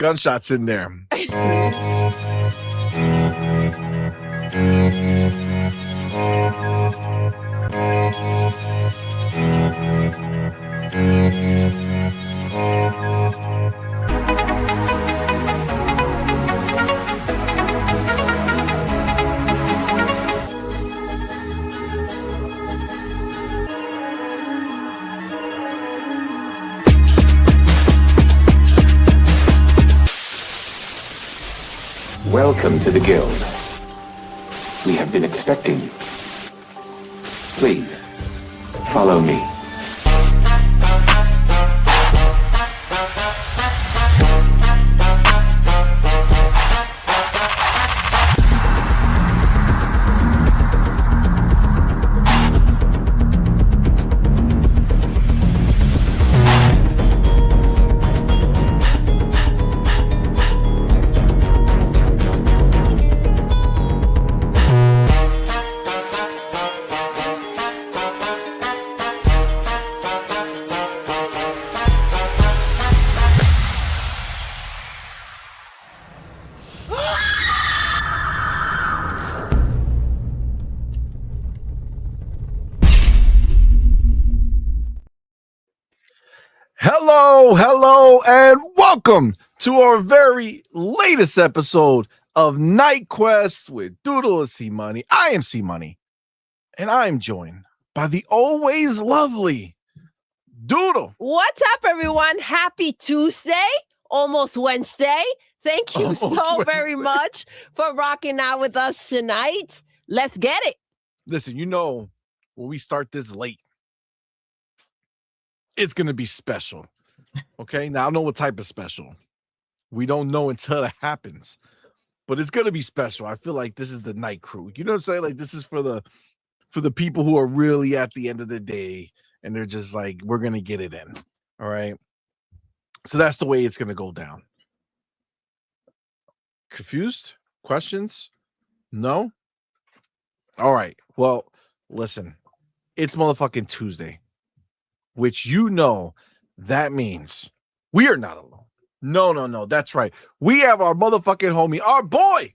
Gunshots in there. Welcome to the Guild. We have been expecting you. Please, follow me. Hello, and welcome to our very latest episode of Night Quest with Doodle and CMoney. I am CMoney, and I am joined by the always lovely Doodle. What's up, everyone? Happy Tuesday, almost Wednesday. Thank you very much for rocking out with us tonight. Let's get it. Listen, you know, when we start this late, it's going to be special. Okay, now I know what type of special. We don't know until it happens, but it's going to be special. I feel like this is the night crew. You know what I'm saying? Like, this is for the people who are really at the end of the day, and they're just like, we're going to get it in. All right. So that's the way it's going to go down. Confused? Questions? No? All right. Well, listen, it's motherfucking Tuesday, which that means we are not alone. No. That's right. We have our motherfucking homie, our boy,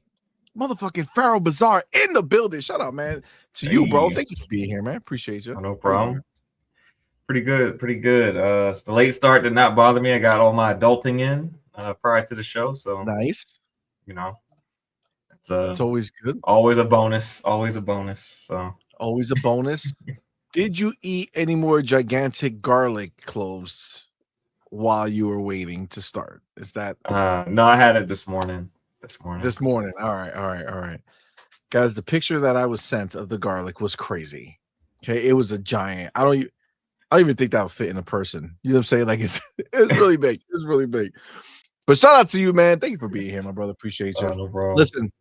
motherfucking Pharaoh Bazaar in the building. Shout out, man, to you, bro. Thank you for being here, man. Appreciate you. No problem. Pretty good. The late start did not bother me. I got all my adulting in prior to the show, so nice. You know, it's always good. Always a bonus. So always a bonus. Did you eat any more gigantic garlic cloves while you were waiting to start? Is that no, I had it this morning. All right. Guys, the picture that I was sent of the garlic was crazy. Okay, it was a giant. I don't even think that would fit in a person. You know what I'm saying? Like it's really big. It's really big. But shout out to you, man. Thank you for being here, my brother. Appreciate you. No problem. Listen,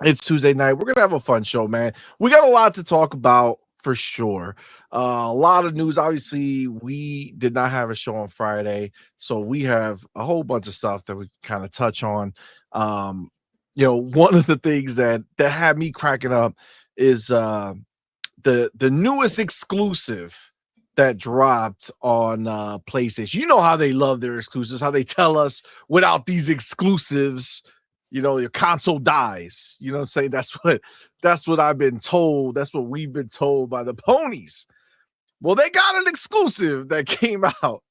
it's Tuesday night. We're gonna have a fun show, man. We got a lot to talk about. For sure. A lot of news. Obviously, we did not have a show on Friday, so we have a whole bunch of stuff that we kind of touch on. One of the things that had me cracking up is the newest exclusive that dropped on PlayStation. You know how they love their exclusives, how they tell us without these exclusives, your console dies. You know what I'm saying? That's what I've been told. That's what we've been told by the ponies. Well, they got an exclusive that came out.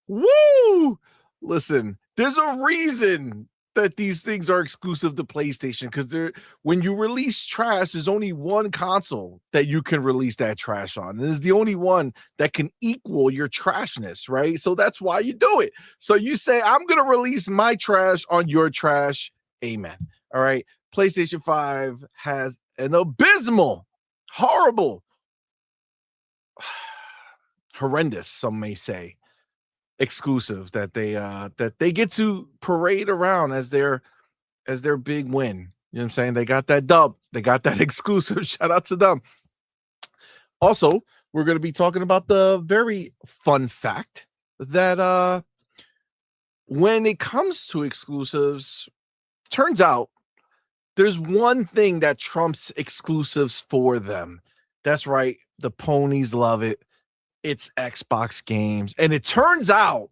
Woo! Listen, there's a reason that these things are exclusive to PlayStation, because when you release trash, there's only one console that you can release that trash on. And it's the only one that can equal your trashness, right? So that's why you do it. So you say, I'm going to release my trash on your trash. Amen. All right. PlayStation 5 has an abysmal, horrible, horrendous, some may say, exclusive that they get to parade around as their big win. You know what I'm saying? They got that dub. They got that exclusive. Shout out to them. Also, we're going to be talking about the very fun fact that when it comes to exclusives, turns out there's one thing that trumps exclusives for them. That's right. The ponies love it. It's Xbox games. And it turns out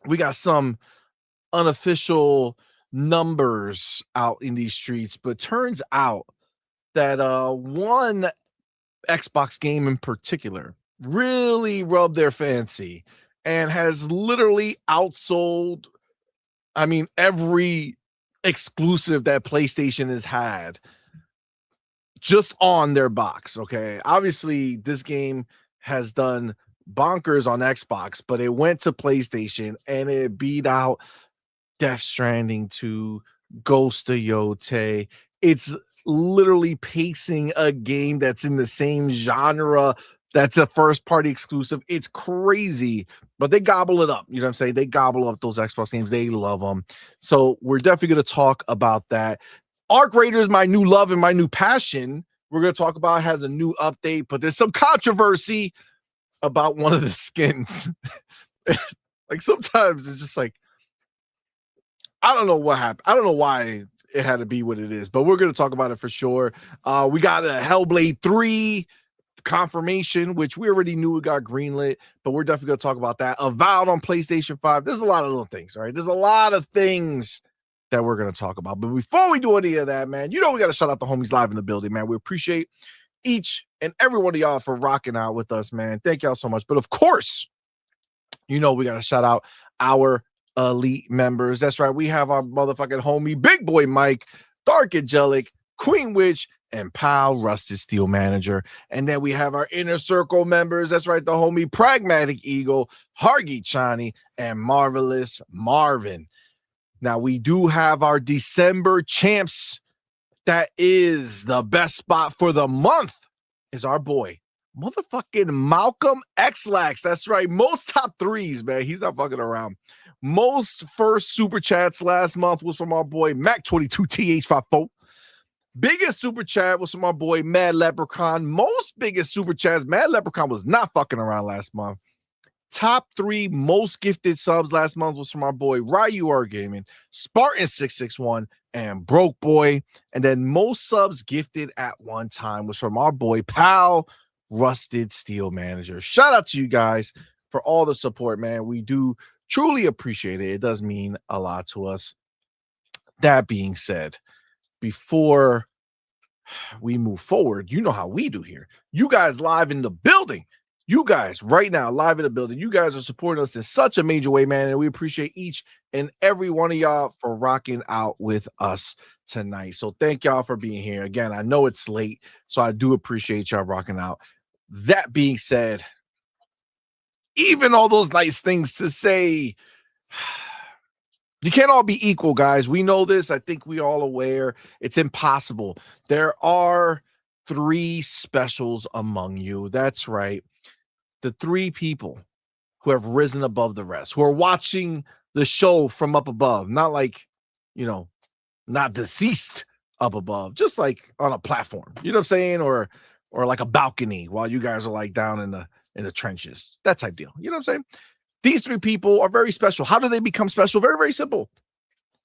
we got some unofficial numbers out in these streets, but turns out that one Xbox game in particular really rubbed their fancy and has literally outsold, I mean, every exclusive that PlayStation has had just on their box. Okay, obviously this game has done bonkers on Xbox, but it went to PlayStation and it beat out Death Stranding 2, Ghost of Yote. It's literally pacing a game that's in the same genre that's a first party exclusive. It's crazy, but they gobble it up. You know what I'm saying? They gobble up those Xbox games. They love them. So we're definitely going to talk about that. Arc Raiders, my new love and my new passion, we're going to talk about, has a new update, but there's some controversy about one of the skins. Like sometimes it's just like, I don't know what happened. I don't know why it had to be what it is, but we're going to talk about it for sure. We got a Hellblade 3 confirmation, which we already knew it got greenlit, but we're definitely going to talk about that. Avowed on PlayStation 5. There's a lot of little things, right? There's a lot of things that we're going to talk about. But before we do any of that, man, you know we got to shout out the homies live in the building, man. We appreciate each and every one of y'all for rocking out with us, man. Thank y'all so much. But of course, you know we got to shout out our elite members. That's right. We have our motherfucking homie, Big Boy Mike, Dark Angelic, Queen Witch, and Pal Rusted Steel Manager. And then we have our inner circle members. That's right. The homie Pragmatic Eagle, Hargy Chani, and Marvelous Marvin. Now we do have our December champs. That is the best spot for the month is our boy, motherfucking Malcolm X-Lax. That's right. Most top threes, man. He's not fucking around. Most first super chats last month was from our boy Mac22TH54. Biggest super chat was from our boy Mad Leprechaun. Most biggest super chats, Mad Leprechaun was not fucking around last month. Top 3 most gifted subs last month was from our boy Ryu Gaming, Spartan661, and Broke Boy. And then most subs gifted at one time was from our boy Pal Rusted Steel Manager. Shout out to you guys for all the support, man. We do truly appreciate it. It does mean a lot to us. That being said, before we move forward, you know how we do here. You guys live in the building. You guys right now live in the building. You guys are supporting us in such a major way, man. And we appreciate each and every one of y'all for rocking out with us tonight. So thank y'all for being here. Again, I know it's late, so I do appreciate y'all rocking out. That being said, even all those nice things to say, you can't all be equal, guys. We know this. I think we all aware. It's impossible. There are 3 specials among you. That's right. The 3 people who have risen above the rest, who are watching the show from up above, not like, you know, not deceased up above, just like on a platform, you know what I'm saying? Or like a balcony while you guys are like down in the trenches, that type deal. You know what I'm saying? These 3 people are very special. How do they become special? Very, very simple.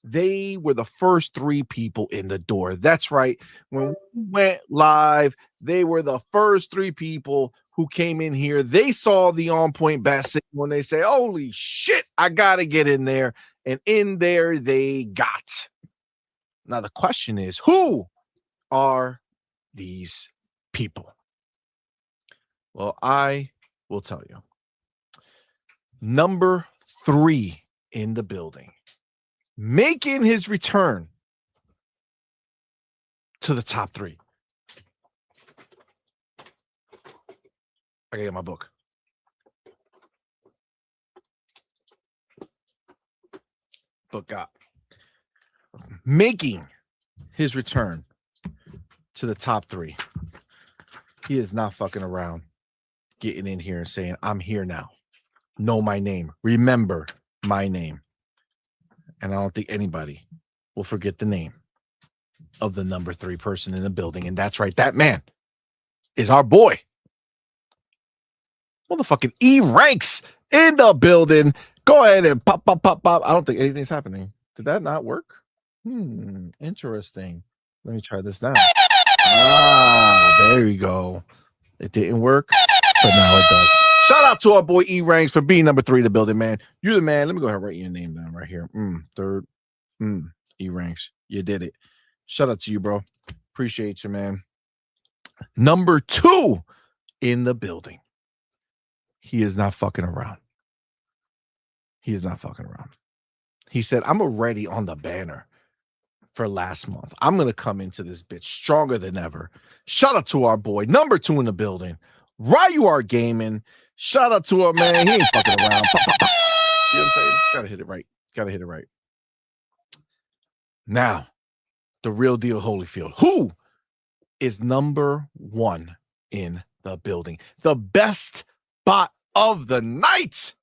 They were the first 3 people in the door. That's right. When we went live, they were the first 3 people who came in here. They saw the on point bat signal when they say, holy shit, I got to get in there. And in there they got. Now, the question is, who are these people? Well, I will tell you. Number 3 in the building, making his return to the top 3. I gotta get my book. Book got. Making his return to the top 3. He is not fucking around getting in here and saying, I'm here now. Know my name. Remember my name. And I don't think anybody will forget the name of the number 3 person in the building. And that's right. That man is our boy. Motherfucking E Ranks in the building. Go ahead and pop. I don't think anything's happening. Did that not work? Interesting. Let me try this now. There we go. It didn't work, but now it does. Shout out to our boy E-Ranks for being number 3 in the building, man. You're the man. Let me go ahead and write your name down right here. Third. E-Ranks. You did it. Shout out to you, bro. Appreciate you, man. Number 2 in the building. He is not fucking around. He is not fucking around. He said, I'm already on the banner for last month. I'm going to come into this bitch stronger than ever. Shout out to our boy, number 2 in the building. Ryu are gaming. Shout out to our man. He ain't fucking around. Pop, pop, pop. You know what I'm saying? Gotta hit it right. Gotta hit it right. Now, the real deal Holyfield. Who is number 1 in the building? The best bot of the night.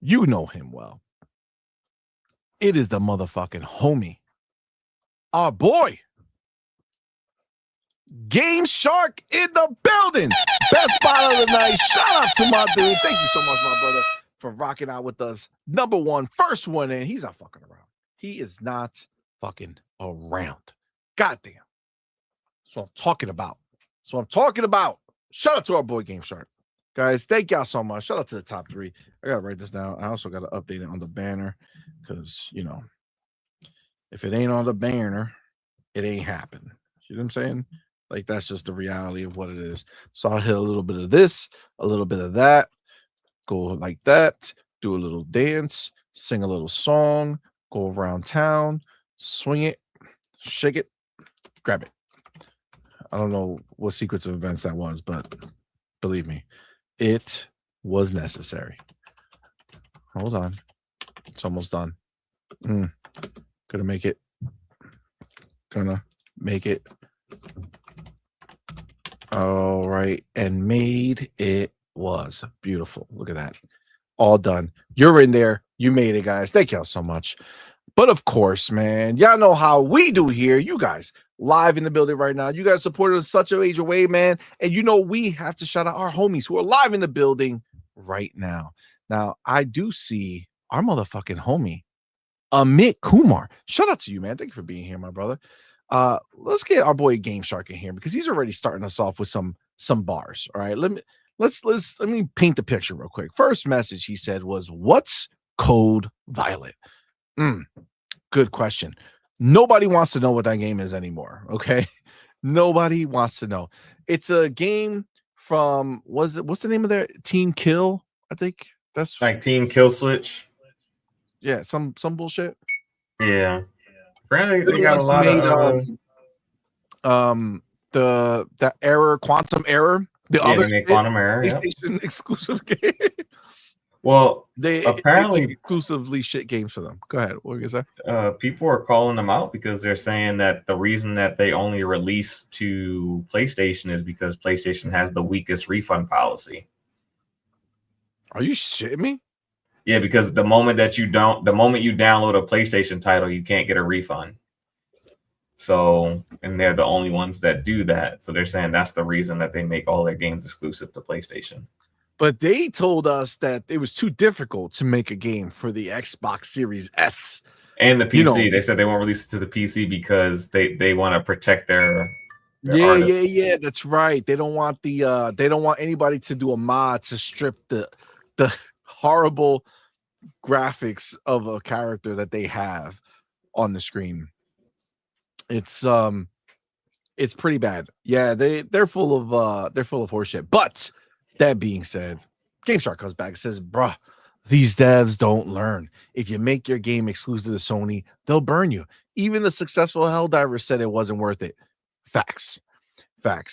You know him well. It is the motherfucking homie. Our boy. Game Shark in the building. Best bot of the night. Shout out to my dude. Thank you so much, my brother, for rocking out with us. Number 1, first one in. He's not fucking around. He is not fucking around. Goddamn. That's what I'm talking about. That's what I'm talking about. Shout out to our boy Game Shark. Guys, thank y'all so much. Shout out to the top 3. I gotta write this down. I also gotta update it on the banner because, you know, if it ain't on the banner, it ain't happening. You know what I'm saying? Like, that's just the reality of what it is. So I'll hit a little bit of this, a little bit of that, go like that, do a little dance, sing a little song, go around town, swing it, shake it, grab it. I don't know what sequence of events that was, but believe me, it was necessary. Hold on. It's almost done. Gonna make it. Gonna make it. All right. And made it was beautiful. Look at that. All done. You're in there. You made it, guys. Thank y'all so much. But of course, man, y'all know how we do here. You guys live in the building right now. You guys supported us such a major way, man. And you know we have to shout out our homies who are live in the building right now. Now, I do see our motherfucking homie, Amit Kumar. Shout out to you, man. Thank you for being here, my brother. Let's get our boy Game Shark in here because he's already starting us off with some bars. All right. Let me paint the picture real quick. First message he said was, "What's Code Violet?" Good question. Nobody wants to know what that game is anymore. Okay. Nobody wants to know. It's a game from, what's the name of their Team Kill? I think that's like Team Kill Switch. Yeah, some bullshit. Yeah. Apparently they got a lot of the error, quantum error. The other quantum error, PlayStation exclusive game. Well, they apparently exclusively shit games for them. Go ahead. What were you gonna say? People are calling them out because they're saying that the reason that they only release to PlayStation is because PlayStation has the weakest refund policy. Are you shitting me? Yeah, because the moment you download a PlayStation title, you can't get a refund. So, and they're the only ones that do that. So they're saying that's the reason that they make all their games exclusive to PlayStation. But they told us that it was too difficult to make a game for the Xbox Series S and the PC. You know, they said they won't release it to the PC because they want to protect their artists. Yeah. That's right. They don't want they don't want anybody to do a mod to strip the horrible graphics of a character that they have on the screen. It's pretty bad. Yeah, they're full of horseshit. But that being said, Game Shark comes back and says, bruh, these devs don't learn. If you make your game exclusive to Sony, they'll burn you. Even the successful Helldivers said it wasn't worth it. Facts.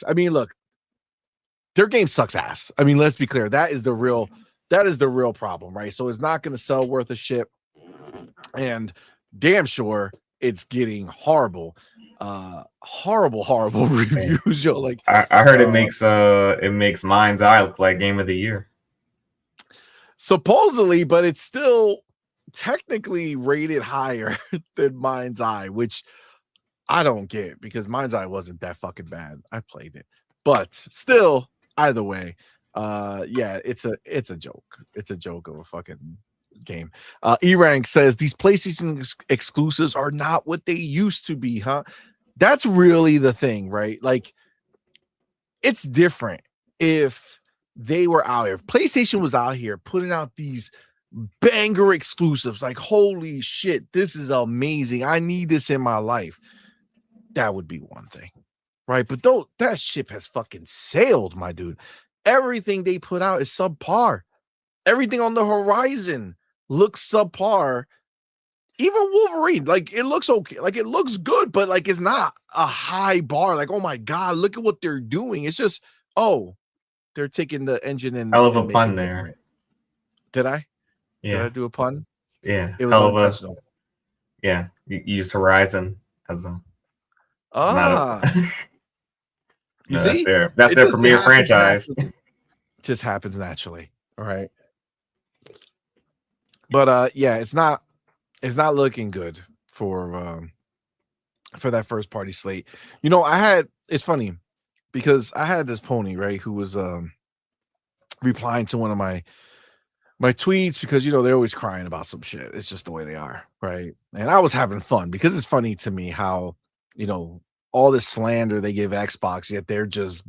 I mean, look, their game sucks ass. I mean, let's be clear. That is the real problem, right? So it's not going to sell worth a shit. And damn sure it's getting horrible reviews. Yo, like I heard it makes Mind's Eye look like Game of the Year. Supposedly, but it's still technically rated higher than Mind's Eye, which I don't get because Mind's Eye wasn't that fucking bad. I played it, but still, either way, yeah, it's a joke. It's a joke of a fucking game. E-Rank says these PlayStation exclusives are not what they used to be, huh? That's really the thing, right? Like, it's different if they were out here. PlayStation was out here putting out these banger exclusives. Like, holy shit, this is amazing. I need this in my life. That would be one thing, right? But that ship has fucking sailed, my dude. Everything they put out is subpar. Everything on the horizon looks subpar. Even Wolverine, like, it looks okay. Like, it looks good, but like, it's not a high bar. Like, oh my God, look at what they're doing. It's just, oh, they're taking the engine and hell of a and pun making there. different. Did I? Yeah. Did I do a pun? Yeah. It was Hell of unintentional. yeah. You used Horizon as a. You no, see? That's their premier franchise. Just happens naturally. All right. But yeah, it's not looking good for that first party slate. You know, it's funny because I had this pony, right, who was replying to one of my tweets because, you know, they're always crying about some shit. It's just the way they are, right? And I was having fun because it's funny to me how, you know, all this slander they give Xbox, yet they're just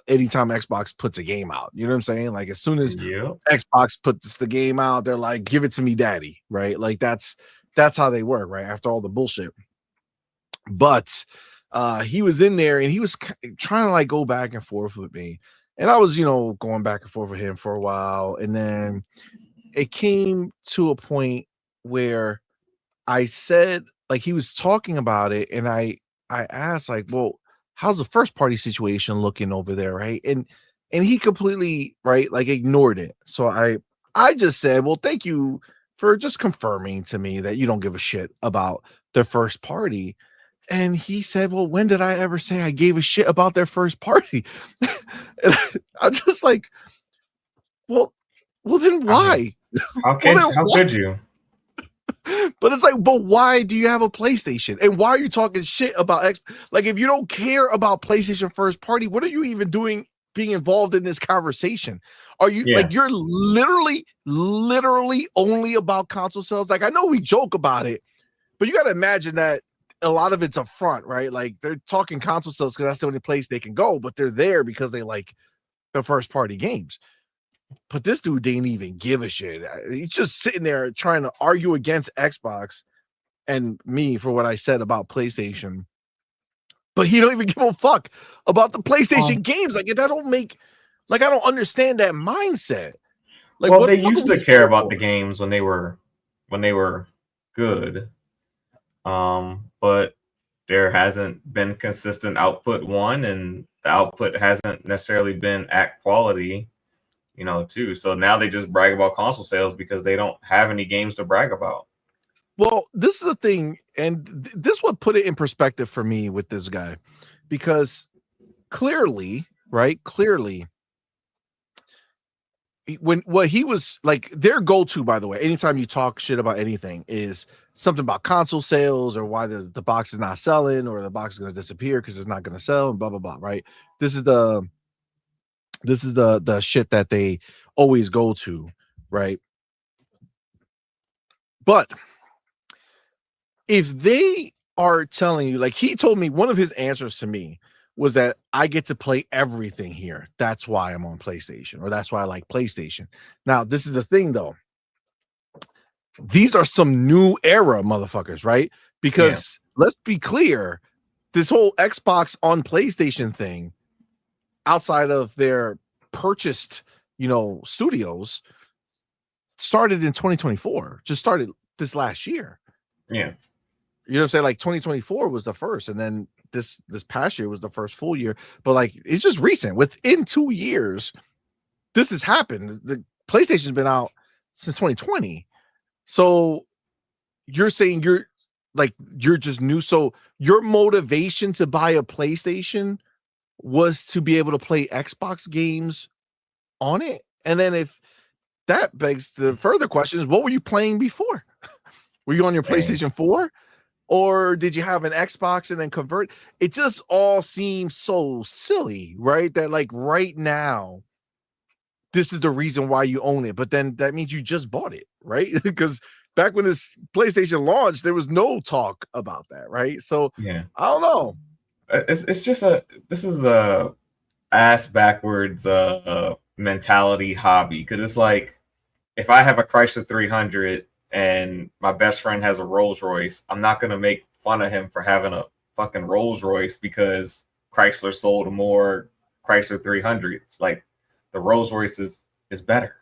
anytime Xbox puts a game out. You know what I'm saying? Like, as soon as Xbox puts the game out, they're like, give it to me, daddy, right? Like, that's how they work, right? After all the bullshit. But he was in there and he was trying to like go back and forth with me. And I was, you know, going back and forth with him for a while. And then it came to a point where I said, like, he was talking about it. And I asked, like, well, how's the first party situation looking over there? Right. And he completely, right, like, ignored it. So I just said, well, thank you for just confirming to me that you don't give a shit about the first party. And he said, well, when did I ever say I gave a shit about their first party? And I'm just like, well, then why? How could you? But it's like, but why do you have a PlayStation? And why are you talking shit about X? Like, if you don't care about PlayStation first party, what are you even doing being involved in this conversation? Are you like, you're literally only about console sales? Like, I know we joke about it, but you got to imagine that a lot of it's a front, right? Like, they're talking console sales because that's the only place they can go, but they're there because they like the first party games. But this dude didn't even give a shit. He's just sitting there trying to argue against Xbox and me for what I said about PlayStation. But he don't even give a fuck about the PlayStation games. Like, that don't make, like, I don't understand that mindset. Like, well, they used to care about the games when they were good. But there hasn't been consistent output, and the output hasn't necessarily been at quality, you know, too. So now they just brag about console sales because they don't have any games to brag about. Well, this is the thing, and this would put it in perspective for me with this guy, because clearly, when what he was like, their go-to, by the way, anytime you talk shit about anything, is something about console sales or why the box is not selling or the box is going to disappear because it's not going to sell and blah blah blah. Right? This is the shit that they always go to, right? But if they are telling you, like, he told me, one of his answers to me was that I get to play everything here. That's why I'm on PlayStation, or that's why I like PlayStation. Now, this is the thing, though. These are some new era motherfuckers, right? Because let's be clear, this whole Xbox on PlayStation thing, outside of their purchased, you know, studios, started in 2024. Just started this last year. Yeah. You know what I'm saying? Like, 2024 was the first, and then this past year was the first full year. But like, it's just recent. Within 2 years, this has happened. The PlayStation's been out since 2020. So you're saying you're just new. So your motivation to buy a PlayStation was to be able to play Xbox games on it? And then if that begs the further question is, what were you playing before? Were you on your PlayStation 4? Or did you have an Xbox and then convert? It just all seems so silly, right? That like right now, this is the reason why you own it. But then that means you just bought it, right? Because back when this PlayStation launched, there was no talk about that, right? So I don't know. It's just this is a ass backwards mentality hobby, because it's like if I have a Chrysler 300 and my best friend has a Rolls Royce, I'm not gonna make fun of him for having a fucking Rolls Royce because Chrysler sold more Chrysler 300s. Like the Rolls Royce is better.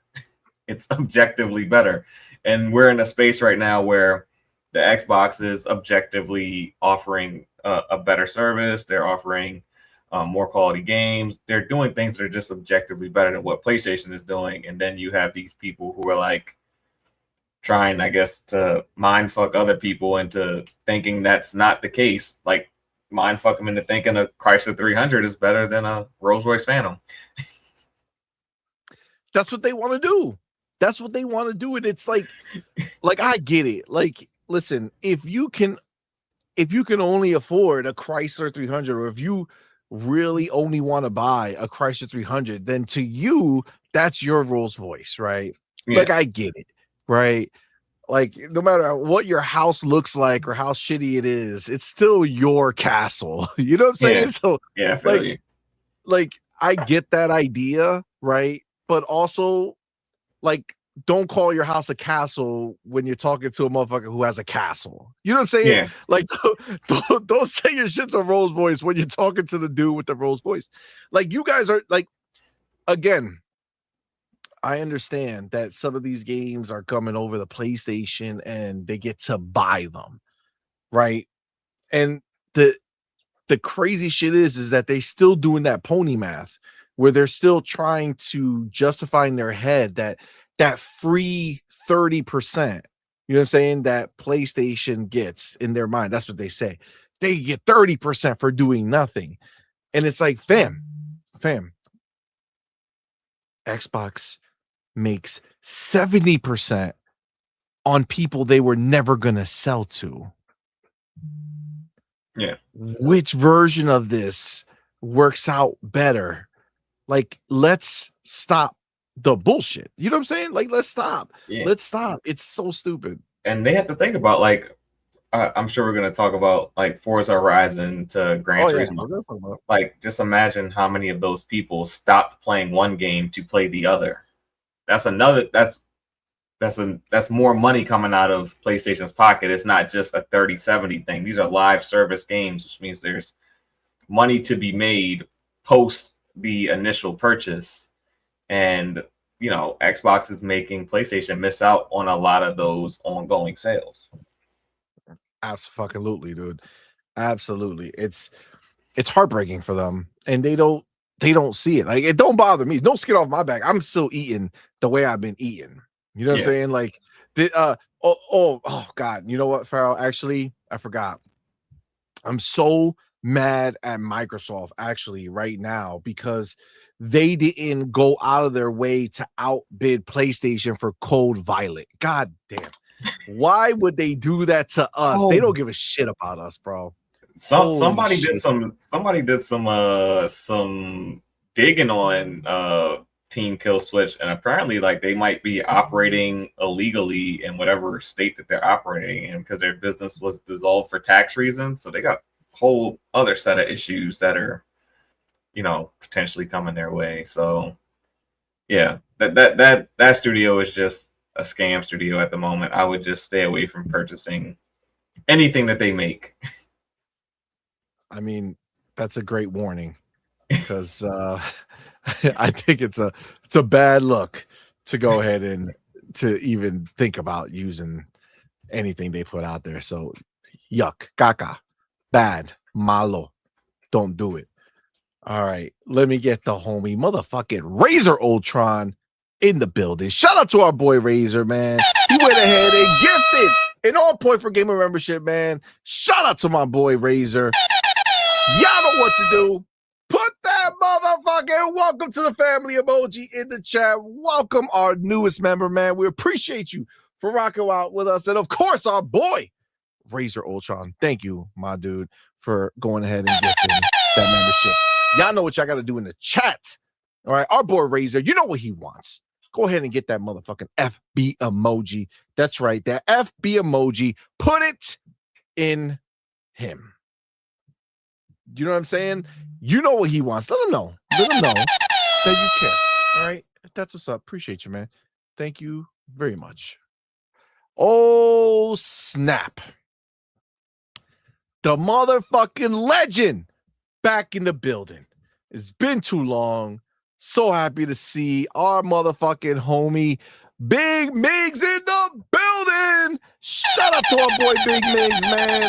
It's objectively better. And we're in a space right now where the Xbox is objectively offering a better service. They're offering more quality games. They're doing things that are just objectively better than what PlayStation is doing. And then you have these people who are like trying, I guess, to mind fuck other people into thinking that's not the case. Like mind fuck them into thinking a Chrysler 300 is better than a Rolls Royce Phantom. That's what they want to do. That's what they want to do. And it's like I get it. Like, listen, if you can only afford a Chrysler 300, or if you really only want to buy a Chrysler 300, then to you, that's your Rolls Royce, right? Yeah. Like, I get it, right? Like, no matter what your house looks like or how shitty it is, it's still your castle. You know what I'm saying? Yeah. So, Yeah, I feel you. like, I get that idea, right? But also, like, don't call your house a castle when you're talking to a motherfucker who has a castle. You know what I'm saying? Yeah. Like, don't say your shit's a Rolls Royce when you're talking to the dude with the Rolls Royce. Like, you guys are like, again, I understand that some of these games are coming over the PlayStation and they get to buy them, right? And the crazy shit is that they still doing that pony math where they're still trying to justify in their head that free 30%, you know what I'm saying, that PlayStation gets in their mind. That's what they say. They get 30% for doing nothing. And it's like, fam, Xbox makes 70% on people they were never going to sell to. Yeah. Which version of this works out better? Like, let's stop the bullshit. You know what I'm saying? Like, let's stop. Yeah. Let's stop. It's so stupid. And they have to think about, like, I'm sure we're going to talk about like Forza Horizon to Gran Turismo. Like, just imagine how many of those people stopped playing one game to play the other. That's more money coming out of PlayStation's pocket. It's not just a 30-70 thing. These are live service games, which means there's money to be made post the initial purchase. And, you know, Xbox is making PlayStation miss out on a lot of those ongoing sales. Absolutely, dude. Absolutely. It's heartbreaking for them. And they don't see it. Like, it don't bother me. Don't skid off my back. I'm still eating the way I've been eating. You know what I'm saying? Like, oh God. You know what, Farrell? Actually, I forgot. I'm so mad at Microsoft actually right now because they didn't go out of their way to outbid PlayStation for Code Violet. God damn. Why would they do that to us? They don't give a shit about us, bro. Somebody did some digging on Team Kill Switch, and apparently like they might be operating illegally in whatever state that they're operating in because their business was dissolved for tax reasons. So they got a whole other set of issues that are, you know, potentially coming their way. So yeah, that studio is just a scam studio at the moment. I would just stay away from purchasing anything that they make. I mean, that's a great warning because I think it's a bad look to go ahead and to even think about using anything they put out there. So yuck, caca, bad, malo, don't do it. All right, let me get the homie motherfucking Razor Ultron in the building. Shout out to our boy Razor, man. He went ahead and gifted an on-point for gamer membership, man. Shout out to my boy Razor. Y'all know what to do. Put that motherfucking welcome to the family emoji in the chat. Welcome our newest member, man. We appreciate you for rocking out with us. And of course, our boy, Razor Ultron. Thank you, my dude, for going ahead and gifting that membership. Y'all know what y'all got to do in the chat. All right, our boy Razor, you know what he wants. Go ahead and get that motherfucking FB emoji. That's right, that FB emoji. Put it in him. You know what I'm saying? You know what he wants. Let him know. Let him know that you care. All right, that's what's up. Appreciate you, man. Thank you very much. Oh snap! The motherfucking legend back in the building. It's been too long. So happy to see our motherfucking homie Big Migs in the building. Shout out to our boy Big Migs, man.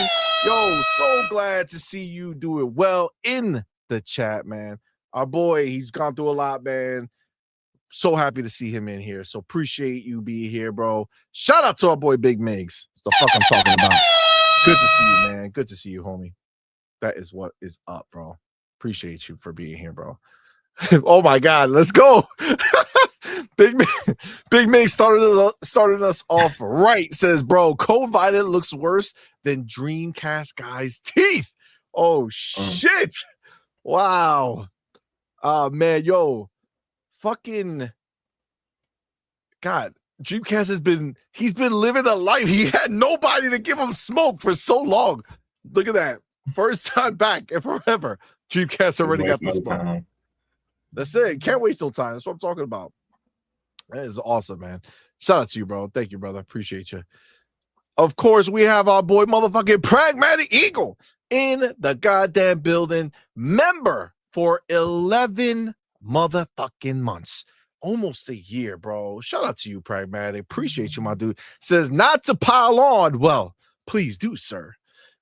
Yo, so glad to see you doing well in the chat, man. Our boy, he's gone through a lot, man. So happy to see him in here. So appreciate you being here, bro. Shout out to our boy Big Migs. That's the fuck I'm talking about. Good to see you, man. Good to see you, homie. That is what is up, bro. Appreciate you for being here, bro. Oh my God, let's go. Big Mig started us off right. Says, bro, Code Violet looks worse than Dreamcast guy's teeth. Oh shit. Wow. Man, yo, fucking God. Dreamcast he's been living a life. He had nobody to give him smoke for so long. Look at that. First time back and forever. Dreamcast already got the smoke. That's it. Can't waste no time. That's what I'm talking about. That is awesome, man. Shout out to you, bro. Thank you, brother. Appreciate you. Of course, we have our boy motherfucking Pragmatic Eagle in the goddamn building. Member for 11 motherfucking months. Almost a year, bro. Shout out to you, Pragmatic. Appreciate you, my dude. Says not to pile on. Well, please do, sir.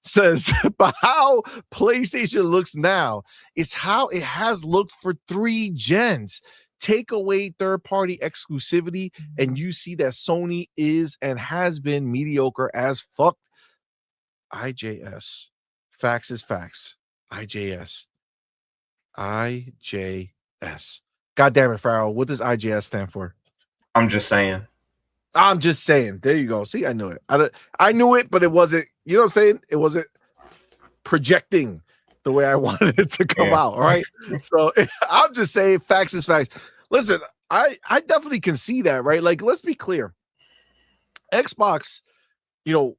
Says, but how PlayStation looks now is how it has looked for 3 gens. Take away third-party exclusivity, and you see that Sony is and has been mediocre as fuck. IJS. Facts is facts. IJS. IJS. God damn it, Farrell. What does IJS stand for? I'm just saying. I'm just saying. There you go. See, I knew it. I knew it, but it wasn't, you know what I'm saying? It wasn't projecting the way I wanted it to come out. All right. So I'm just saying facts is facts. Listen, I definitely can see that, right? Like, let's be clear. Xbox, you know,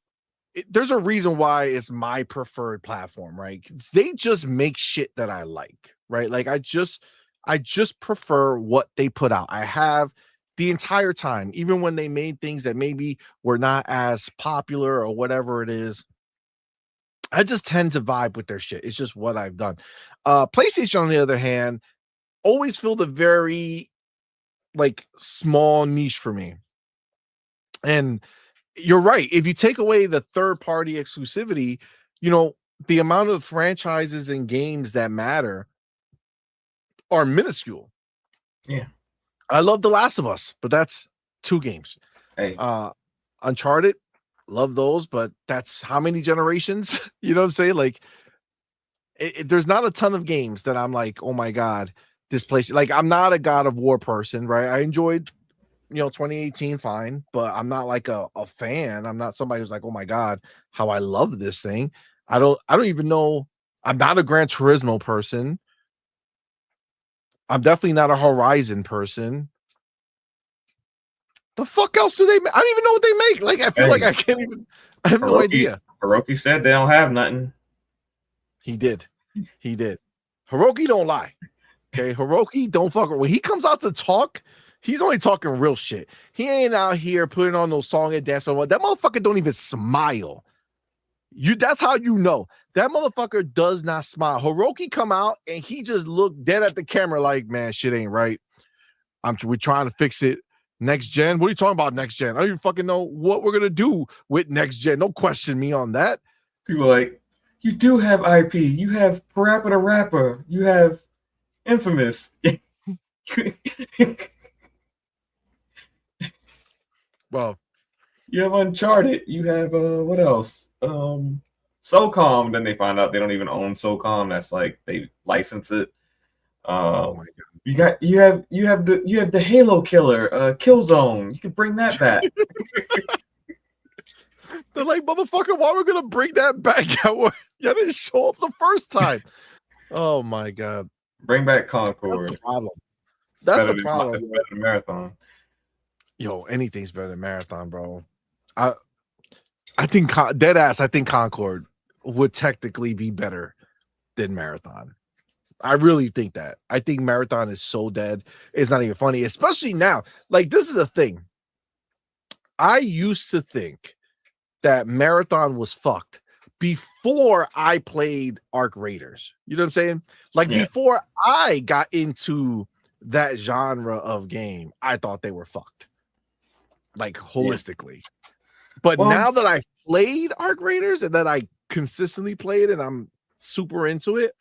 there's a reason why it's my preferred platform, right? They just make shit that I like, right? Like, I just prefer what they put out. I have the entire time, even when they made things that maybe were not as popular or whatever it is, I just tend to vibe with their shit. It's just what I've done. PlayStation, on the other hand, always filled a very like small niche for me. And you're right. If you take away the third-party exclusivity, you know, the amount of franchises and games that matter are minuscule. Yeah. I love The Last of Us, but that's 2 games. Hey. Uncharted, love those, but that's how many generations? You know what I'm saying? Like, there's not a ton of games that I'm like, oh my God, this place. Like, I'm not a God of War person, right? I enjoyed, 2018, fine, but I'm not like a fan. I'm not somebody who's like, oh my God, how I love this thing. I don't even know. I'm not a Gran Turismo person. I'm definitely not a Horizon person. The fuck else do they make? I don't even know what they make. Like, I feel like I can't even. I have no idea. Hiroki said they don't have nothing. He did. Hiroki don't lie. Okay, Hiroki don't fuck. When he comes out to talk, he's only talking real shit. He ain't out here putting on no song and dance. That motherfucker don't even smile. That's how you know that motherfucker does not smile. Hiroki come out and he just looked dead at the camera like, man, shit ain't right. We're trying to fix it. Next gen. What are you talking about? Next gen? I don't even fucking know what we're gonna do with next gen. Don't question me on that. People are like, you do have IP. You have Parappa the Rapper. You have Infamous. Well, you have Uncharted. You have what else? SOCOM. Then they find out they don't even own SOCOM. That's like they license it. Oh my God. You have the Halo killer, Killzone. You can bring that back. They're like, motherfucker, why we're gonna bring that back? You didn't show up the first time. Oh my God. Bring back Concord. That's the problem. That's the problem. It's better than Marathon. Yo, anything's better than Marathon, bro. I think dead ass. I think Concord would technically be better than Marathon. I really think that. I think Marathon is so dead. It's not even funny, especially now. Like, this is the thing. I used to think that Marathon was fucked before I played Arc Raiders. You know what I'm saying? Like, before I got into that genre of game, I thought they were fucked. Like, holistically. But now that I've played Arc Raiders and that I consistently played and I'm super into it,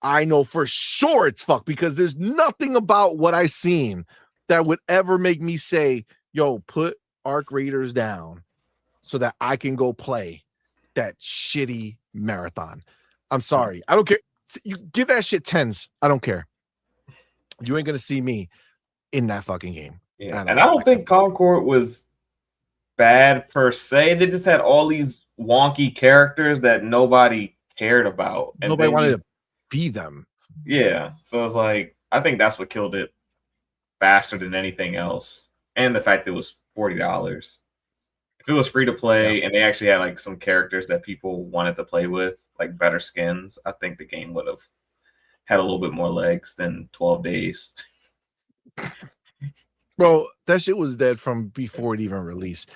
I know for sure it's fucked, because there's nothing about what I've seen that would ever make me say, yo, put Arc Raiders down so that I can go play that shitty Marathon. I'm sorry. I don't care. You give that shit 10s. I don't care. You ain't going to see me in that fucking game. Yeah. And I don't think Concord was bad per se. They just had all these wonky characters that nobody cared about. And nobody wanted to be them. Yeah. So it's like, I think that's what killed it faster than anything else. And the fact that it was $40. If it was free to play and they actually had like some characters that people wanted to play with, like better skins, I think the game would have had a little bit more legs than 12 days. Bro, that shit was dead from before it even released.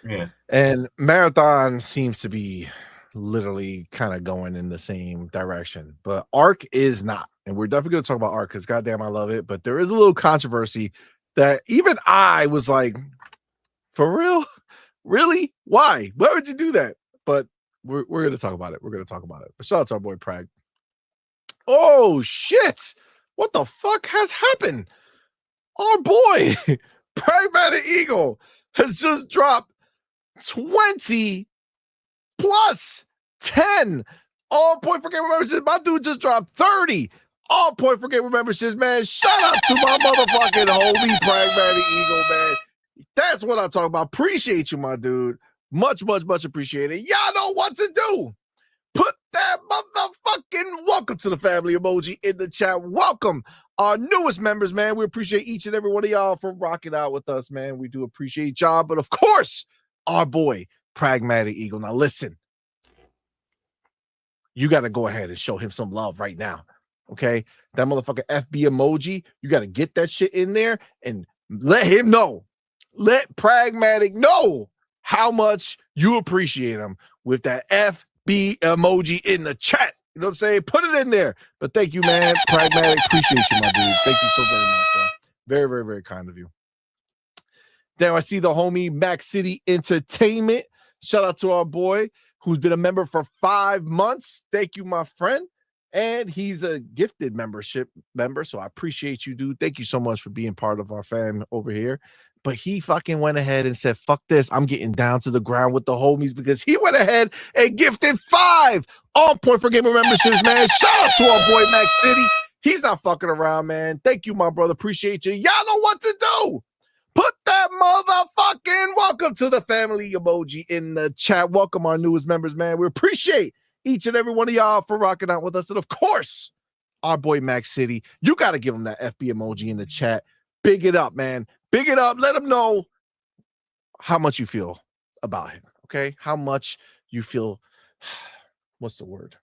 Yeah. And Marathon seems to be literally kind of going in the same direction, but Arc is not. And we're definitely going to talk about Arc because goddamn, I love it. But there is a little controversy that even I was like, for real? Really? Why? Why would you do that? But we're going to talk about it. We're going to talk about it. But shout out to our boy Prag. Oh, shit. What the fuck has happened? Our boy, Pragmatic Eagle, has just dropped 20 plus 10 all point for game memberships. My dude just dropped 30 all point for game memberships, man. Shout out to my motherfucking homie, Pragmatic Eagle, man. That's what I'm talking about. Appreciate you, my dude. Much, much, much appreciated. Y'all know what to do. Put that motherfucking welcome to the family emoji in the chat. Welcome our newest members, man. We appreciate each and every one of y'all for rocking out with us, man. We do appreciate y'all. But of course, our boy, Pragmatic Eagle. Now listen, you got to go ahead and show him some love right now. Okay? That motherfucking FB emoji, you got to get that shit in there and let him know. Let Pragmatic know how much you appreciate him with that FB emoji in the chat. You know what I'm saying? Put it in there. But thank you, man. Pragmatic. Appreciate you, my dude. Thank you so very much, bro. Very, very, very kind of you. Then I see the homie Mac City Entertainment. Shout out to our boy who's been a member for 5 months. Thank you, my friend. And he's a gifted membership member. So I appreciate you, dude. Thank you so much for being part of our fam over here. But he fucking went ahead and said, fuck this. I'm getting down to the ground with the homies, because he went ahead and gifted 5 on point for gamer memberships, man. Shout out to our boy Mac City. He's not fucking around, man. Thank you, my brother. Appreciate you. Y'all know what to do. Put that motherfucking welcome to the family emoji in the chat. Welcome our newest members, man. We appreciate each and every one of y'all for rocking out with us. And of course, our boy Mac City. You got to give him that FB emoji in the chat. Big it up, man. Big it up. Let him know how much you feel about him. Okay? How much you feel, what's the word?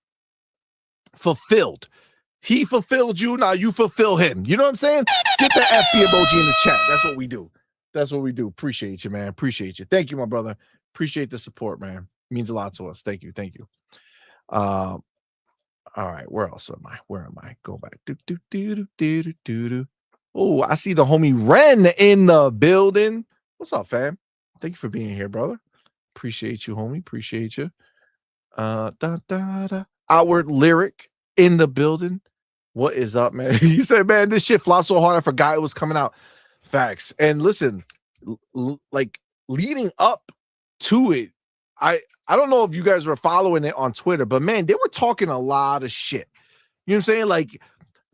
Fulfilled. He fulfilled you. Now you fulfill him. You know what I'm saying? Get the FB emoji in the chat. That's what we do. That's what we do. Appreciate you, man. Appreciate you. Thank you, my brother. Appreciate the support, man. It means a lot to us. Thank you. Thank you. All right. Where else am I? Where am I? Go back. Oh, I see the homie Ren in the building. What's up, fam? Thank you for being here, brother. Appreciate you, homie. Appreciate you. Outward Lyric in the building. What is up, man? You said, man, this shit flopped so hard I forgot it was coming out. Facts. And listen, like leading up to it, I don't know if you guys were following it on Twitter, but man, they were talking a lot of shit. You know what I'm saying? Like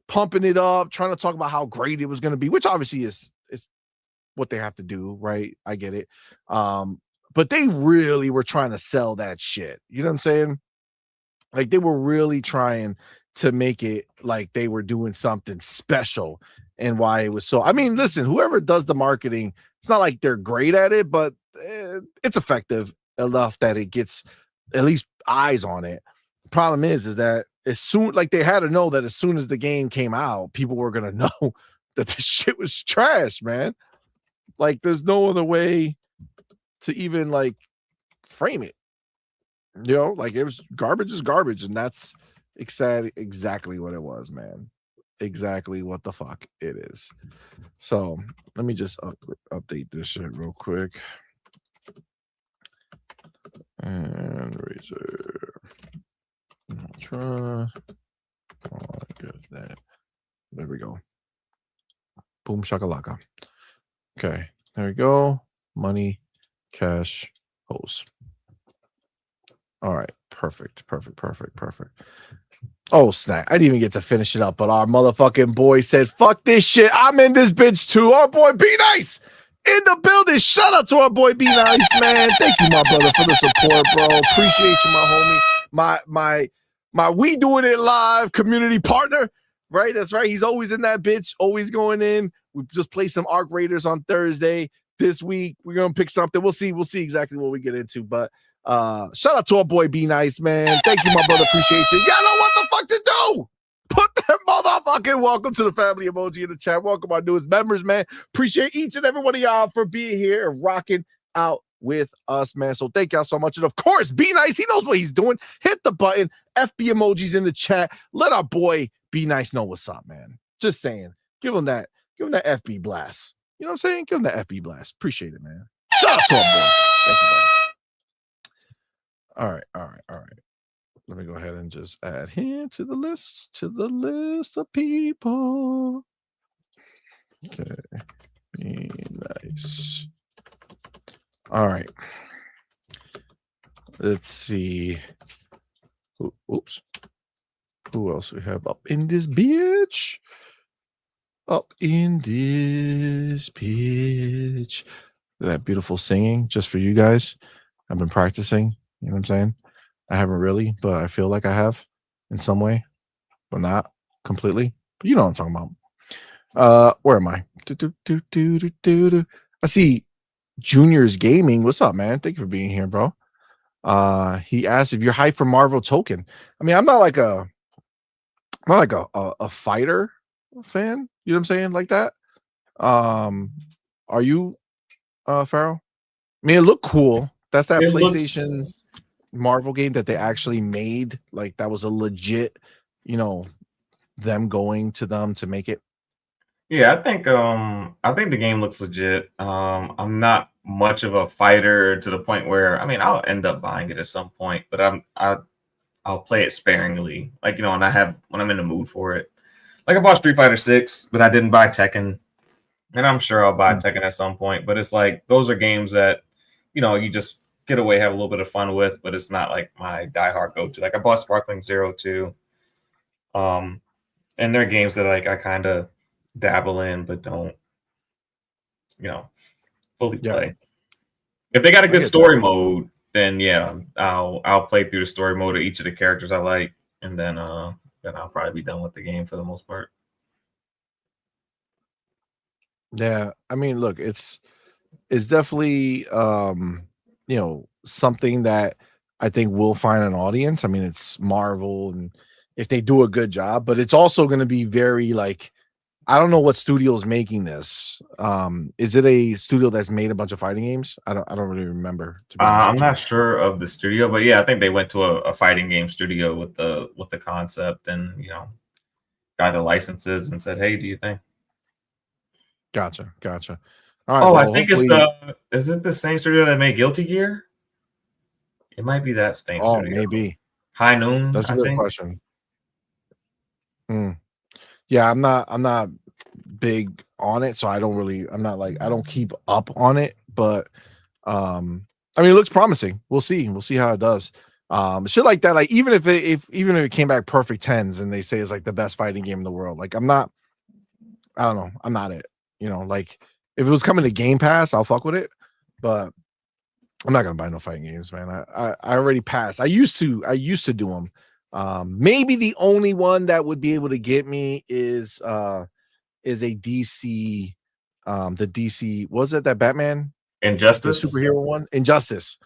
pumping it up, trying to talk about how great it was going to be, which obviously is what they have to do, right? I get it. But they really were trying to sell that shit. You know what I'm saying? Like they were really trying to make it like they were doing something special, and why it was so. I mean, listen, whoever does the marketing, it's not like they're great at it, but it's effective enough that it gets at least eyes on it. The problem is that as soon, like they had to know that as soon as the game came out, people were gonna know that this shit was trash, man. Like, there's no other way to even like frame it. You know, like it was garbage is garbage, and that's exactly what it was, man. Exactly what the fuck it is. So let me just update this shit real quick. And Razor Ultra. Oh, good. That. There we go. Boom shakalaka. Okay, there we go. Money, cash, host. All right, perfect. Oh, snap. I didn't even get to finish it up, but our motherfucking boy said, fuck this shit. I'm in this bitch too. Our boy Be Nice in the building. Shout out to our boy Be Nice, man. Thank you, my brother, for the support, bro. Appreciate you, my homie. My We Doing It Live community partner, right? That's right. He's always in that bitch, always going in. We just played some Arc Raiders on Thursday. This week, we're going to pick something. We'll see exactly what we get into, but shout out to our boy Be Nice, man. Thank you, my brother. Appreciate you. Y'all know what the fuck to do. Put that motherfucking welcome to the family emoji in the chat. Welcome our newest members, man. Appreciate each and every one of y'all for being here and rocking out with us, man. So thank y'all so much. And of course, Be Nice. He knows what he's doing. Hit the button. FB emojis in the chat. Let our boy Be Nice know what's up, man. Just saying. Give him that FB blast. You know what I'm saying? Give him that FB blast. Appreciate it, man. Shout out to our boy. Thank you, buddy. All right. Let me go ahead and just add him to the list of people. Okay. Be Nice. All right. Let's see. Oops. Who else we have up in this bitch? That beautiful singing just for you guys. I've been practicing. You know what I'm saying? I haven't really, but I feel like I have in some way, but not completely. But you know what I'm talking about. Where am I? I see Junior's Gaming. What's up, man? Thank you for being here, bro. He asked if you're hyped for Marvel Token. I mean, I'm not like a fighter fan. You know what I'm saying? Like that. Are you, Farrell? I mean, it looked cool. That's that PlayStation Marvel game that they actually made. Like that was a legit, you know, them going to them to make it. Yeah, I think the game looks legit. I'm not much of a fighter to the point where, I mean, I'll end up buying it at some point, but I'll play it sparingly. Like, you know, when I'm in the mood for it. Like I bought Street Fighter 6, but I didn't buy Tekken. And I'm sure I'll buy Tekken at some point, but it's like those are games that, you know, you just get away, have a little bit of fun with, but it's not like my diehard go-to. Like I bought Sparkling Zero too. And they're games that like I kind of dabble in, but don't, you know, fully play. If they got a good story mode, then yeah, I'll play through the story mode of each of the characters I like, and then I'll probably be done with the game for the most part. Yeah, I mean, look, it's definitely you know, something that I think will find an audience. I mean, it's Marvel, and if they do a good job, but it's also going to be very like, I don't know what studio is making this. Is it a studio that's made a bunch of fighting games? I don't really remember. I'm not sure of the studio, but yeah, I think they went to a fighting game studio with the concept, and you know, got the licenses and said, "Hey, do you think?" Gotcha. All right, well, I think is it the same studio that made Guilty Gear? It might be that same studio. Maybe. High Noon. That's a good question. Yeah, I'm not big on it, so I don't keep up on it, but I mean, it looks promising. We'll see how it does. Shit like that, like even if it came back perfect 10s and they say it's like the best fighting game in the world, like I'm not it. You know, like if it was coming to Game Pass, I'll fuck with it, but I'm not gonna buy no fighting games, man. I already passed. I used to do them. Maybe the only one that would be able to get me is a DC, the DC, was it that Batman Injustice, the superhero one? Injustice.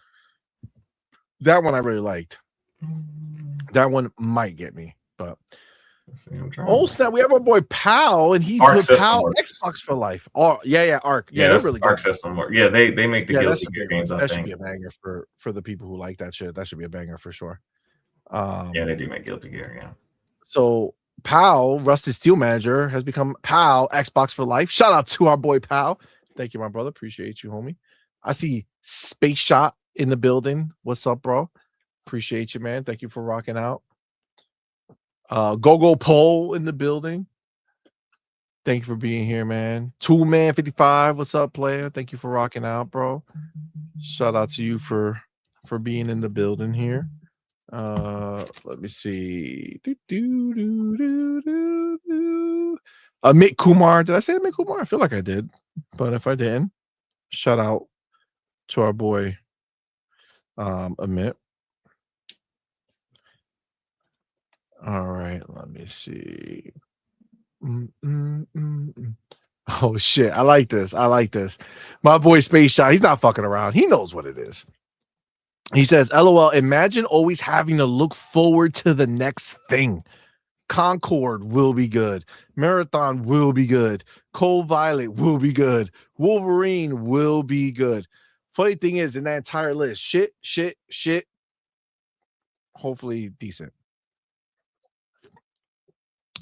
That one I really liked. That one might get me, But I'm trying. oh snap, we have our boy Pal, and he Arc put System Pal works. Xbox for life. Oh yeah, Arc. Yeah, that's they're really Arc good. System work. Yeah, they make the Yeah, Guilty Gear games. I that think should be a banger for the people who like that shit. That should be a banger for sure. yeah, they do make Guilty Gear. Yeah. So Pal, Rusty Steel Manager, has become Pal Xbox for life. Shout out to our boy Pal. Thank you, my brother. Appreciate you, homie. I see Space Shot in the building. What's up, bro? Appreciate you, man. Thank you for rocking out. Go Pole in the building. Thank you for being here, man. Tool Man 55. What's up, player? Thank you for rocking out, bro. Shout out to you for being in the building here. Let me see. Mick Kumar. Did I say Mick Kumar? I feel like I did, but if I didn't, shout out to our boy Amit. All right, let me see. Oh shit, I like this. My boy Space Shot, he's not fucking around. He knows what it is. He says, LOL, imagine always having to look forward to the next thing. Concord will be good. Marathon will be good. Cold Violet will be good. Wolverine will be good. Funny thing is, in that entire list, shit, hopefully decent.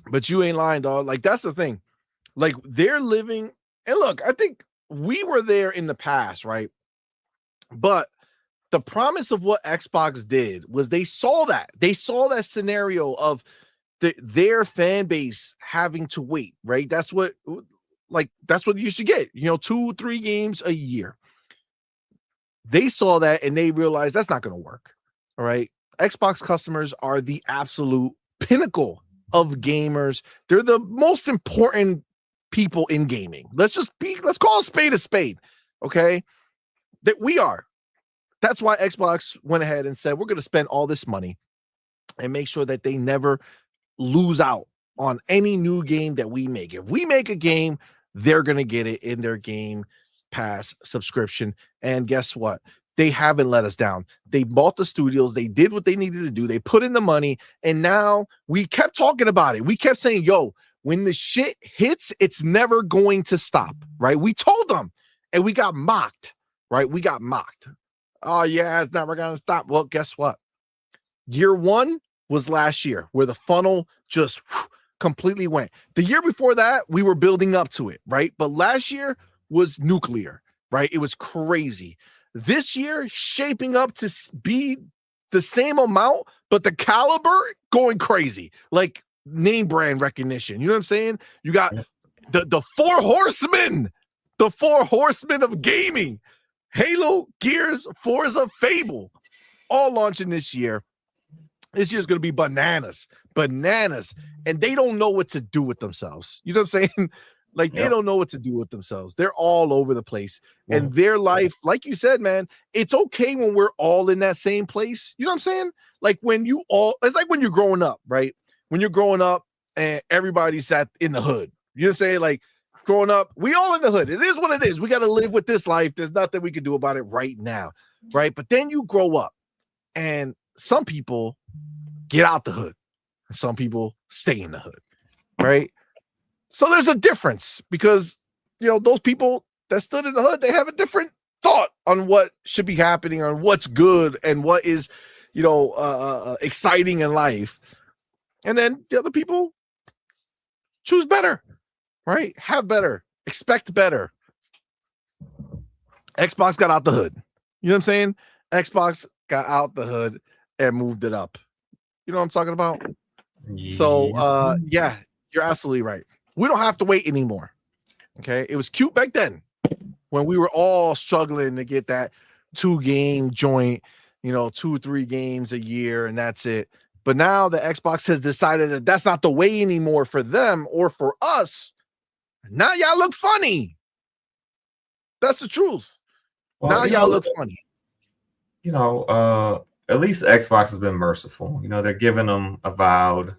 But you ain't lying, dog. Like, that's the thing. Like, they're living, and look, I think we were there in the past, right? But the promise of what Xbox did was they saw that scenario of their fan base having to wait, right? That's what you should get, 2-3 games a year. They saw that and they realized that's not going to work. All right. Xbox customers are the absolute pinnacle of gamers. They're the most important people in gaming. Let's call a spade a spade. Okay. That we are. That's why Xbox went ahead and said, we're going to spend all this money and make sure that they never lose out on any new game that we make. If we make a game, they're going to get it in their Game Pass subscription. And guess what? They haven't let us down. They bought the studios. They did what they needed to do. They put in the money. And now we kept talking about it. We kept saying, yo, when the shit hits, it's never going to stop, right? We told them and we got mocked, right? We got mocked. Oh, yeah, it's never going to stop. Well, guess what? Year one was last year where the funnel just completely went. The year before that, we were building up to it, right? But last year was nuclear, right? It was crazy. This year, shaping up to be the same amount, but the caliber going crazy, like name brand recognition. You know what I'm saying? You got the 4 horsemen, the 4 horsemen of gaming. Halo, Gears, Forza, Fable, all launching this year. This year's going to be bananas. And they don't know what to do with themselves. You know what I'm saying? Like, they don't know what to do with themselves. They're all over the place. And their life, like you said, man, it's okay when we're all in that same place. You know what I'm saying? Like, it's like when you're growing up, right? When you're growing up and everybody's in the hood. You know what I'm saying? Like, growing up, we all in the hood. It is what it is. We got to live with this life. There's nothing we can do about it right now, right? But then you grow up, and some people get out the hood, and some people stay in the hood, right? So there's a difference because, those people that stood in the hood, they have a different thought on what should be happening, on what's good and what is, exciting in life. And then the other people choose better. Right? Have better. Expect better. Xbox got out the hood. You know what I'm saying? Xbox got out the hood and moved it up. You know what I'm talking about? Yeah. So, yeah, you're absolutely right. We don't have to wait anymore. Okay? It was cute back then when we were all struggling to get that 2-game joint, 2-3 games a year, and that's it. But now the Xbox has decided that that's not the way anymore for them or for us. Now y'all look funny. That's the truth. Well, now y'all look funny. At least Xbox has been merciful. They're giving them Avowed,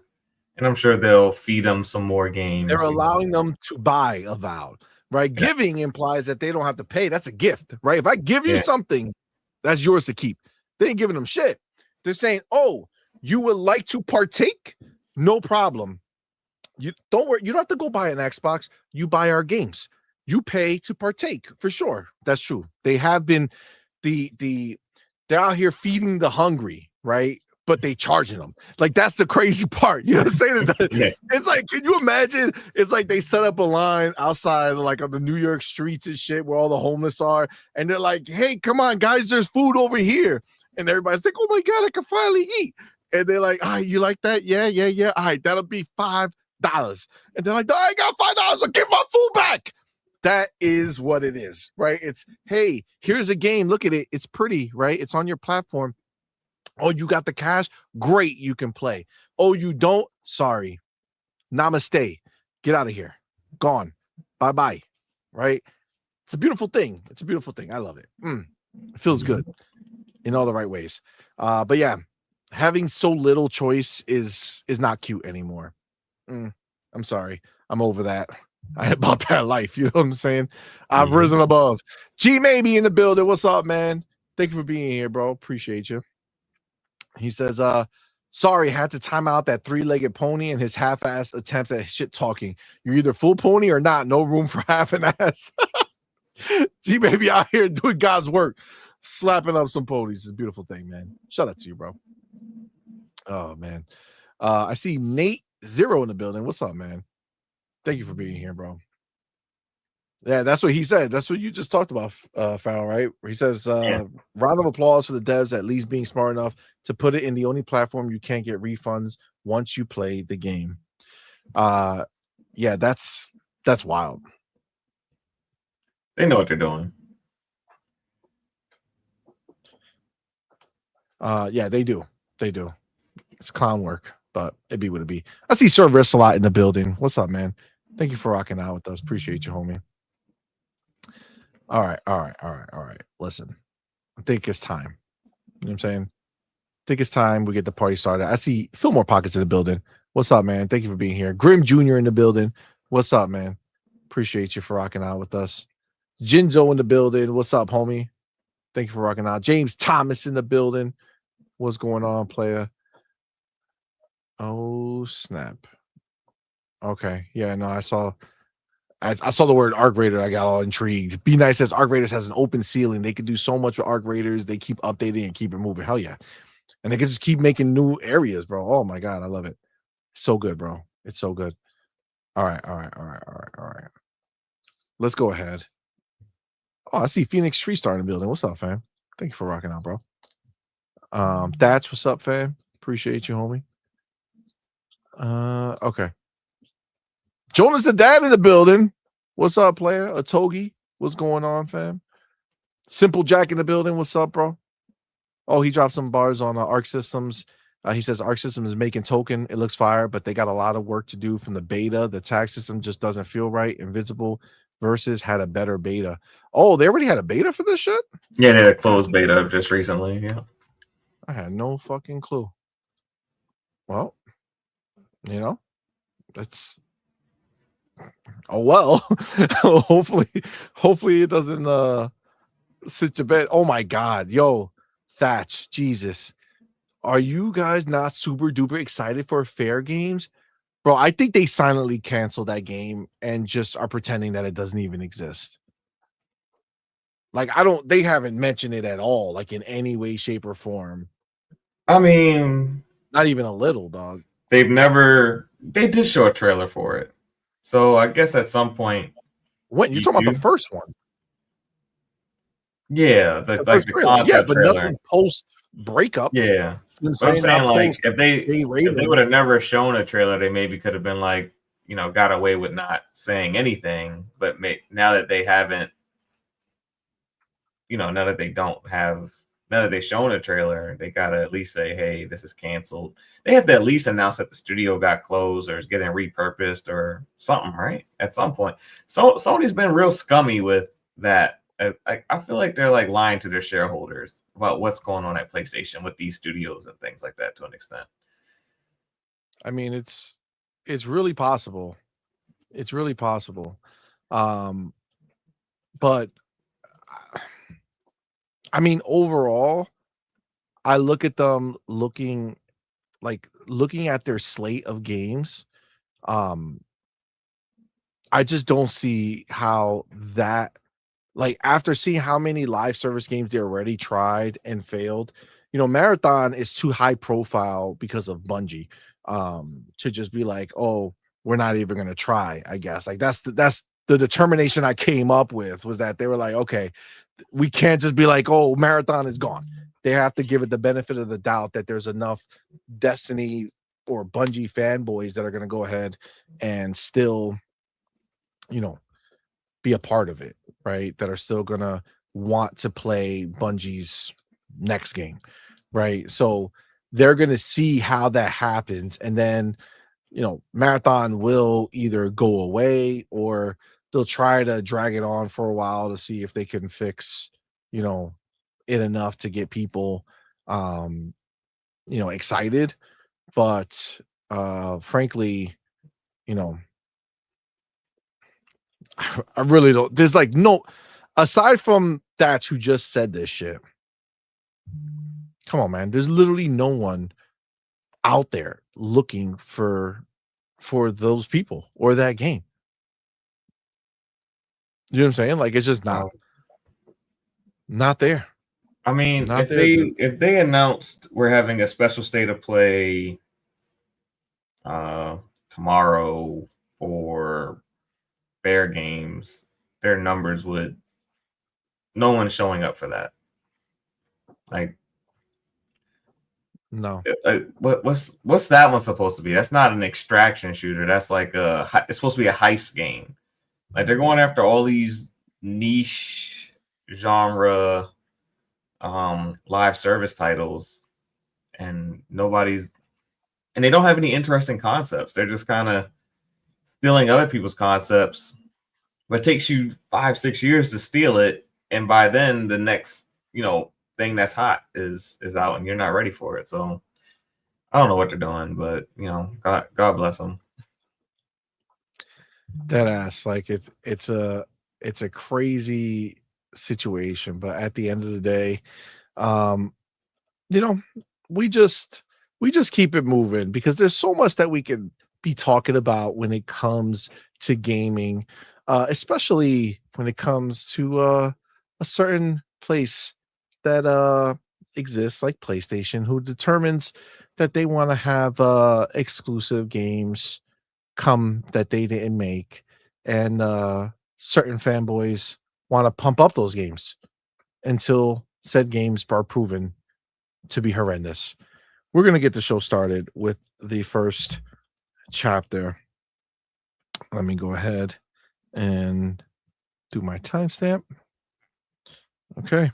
and I'm sure they'll feed them some more games. They're allowing them to buy Avowed, right? Yeah. Giving implies that they don't have to pay. That's a gift, right? If I give you something, that's yours to keep. They ain't giving them shit. They're saying, oh, you would like to partake? no problem. You don't worry. You don't have to go buy an Xbox. You buy our games. You pay to partake for sure. That's true. They have been they're out here feeding the hungry, right? But they charging them. Like that's the crazy part. You know what I'm saying? It's like, can you imagine? It's like they set up a line outside, like on the New York streets and shit, where all the homeless are, and they're like, "Hey, come on, guys, there's food over here." And everybody's like, "Oh my god, I can finally eat." And they're like, "Ah, you like that? Yeah. All right, that'll be $5." And they're like, "No, I got $5. I'll give my food back." That is what it is, right? It's, hey, here's a game. Look at it. It's pretty, right? It's on your platform. Oh, you got the cash? Great, you can play. Oh, you don't? Sorry. Namaste. Get out of here. Gone. Bye-bye. Right? It's a beautiful thing. It's a beautiful thing. I love it. It feels good in all the right ways. But yeah, having so little choice is not cute anymore. I'm sorry. I'm over that. I ain't about that life. You know what I'm saying? I've risen above. G Maybe in the building. What's up, man? Thank you for being here, bro. Appreciate you. He says, sorry, had to time out that three-legged pony and his half-ass attempts at shit talking. You're either full pony or not. No room for half an ass. G Maybe out here doing God's work, slapping up some ponies. It's a beautiful thing, man. Shout out to you, bro. Oh man. I see Nate Zero in the building. What's up, man? Thank you for being here, bro. Yeah, that's what he said. That's what you just talked about, Farrell, right? Where he says, round of applause for the devs at least being smart enough to put it in the only platform you can't get refunds once you play the game. Yeah, that's wild. They know what they're doing. Yeah, they do. They do. It's clown work, but it be what it be. I see Sir Riffs a lot in the building. What's up, man? Thank you for rocking out with us. Appreciate you, homie. All right. Listen, I think it's time. You know what I'm saying? I think it's time we get the party started. I see Fillmore Pockets in the building. What's up, man? Thank you for being here. Grim Jr. in the building. What's up, man? Appreciate you for rocking out with us. Jinzo in the building. What's up, homie? Thank you for rocking out. James Thomas in the building. What's going on, player? Oh, snap. Okay. Yeah, no, I saw the word Arc Raider. I got all intrigued. Be Nice says Arc Raiders has an open ceiling. They could do so much with Arc Raiders. They keep updating and keep it moving. Hell yeah. And they could just keep making new areas, bro. Oh my God. I love it. So good, bro. It's so good. All right. Let's go ahead. Oh, I see Phoenix Tree Star in the building. What's up, fam? Thank you for rocking out, bro. That's what's up, fam. Appreciate you, homie. Okay. Jonas the Dad in the building. What's up, player? Atogi. What's going on, fam? Simple Jack in the building. What's up, bro? Oh, he dropped some bars on Arc Systems. He says Arc Systems is making token. It looks fire, but they got a lot of work to do from the beta. The tax system just doesn't feel right. Invincible Versus had a better beta. Oh, they already had a beta for this shit? Yeah, they had a closed beta just recently. Yeah. I had no fucking clue. Well, you know, it's well. hopefully it doesn't sit to bed. Oh my God, yo, Thatch, Jesus, are you guys not super duper excited for Fair Games, bro? I think they silently canceled that game and just are pretending that it doesn't even exist. Like they haven't mentioned it at all, like in any way, shape, or form. I mean, not even a little, dog. They did show a trailer for it. So I guess at some point. When you're talking about the first one. Yeah, the concept but trailer. Nothing post breakup. Yeah. But I'm saying, like, if they would have never shown a trailer, they maybe could have been like, you know, got away with not saying anything. But now that they haven't, you know, now that they've shown a trailer, they gotta at least say, hey, this is canceled. They have to at least announce that the studio got closed or is getting repurposed or something, right? At some point. So Sony's been real scummy with that. I feel like they're like lying to their shareholders about what's going on at PlayStation with these studios and things like that to an extent. I mean, it's really possible. It's really possible. But I mean, overall, I look at them looking like looking at their slate of games, I just don't see how that, like, after seeing how many live service games they already tried and failed, you know, Marathon is too high profile because of Bungie, to just be like, oh, we're not even gonna try. I guess like that's the determination I came up with, was that they were like, okay, we can't just be like, oh, Marathon is gone. They have to give it the benefit of the doubt that there's enough Destiny or Bungie fanboys that are gonna go ahead and still, you know, be a part of it, right? That are still gonna want to play Bungie's next game, right? So they're gonna see how that happens, and then, you know, Marathon will either go away or they'll try to drag it on for a while to see if they can fix, you know, it enough to get people, you know, excited. But frankly, you know, I really don't. There's like no, aside from that who just said this shit. Come on, man. There's literally no one out there looking for those people or that game. You know what I'm saying? Like, it's just not there. I mean, Not if there, dude. they announced we're having a special state of play tomorrow for Bear games, their numbers would, no one's showing up for that. Like, No. what's that one supposed to be? That's not an extraction shooter. That's like it's supposed to be a heist game. Like, they're going after all these niche genre live service titles, and they don't have any interesting concepts. They're just kind of stealing other people's concepts, but it takes you 5-6 years to steal it, and by then the next, you know, thing that's hot is out, and you're not ready for it. So I don't know what they're doing, but, you know, God bless them. That ass, like, it's a crazy situation, but at the end of the day, you know, we just keep it moving, because there's so much that we can be talking about when it comes to gaming, especially when it comes to a certain place that exists, like PlayStation, who determines that they want to have exclusive games come that they didn't make, and certain fanboys want to pump up those games until said games are proven to be horrendous. We're going to get the show started with the first chapter. Let me go ahead and do my timestamp. Okay.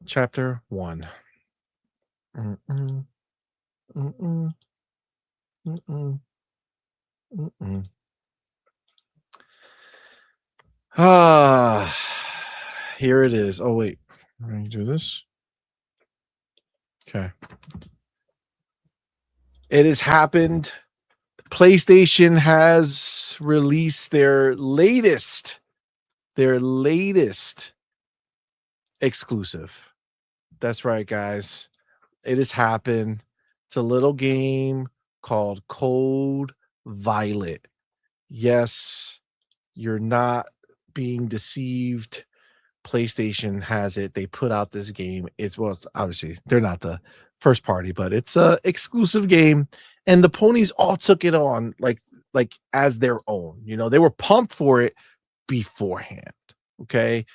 Chapter 1. Mm-mm. Mm-mm. Mm-mm. Mm-mm. Here it is. Oh, wait. Let me do this. Okay. It has happened. PlayStation has released their latest exclusive. That's right, guys. It has happened. It's a little game called Code Violet. Yes, you're not being deceived. PlayStation has it. They put out this game. It's obviously they're not the first party, but it's a exclusive game, and the ponies all took it on like as their own. You know, they were pumped for it beforehand. Okay.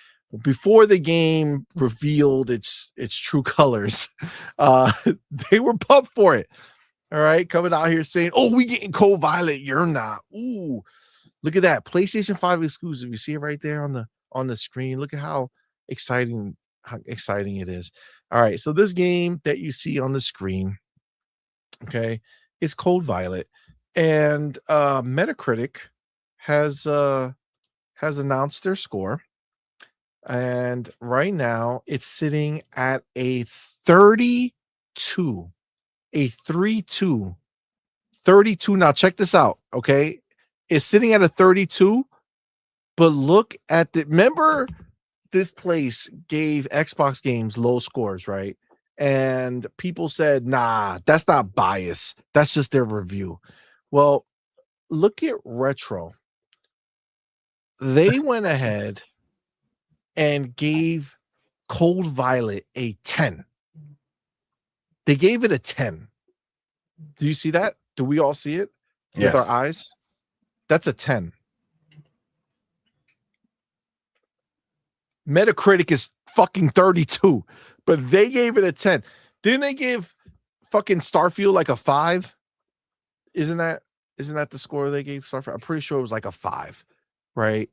Before the game revealed its true colors, they were pumped for it. All right, coming out here saying, "Oh, we getting Code Violet, you're not." Ooh, look at that PlayStation 5 exclusive. You see it right there on the screen. Look at how exciting it is. All right, so this game that you see on the screen, okay, is Code Violet, and Metacritic has announced their score, and right now it's sitting at a 32, a 3-2, 32. Now check this out, okay? It's sitting at a 32, but look at remember this place gave Xbox games low scores, right? and people said, nah, that's not bias. That's just their review. Well, look at Retro. They went ahead and gave Cold Violet a 10. They gave it a 10. Do you see that? Do we all see it with our eyes? That's a 10. Metacritic is fucking 32, but they gave it a 10. Didn't they give fucking Starfield like a 5? Isn't that the score they gave Starfield? I'm pretty sure it was like a 5, right?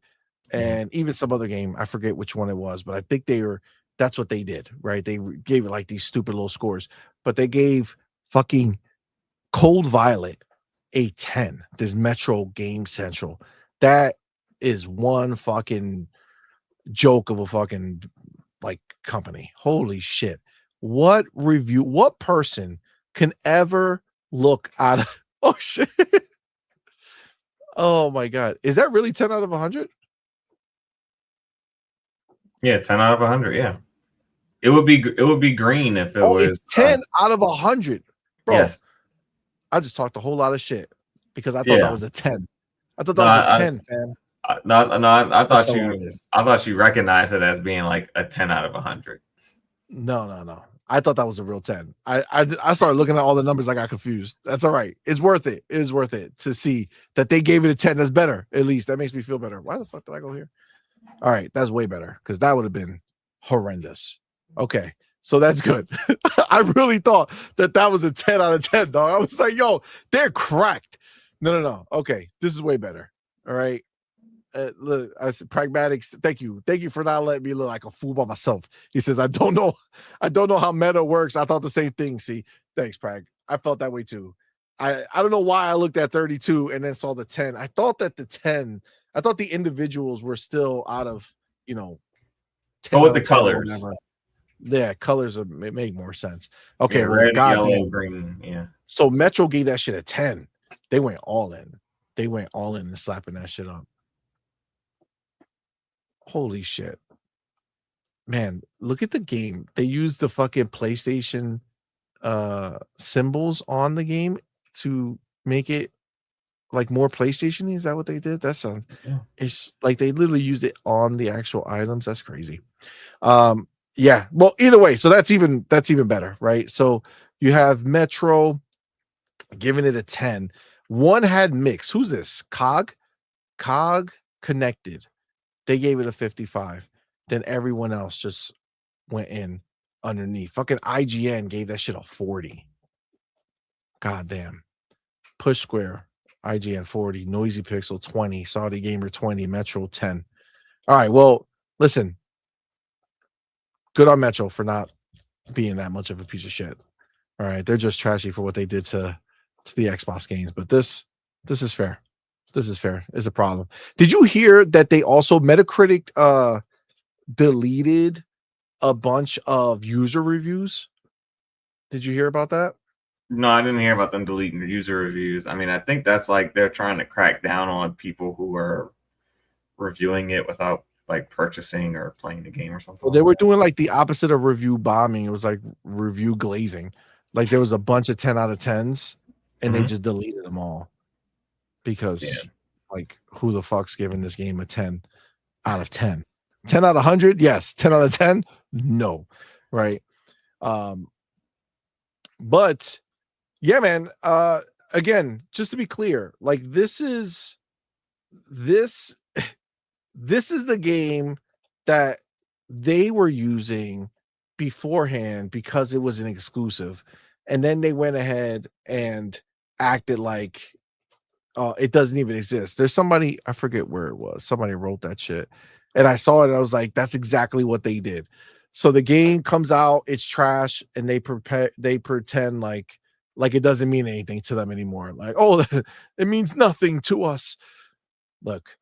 And even some other game, I forget which one it was, but I think that's what they did, right? They gave it like these stupid little scores, but they gave fucking Cold Violet a 10. This Metro Game Central. That is one fucking joke of a fucking like company. Holy shit. What person can ever look out of oh shit. Oh my god. Is that really 10 out of 100? Yeah, 10 out of 100. Yeah, it would be green if it was. It's 10 out of 100, bro. Yes. I just talked a whole lot of shit because I thought that was a 10. I thought that was a 10, fam. I thought you recognized it as being like a 10 out of 100. No. I thought that was a real 10. I started looking at all the numbers. I got confused. That's all right. It's worth it. It is worth it to see that they gave it a 10. That's better. At least that makes me feel better. Why the fuck did I go here? All right, that's way better because that would have been horrendous. Okay, so that's good. I really thought that was a 10 out of 10, dog. I was like, yo, they're cracked. No. Okay, this is way better. All right. Look, I said pragmatics. Thank you for not letting me look like a fool by myself. He says, I don't know how meta works. I thought the same thing. See, thanks, Prag. I felt that way too. I don't know why I looked at 32 and then saw the 10. I thought the individuals were still out of, 10 go with the colors. Yeah, colors make more sense. Okay, well, red, yellow, green. Yeah. So Metro gave that shit a 10. They went all in. And slapping that shit up. Holy shit. Man, look at the game. They used the fucking PlayStation symbols on the game to make it like more PlayStation. Is that what they did? That sounds it's like they literally used it on the actual items. That's crazy. Yeah. Well, either way, so that's even better, right? So you have Metro giving it a 10. One had mix. Who's this? Cog Connected. They gave it a 55. Then everyone else just went in underneath. Fucking IGN gave that shit a 40. God damn. Push Square, IGN 40, Noisy Pixel 20, Saudi Gamer 20, Metro 10. All right, well, listen. Good on Metro for not being that much of a piece of shit. All right, they're just trashy for what they did to the Xbox games, but this is fair. This is fair. It's a problem. Did you hear that they also Metacritic deleted a bunch of user reviews? Did you hear about that? No, I didn't hear about them deleting the user reviews. I mean, I think that's like they're trying to crack down on people who are reviewing it without like purchasing or playing the game or something. Well, they were doing like the opposite of review bombing. It was like review glazing. Like there was a bunch of 10 out of 10s and they just deleted them all because like who the fuck's giving this game a 10 out of 10? 10 out of 100? Yes. 10 out of 10? No. Right. But yeah, man. Again, just to be clear, like this is the game that they were using beforehand because it was an exclusive, and then they went ahead and acted like it doesn't even exist. There's somebody, I forget where it was, somebody wrote that shit and I saw it and I was like, that's exactly what they did. So the game comes out, it's trash, and they pretend like it doesn't mean anything to them anymore. Like, oh, it means nothing to us. Look,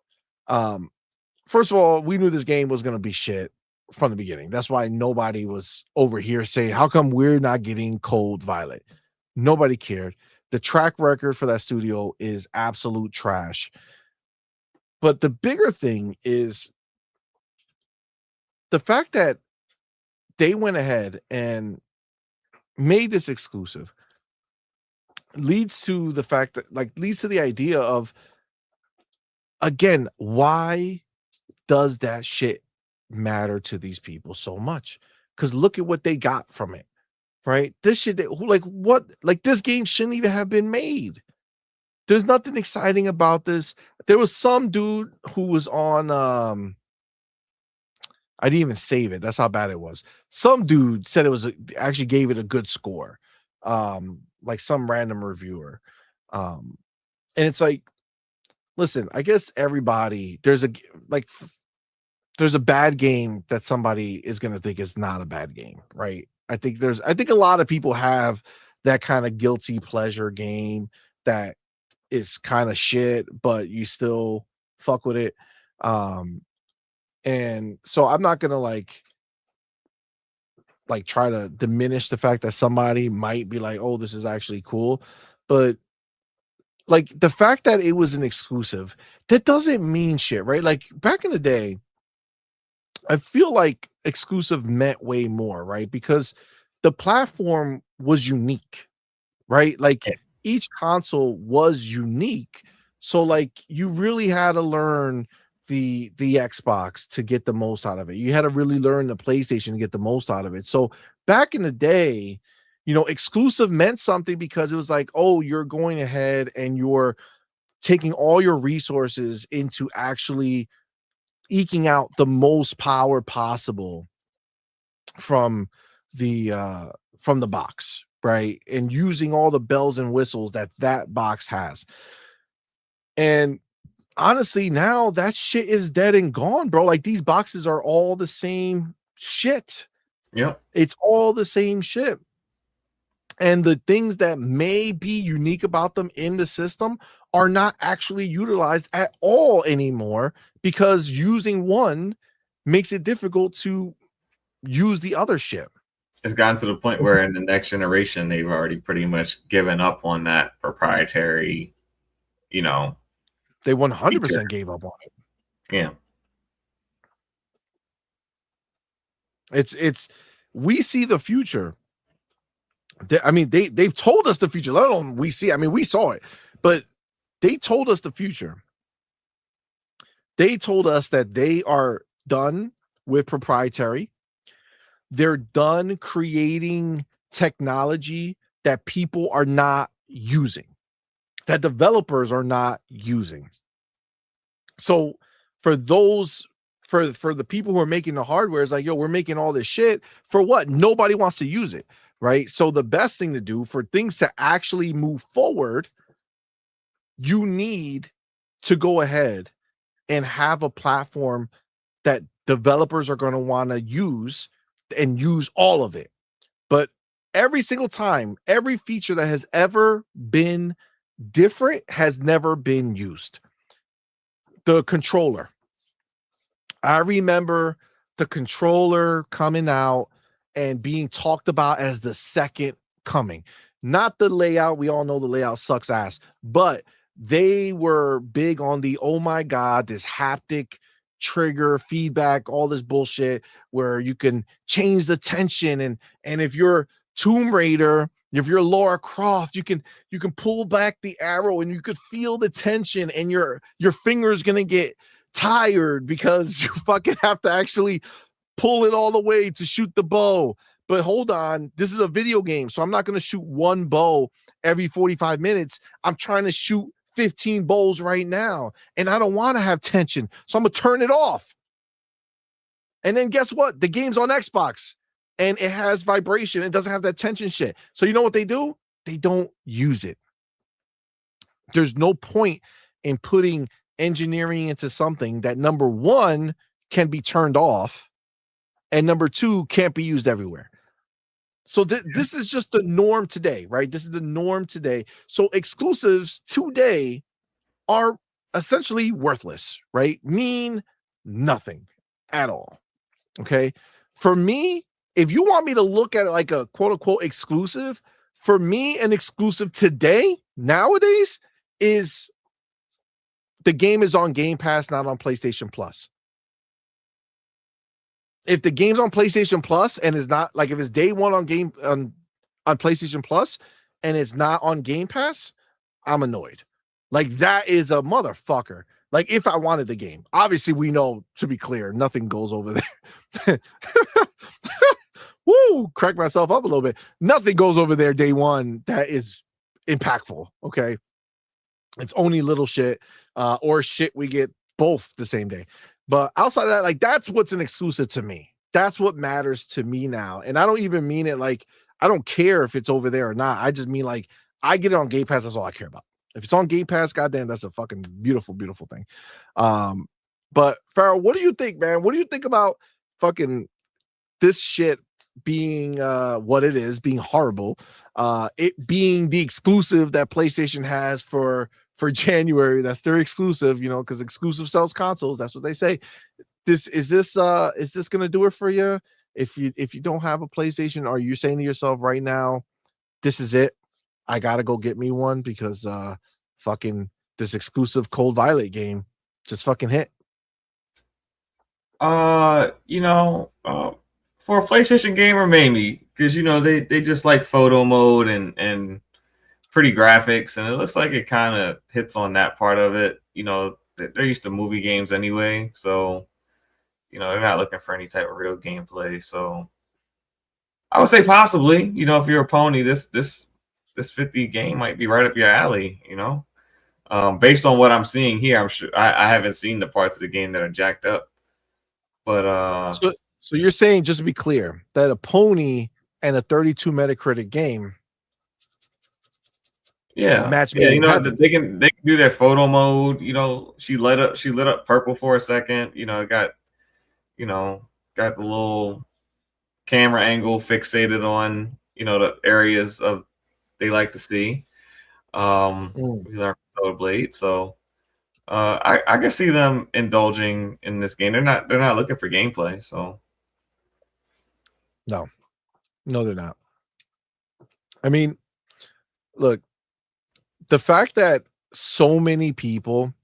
first of all, we knew this game was gonna be shit from the beginning. That's why nobody was over here saying, how come we're not getting Cold Violet? Nobody cared. The track record for that studio is absolute trash. But the bigger thing is the fact that they went ahead and made this exclusive leads to the fact that leads to the idea of, again, why does that shit matter to these people so much? Because look at what they got from it, right? This shit, this game shouldn't even have been made. There's nothing exciting about this. There was some dude who was on, I didn't even save it. That's how bad it was. Some dude said actually gave it a good score. Like some random reviewer. And it's like, listen, I guess everybody, there's a bad game that somebody is going to think is not a bad game, right? I think a lot of people have that kind of guilty pleasure game that is kind of shit, but you still fuck with it. And so I'm not going to try to diminish the fact that somebody might be like, oh, this is actually cool. But the fact that it was an exclusive, that doesn't mean shit, right? Like back in the day, I feel like exclusive meant way more, right? Because the platform was unique, right? Like each console was unique. So you really had to learn the Xbox to get the most out of it. You had to really learn the PlayStation to get the most out of it. So back in the day, exclusive meant something because it was like, oh, you're going ahead and you're taking all your resources into actually eking out the most power possible from the box, right? And using all the bells and whistles that box has. And honestly, now that shit is dead and gone, bro. Like these boxes are all the same shit. Yeah. It's all the same shit. And the things that may be unique about them in the system are not actually utilized at all anymore because using one makes it difficult to use the other shit. It's gotten to the point where in the next generation, they've already pretty much given up on that proprietary, They 100% feature. Gave up on it. Yeah. It's we see the future. They've told us the future. Let alone we see. We saw it, but they told us the future. They told us that they are done with proprietary. They're done creating technology that people are not using, that developers are not using. So for the people who are making the hardware, it's like, yo, we're making all this shit for what? Nobody wants to use it. Right. So the best thing to do for things to actually move forward, you need to go ahead and have a platform that developers are going to want to use and use all of it. But every single time, every feature that has ever been different has never been used. The controller. I remember the controller coming out and being talked about as the second coming. Not the layout. We all know the layout sucks ass, but they were big on the, oh my God, this haptic trigger feedback, all this bullshit where you can change the tension. And if you're Tomb Raider, if you're Lara Croft, you can pull back the arrow and you could feel the tension and your finger is going to get tired because you fucking have to actually pull it all the way to shoot the bow. But hold on, this is a video game, so I'm not going to shoot one bow every 45 minutes. I'm trying to shoot 15 bows right now, and I don't want to have tension, so I'm going to turn it off. And then guess what? The game's on Xbox, and it has vibration. It doesn't have that tension shit. So you know what they do? They don't use it. There's no point in putting engineering into something that, number one, can be turned off, and number two, can't be used everywhere. So this is just the norm today, right? This is the norm today. So exclusives today are essentially worthless, right? Mean nothing at all. Okay. For me, if you want me to look at it like a quote unquote exclusive, for me, an exclusive today, nowadays, is the game is on Game Pass, not on PlayStation Plus. If the game's on PlayStation Plus and is not, like, if it's day one on on PlayStation Plus and it's not on Game Pass, I'm annoyed. Like that is a motherfucker. Like if I wanted the game, obviously we know, to be clear, nothing goes over there. Woo, crack myself up a little bit. Nothing goes over there day one that is impactful. Okay. It's only little shit or shit we get both the same day. But outside of that, like that's what's an exclusive to me. That's what matters to me now. And I don't even mean it like I don't care if it's over there or not. I just mean like I get it on Game Pass. That's all I care about. If it's on Game Pass, goddamn, that's a fucking beautiful, beautiful thing. But Farrell, what do you think, man? What do you think about fucking this shit being what it is, being horrible, it being the exclusive that PlayStation has for January? That's their exclusive, you know, because exclusive sells consoles. That's what they say. Is this gonna do it for you? If you don't have a PlayStation, are you saying to yourself right now, this is it? I gotta go get me one because fucking this exclusive Cold Violet game just fucking hit. You know, for a PlayStation gamer, maybe because you know they just like photo mode and pretty graphics, and it looks like it kind of hits on that part of it. You know, they're used to movie games anyway, so you know they're not looking for any type of real gameplay. So I would say possibly, you know, if you're a pony, this 50 game might be right up your alley. You know, based on what I'm seeing here, I'm sure I haven't seen the parts of the game that are jacked up, but So you're saying, just to be clear, that a pony and a 32 Metacritic game, match made you in know, heaven. they can do their photo mode. You know, she lit up purple for a second. You know, it got the little camera angle fixated on, you know, the areas of they like to see. We learned from Hellblade, so I can see them indulging in this game. They're not looking for gameplay, so No, they're not. I mean, look, the fact that so many people,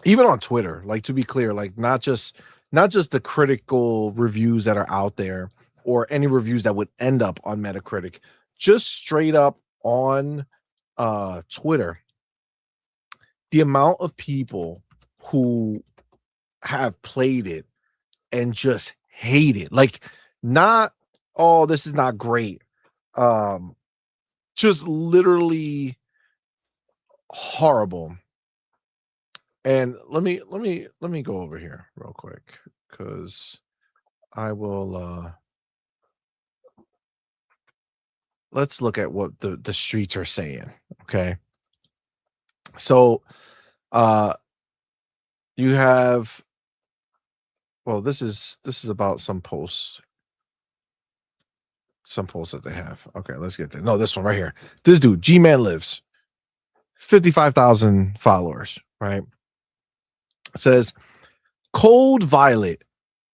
even on Twitter, like, to be clear, like not just the critical reviews that are out there or any reviews that would end up on Metacritic, just straight up on Twitter, the amount of people who have played it and just hate it, like not, oh, this is not great, just literally horrible. And let me go over here real quick, because I will let's look at what the streets are saying. Okay, so you have, well, this is about some posts that they have. Okay, let's get there. No, this one right here. This dude, G-Man Lives, 55,000 followers, right? Says Cold Violet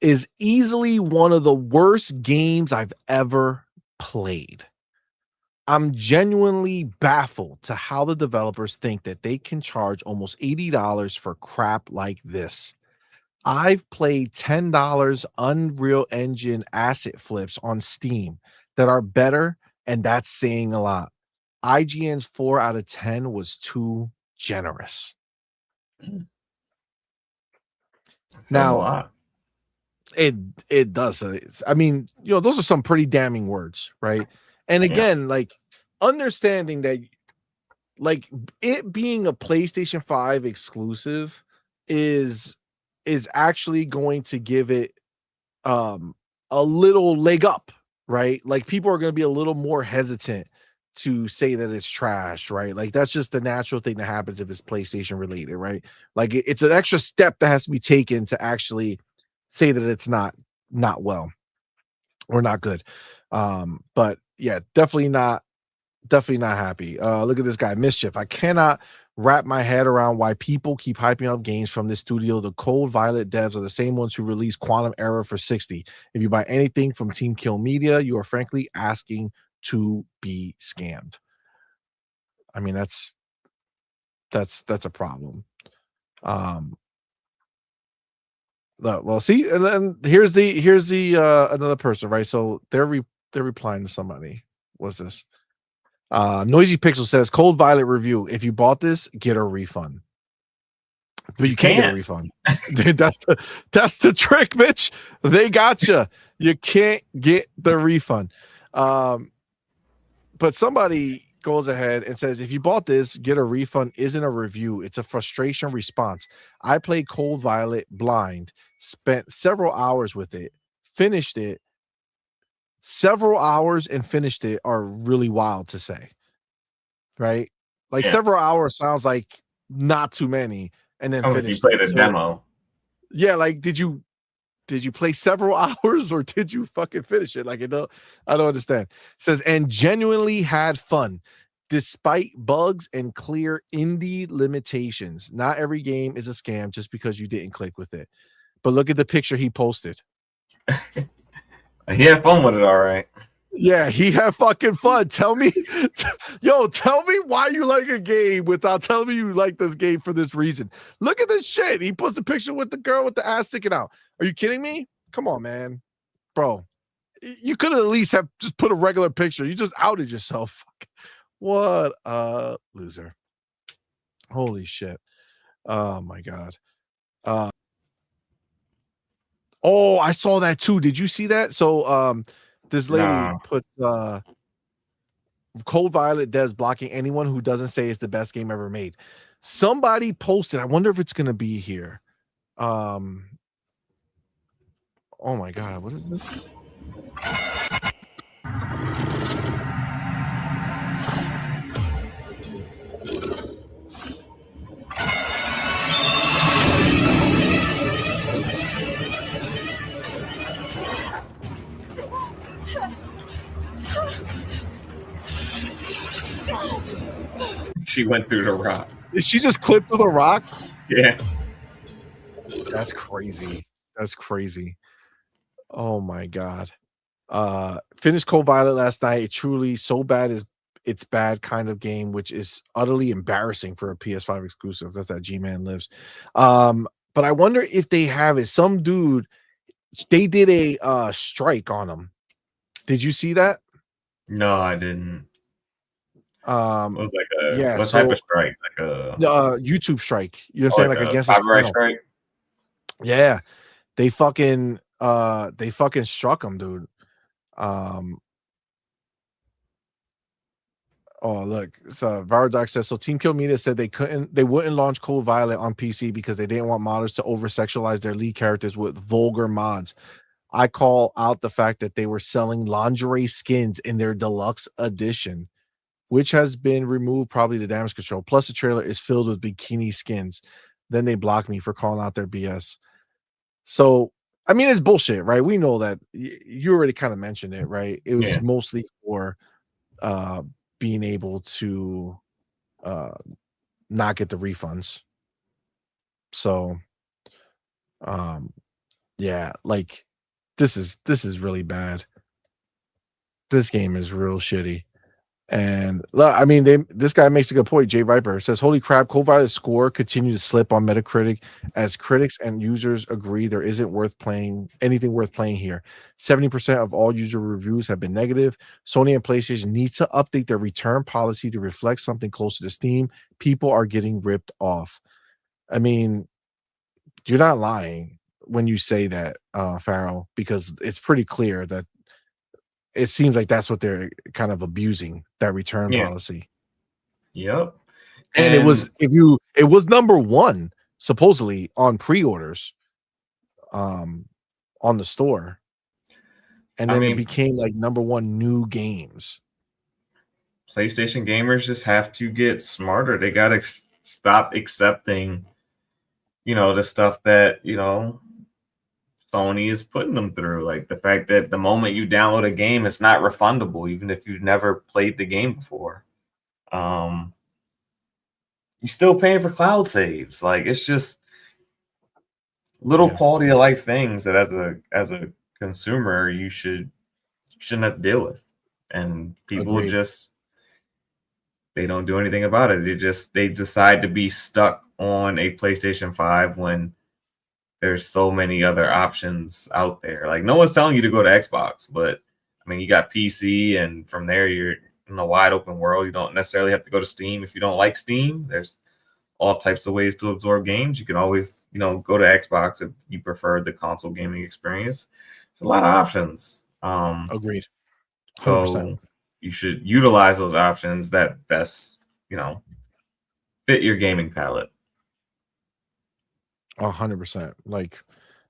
is easily one of the worst games I've ever played. I'm genuinely baffled to how the developers think that they can charge almost $80 for crap like this. I've played $10 Unreal Engine asset flips on Steam that are better, and that's saying a lot. IGN's 4 out of 10 was too generous. Now, a lot. It does. I mean, you know, those are some pretty damning words, right? And again, like understanding that, like, it being a PlayStation 5 exclusive is actually going to give it a little leg up, right? Like people are going to be a little more hesitant to say that it's trash, right? Like that's just the natural thing that happens if it's PlayStation related, right? Like it's an extra step that has to be taken to actually say that it's not well or not good. But yeah, definitely not happy. Look at this guy, Mischief. I cannot wrap my head around why people keep hyping up games from this studio. The Cold Violet devs are the same ones who released Quantum Error for 60. If you buy anything from Team Kill Media, you are frankly asking to be scammed. I mean, that's a problem. Well, see, and then here's the another person, right? So they're replying to somebody. What's this? Noisy Pixel says Cold Violet review. If you bought this, get a refund. But you can't get a refund. That's the trick, Mitch. They got you. You can't get the refund. But somebody goes ahead and says, if you bought this, get a refund isn't a review. It's a frustration response. I played Cold Violet blind, spent several hours with it, finished it. Several hours and finished it are really wild to say. Right? Like several hours sounds like not too many. And then you played a demo. Yeah, like did you play several hours or did you fucking finish it? Like I don't understand. It says and genuinely had fun despite bugs and clear indie limitations. Not every game is a scam just because you didn't click with it. But look at the picture he posted. He had fun with it, all right. Yeah, he had fucking fun. Tell me why you like a game without telling me you like this game for this reason. Look at this shit. He puts the picture with the girl with the ass sticking out. Are you kidding me? Come on, man. Bro, you could at least have just put a regular picture. You just outed yourself. What a loser. Holy shit. Oh, my God. Oh, I saw that too. Did you see that? So, this lady put Cold Violet Devs blocking anyone who doesn't say it's the best game ever made. Somebody posted. I wonder if it's gonna be here. Oh my God, what is this? She went through the rock. Did she just clip through the rock? Yeah. That's crazy. That's crazy. Oh my God. Finished Cold Violet last night. It truly so bad is it's bad kind of game, which is utterly embarrassing for a PS5 exclusive. That's that G-Man lives. But I wonder if they have it. Some dude, they did a strike on him. Did you see that? No, I didn't. It was like a type of strike? Like a YouTube strike. You know what I'm saying? Like against copyright strike. Yeah, they fucking struck him, dude. Oh look, so Varadox says so. Team Kill Media said they wouldn't launch Cold Violet on PC because they didn't want modders to over sexualize their lead characters with vulgar mods. I call out the fact that they were selling lingerie skins in their deluxe edition, which has been removed, probably the damage control. Plus, the trailer is filled with bikini skins. Then they block me for calling out their BS. So, I mean, it's bullshit, right? We know that. You already kind of mentioned it, right? It was mostly for being able to not get the refunds. So, yeah, like this is really bad. This game is real shitty. And I mean, this guy makes a good point. Jay Viper says, "Holy crap! Cold Violet's score continued to slip on Metacritic as critics and users agree there isn't anything worth playing here. 70% of all user reviews have been negative. Sony and PlayStation need to update their return policy to reflect something closer to Steam. People are getting ripped off." I mean, you're not lying when you say that, Farrell, because it's pretty clear that. It seems like that's what they're kind of abusing, that return policy. Yep. And it was number one supposedly on pre-orders on the store. And then it became like number one new games. PlayStation gamers just have to get smarter. They got to stop accepting, the stuff that, Sony is putting them through. Like the fact that the moment you download a game, it's not refundable, even if you've never played the game before. You're still paying for cloud saves. Like it's just little quality of life things that as a consumer you shouldn't have to deal with. And people they don't do anything about it. They decide to be stuck on a PlayStation 5 when there's so many other options out there. Like no one's telling you to go to Xbox, but I I mean, you got PC, and from there you're in a wide open world. You don't necessarily have to go to Steam if you don't like Steam. There's all types of ways to absorb games. You can always, go to Xbox if you prefer the console gaming experience. There's a lot of options. Agreed. 100%. So you should utilize those options that best, fit your gaming palette. 100%. Like,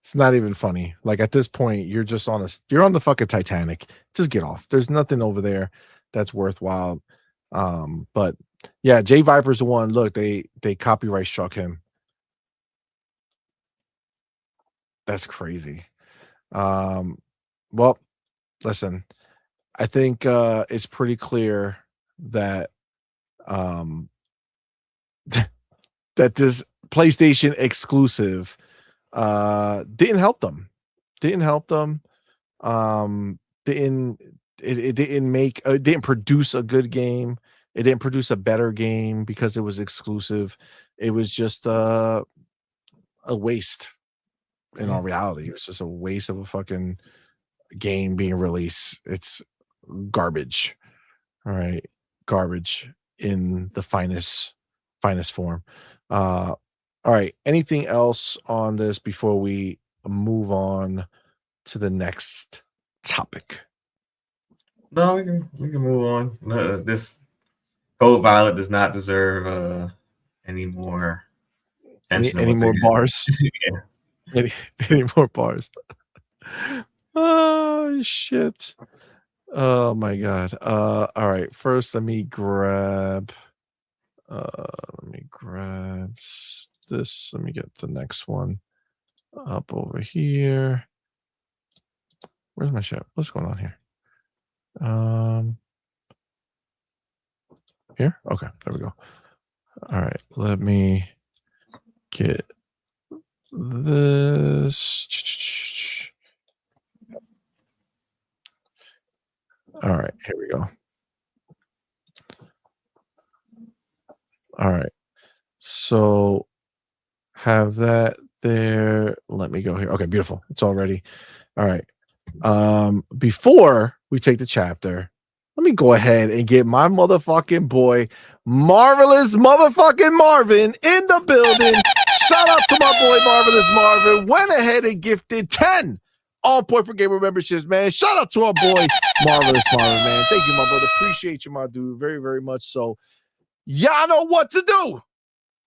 it's not even funny. Like, at this point, you're just you're on the fucking Titanic. Just get off. There's nothing over there that's worthwhile. But yeah, Jay Viper's the one. Look, they copyright struck him. That's crazy. Well, listen, I think it's pretty clear that that this PlayStation exclusive didn't help them. It didn't produce a good game. It didn't produce a better game because it was exclusive. It was just a waste. In all reality, it was just a waste of a fucking game being released. It's garbage. All right, garbage in the finest form. All right, anything else on this before we move on to the next topic? No, we can move on. This Code Violet does not deserve any more any more bars. Yeah. Any more bars. Oh shit. Oh my god. All right, first let me grab this. Let me get the next one up over here. Where's my shit? What's going on here? Here? Okay, there we go. All right, let me get this. All right, here we go. All right, so have that there. Let me go here. Okay, beautiful. It's all ready. All right. Before we take the chapter, let me go ahead and get my motherfucking boy, Marvelous motherfucking Marvin, in the building. Shout out to my boy, Marvelous Marvin. Went ahead and gifted 10 on Point for Gamer memberships, man. Shout out to our boy, Marvelous Marvin, man. Thank you, my brother. Appreciate you, my dude. Very, very much so. Y'all know what to do.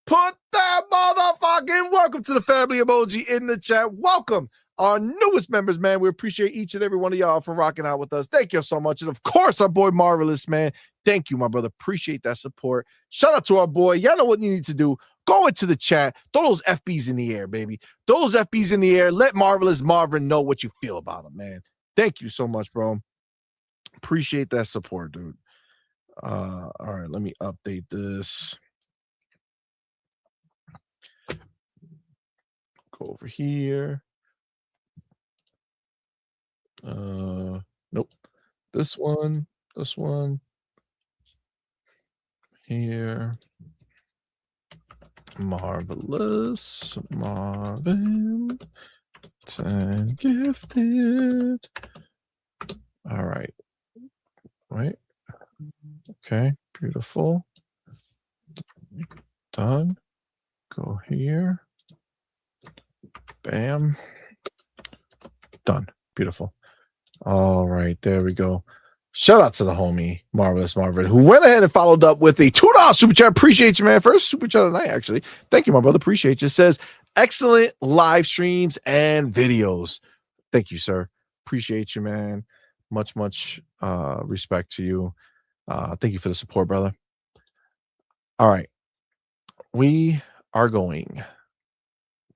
Put that motherfucking welcome to the family emoji in the chat. Welcome our newest members, man. We appreciate each and every one of y'all for rocking out with us. Thank you so much. And of course, our boy Marvelous, man. Thank you, my brother. Appreciate that support. Shout out to our boy. Y'all know what you need to do. Go into the chat. Throw those FBs in the air, baby. Throw those FBs in the air. Let Marvelous Marvin know what you feel about him, man. Thank you so much, bro. Appreciate that support, dude. All right, let me update this. Go over here. Nope. This one here. Marvelous Marvin 10 gifted. All right. Okay, beautiful. Done. Go here. Bam. Done. Beautiful. All right, there we go. Shout out to the homie, Marvelous Marvin, who went ahead and followed up with a $2 super chat. Appreciate you, man. First super chat of the night, actually. Thank you, my brother. Appreciate you. It says, excellent live streams and videos. Thank you, sir. Appreciate you, man. Much respect to you. Thank you for the support, brother. All right. We are going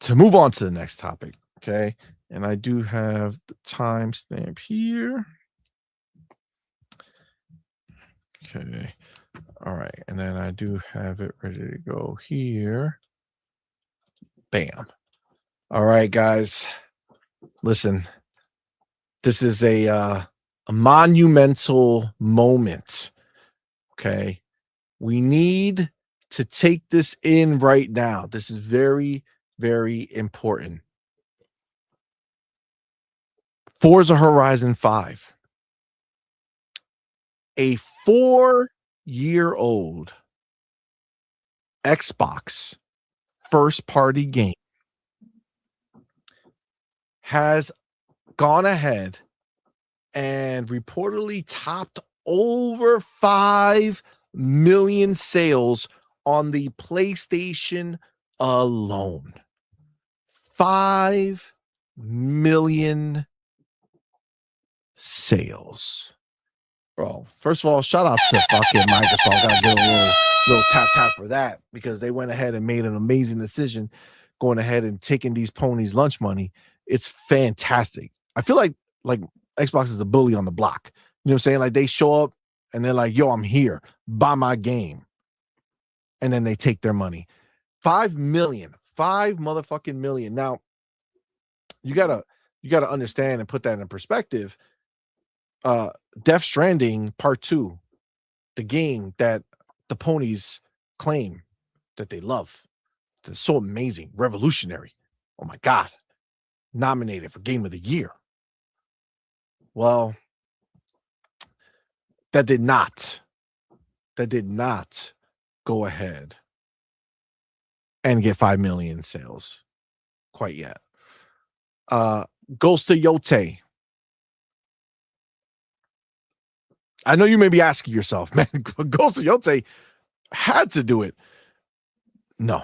to move on to the next topic, okay? And I do have the timestamp here. Okay. All right. And then I do have it ready to go here. Bam. All right, guys. Listen, this is a monumental moment. Okay. We need to take this in right now. This is very, very important. Forza Horizon 5 a 4-year-old Xbox first-party game has gone ahead and reportedly topped over 5 million sales on the PlayStation alone. 5 million sales. Bro, first of all, shout out to fucking Microsoft. Gotta give a little tap for that, because they went ahead and made an amazing decision going ahead and taking these ponies lunch money. It's fantastic. I feel like Xbox is the bully on the block. You know what I'm saying? Like, they show up and they're like, yo, I'm here. Buy my game. And then they take their money. 5 million. 5 motherfucking million. Now, you gotta understand and put that in perspective. Death Stranding Part 2, the game that the ponies claim that they love. That's so amazing, revolutionary. Oh my God. Nominated for Game of the Year. Well, that did not go ahead and get 5 million sales quite yet. Ghost of Yote. I know you may be asking yourself, man, Ghost of Yote had to do it. No,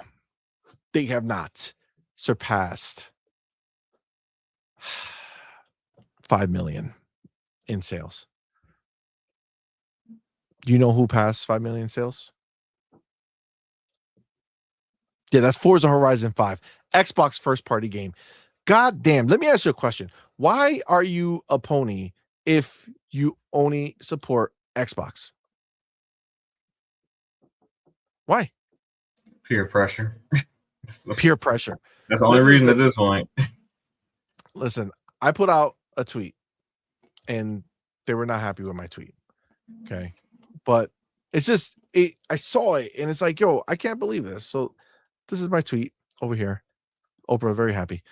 they have not surpassed 5 million in sales. Do you know who passed 5 million sales? Yeah, that's Forza Horizon 5, Xbox first party game. God damn, let me ask you a question. Why are you a pony if you only support Xbox? Why? Peer pressure. Peer pressure. That's the only reason at this point. Listen, I put out a tweet and they were not happy with my tweet. Okay. But it's just, I saw it and it's like, yo, I can't believe this. So this is my tweet over here. Oprah, very happy.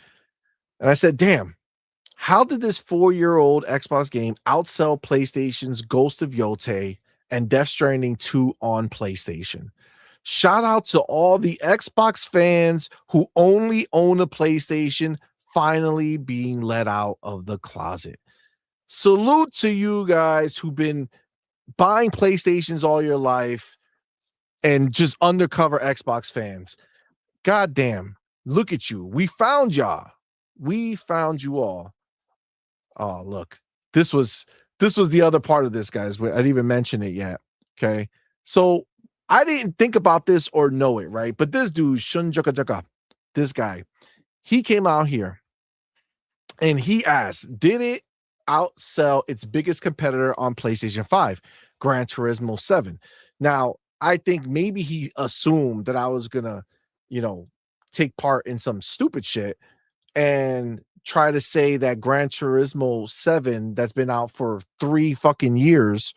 And I said, damn, how did this 4-year-old Xbox game outsell PlayStation's Ghost of Yote and Death Stranding 2 on PlayStation? Shout out to all the Xbox fans who only own a PlayStation finally being let out of the closet. Salute to you guys who've been buying PlayStations all your life and just undercover Xbox fans. God damn, look at you. We found y'all. We found you all. Oh, look, this was the other part of this, guys. I didn't even mention it yet. Okay. So I didn't think about this or know it, right? But this dude, Shunjaka, this guy, he came out here and he asked, did it outsell its biggest competitor on PlayStation 5, Gran Turismo 7? Now, I think maybe he assumed that I was gonna, take part in some stupid shit and try to say that Gran Turismo 7 that's been out for 3 fucking years,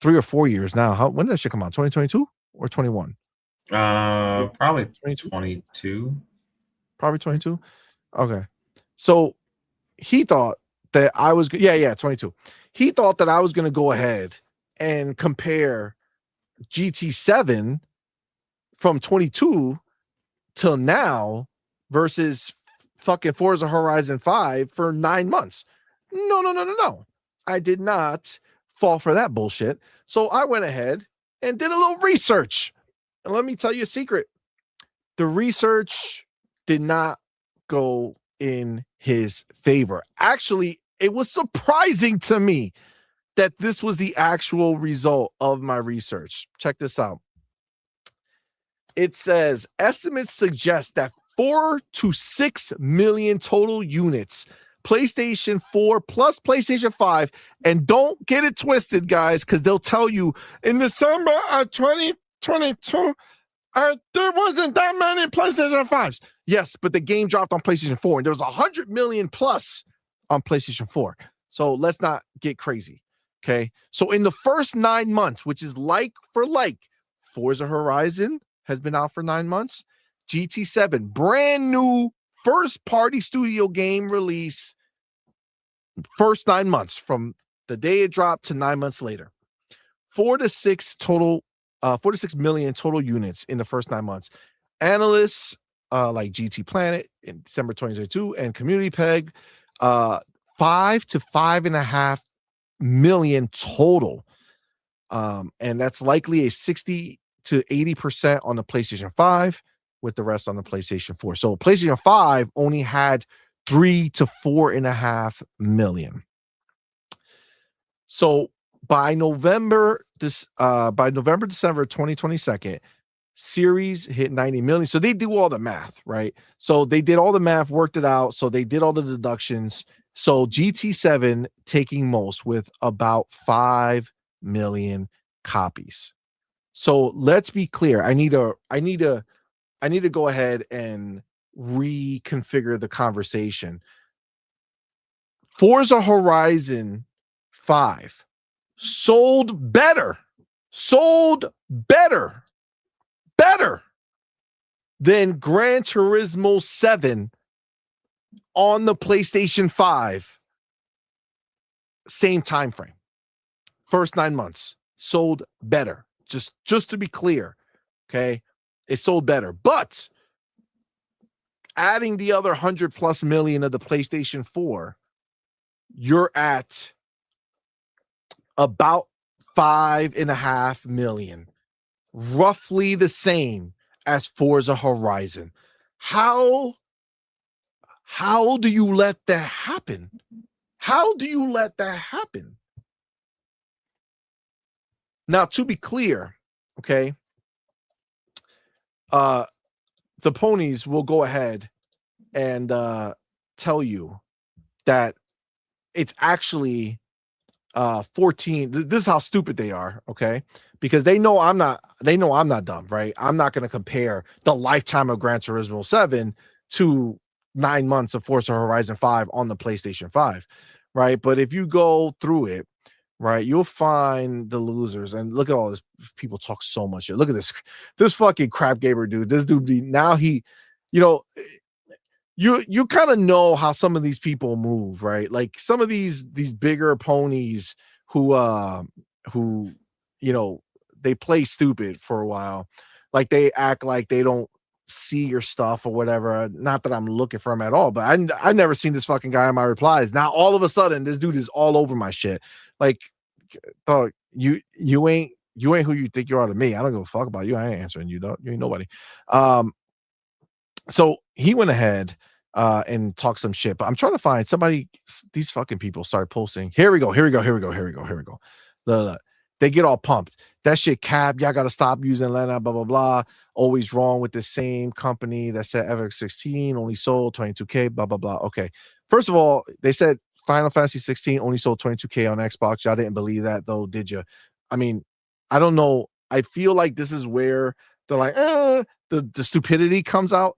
3 or 4 years now. When did that shit come out? 2022 or 21? Probably 22. Probably 22. Okay. So he thought that I was 22. He thought that I was going to go ahead and compare GT7 from 22 till now versus fucking Forza Horizon 5 for 9 months. No. I did not fall for that bullshit. So I went ahead and did a little research. And let me tell you a secret. The research did not go in his favor. Actually, it was surprising to me that this was the actual result of my research. Check this out. It says estimates suggest that 4 to 6 million total units, PlayStation 4 plus PlayStation 5, and don't get it twisted, guys, because they'll tell you in December of 2022, there wasn't that many PlayStation 5s. Yes, but the game dropped on PlayStation 4, and there was 100 million plus on PlayStation 4. So let's not get crazy, okay? So in the first 9 months, which is like for like, Forza Horizon has been out for 9 months. GT7, brand new first party studio game release, first 9 months from the day it dropped to 9 months later, 4 to 6 million total units in the first 9 months. Analysts like GT Planet in December 2022 and Community Peg, 5 to 5.5 million total. And that's likely a 60 to 80% on the PlayStation 5, with the rest on the PlayStation 4. So PlayStation 5 only had 3 to 4.5 million. So by November, December 2022, Series hit 90 million. So they do all the math, right? So they did all the math, worked it out. So they did all the deductions. So GT7 taking most with about 5 million copies. So let's be clear. I need to go ahead and reconfigure the conversation. Forza Horizon 5 sold better than Gran Turismo 7 on the PlayStation 5. Same time frame. First 9 months sold better. Just to be clear, okay? It sold better. But adding the other 100+ million of the PlayStation 4, you're at about 5.5 million. Roughly the same as Forza Horizon. How do you let that happen? How do you let that happen? Now, to be clear, okay, the ponies will go ahead and tell you that it's actually 14. This is how stupid they are, okay? Because they know I'm not dumb, right? I'm not going to compare the lifetime of Gran Turismo 7 to 9 months of Forza Horizon 5 on the PlayStation 5, right? But if you go through it, right, you'll find the losers. And look at all this. People talk so much shit. Look at this fucking crap gamer dude. This dude, now he, you kind of know how some of these people move, right? Like some of these bigger ponies who they play stupid for a while. Like they act like they don't see your stuff or whatever. Not that I'm looking for him at all, but I never seen this fucking guy in my replies. Now all of a sudden this dude is all over my shit. Like, dog, you ain't who you think you are to me. I don't give a fuck about you. I ain't answering you, dog. You ain't nobody. So he went ahead and talked some shit, but I'm trying to find somebody. These fucking people started posting. Here we go. Look. They get all pumped. That shit cap. Y'all got to stop using Atlanta, blah, blah, blah. Always wrong with the same company that said FX16 only sold 22K, blah, blah, blah. Okay. First of all, they said Final Fantasy 16 only sold 22K on Xbox. Y'all didn't believe that, though, did you? I mean, I don't know. I feel like this is where they're like, the stupidity comes out.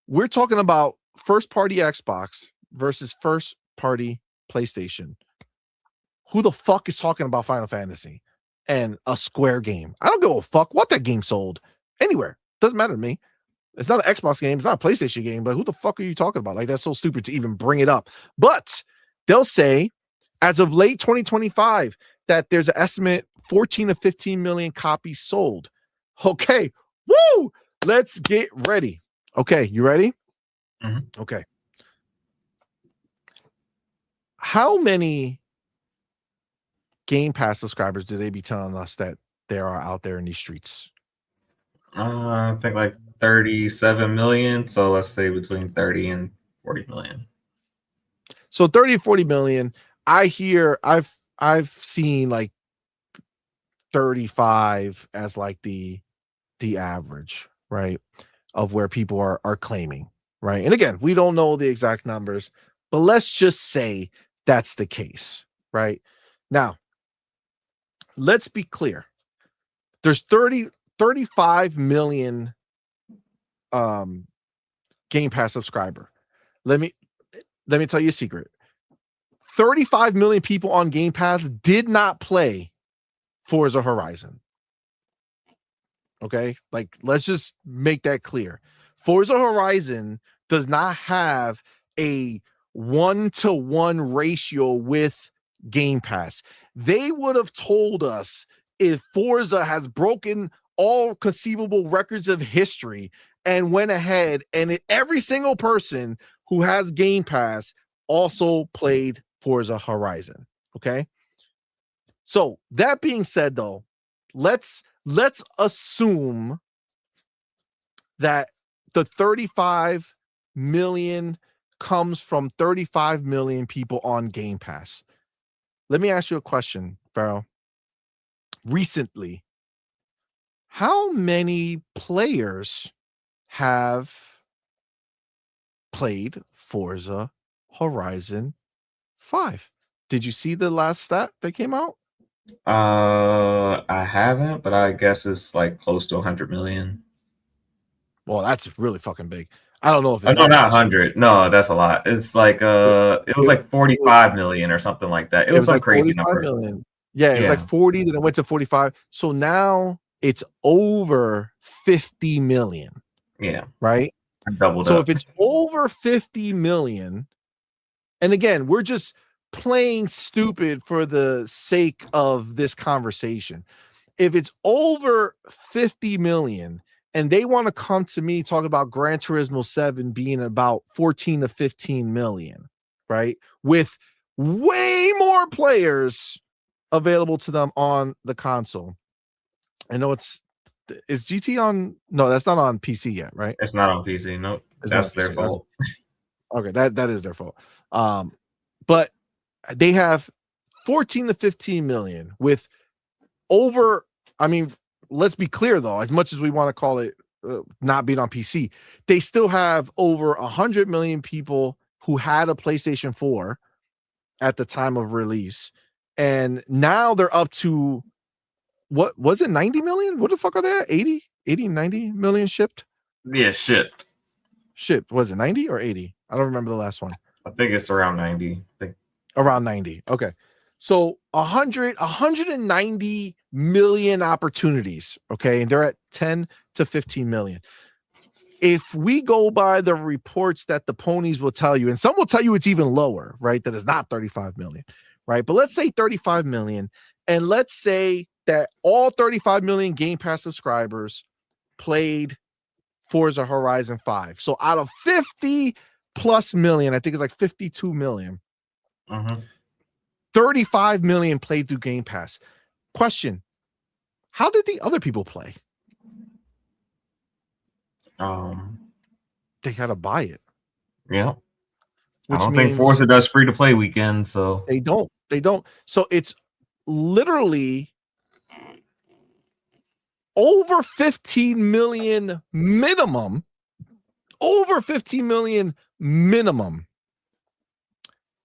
We're talking about first-party Xbox versus first-party PlayStation. Who the fuck is talking about Final Fantasy and a Square game? I don't give a fuck what that game sold anywhere. Doesn't matter to me. It's not an Xbox game. It's not a PlayStation game. But who the fuck are you talking about? Like, that's so stupid to even bring it up. But they'll say, as of late 2025, that there's an estimate 14 to 15 million copies sold. Okay. Woo! Let's get ready. Okay. You ready? Mm-hmm. Okay. How many Game Pass subscribers do they be telling us that there are out there in these streets? I think like 37 million. So let's say between 30 and 40 million. So 30 and 40 million. I've seen like 35 as like the average, right, of where people are claiming, right? And again, we don't know the exact numbers, but let's just say that's the case, right? Now, let's be clear. There's 35 million Game Pass subscriber. Let me tell you a secret. 35 million people on Game Pass did not play Forza Horizon. Okay? Like, let's just make that clear. Forza Horizon does not have a 1-to-1 ratio with Game Pass. They would have told us if Forza has broken all conceivable records of history and went ahead and every single person who has Game Pass also played Forza Horizon. Okay. So that being said, though, let's assume that the 35 million comes from 35 million people on Game Pass. Let me ask you a question, Farrell. Recently, how many players have played Forza Horizon 5? Did you see the last stat that came out? I haven't, but I guess it's like close to 100 million. Well, that's really fucking big. I don't know if Oh, it's no, that not much. 100. No, that's a lot. It's like it was like 45 million or something like that. It was some like crazy 45 number. million. Yeah, it was like 40, then it went to 45. So now it's over 50 million. Yeah. Right? I doubled so up. if it's over 50 million, and again, we're just playing stupid for the sake of this conversation. If it's over 50 million and they want to come to me talk about Gran Turismo 7 being about 14 to 15 million, right? With way more players available to them on the console. I know is GT on? No, that's not on PC yet, right? It's not on PC. Nope. That's their fault. Okay, that is their fault. But they have 14 to 15 million with over, I mean, let's be clear though, as much as we want to call it not being on PC, they still have over 100 million people who had a PlayStation 4 at the time of release. And now they're up to, what was it, 90 million? What the fuck are they at? 80, 90 million shipped? Yeah, shipped. Shipped. Was it 90 or 80? I don't remember the last one. I think it's around 90. Around 90. Okay. So 190 million opportunities. Okay. And they're at 10 to 15 million. If we go by the reports that the ponies will tell you, and some will tell you it's even lower, right? That is not 35 million, right? But let's say 35 million. And let's say that all 35 million Game Pass subscribers played Forza Horizon 5. So out of 50 plus million, I think it's like 52 million. 35 million played through Game Pass. Question: how did the other people play? They had to buy it. Yeah. I don't think Forza does free to play weekend, so they don't. So it's literally over 15 million minimum. Over 15 million minimum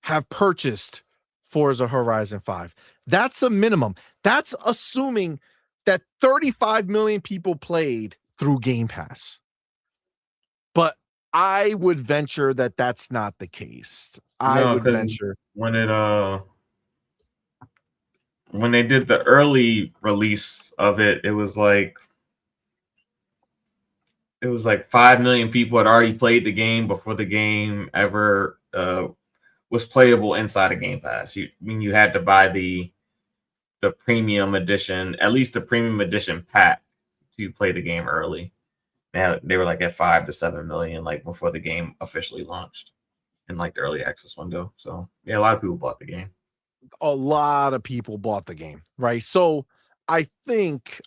have purchased Forza Horizon 5. That's a minimum. That's assuming that 35 million people played through Game Pass. But I would venture that that's not the case. I would venture when they did the early release of it, it was like 5 million people had already played the game before the game ever was playable inside of Game Pass. You had to buy the premium edition, at least the premium edition pack, to play the game early. They were like at 5 to 7 million, like before the game officially launched in like the early access window. So yeah, a lot of people bought the game. A lot of people bought the game, right? So I think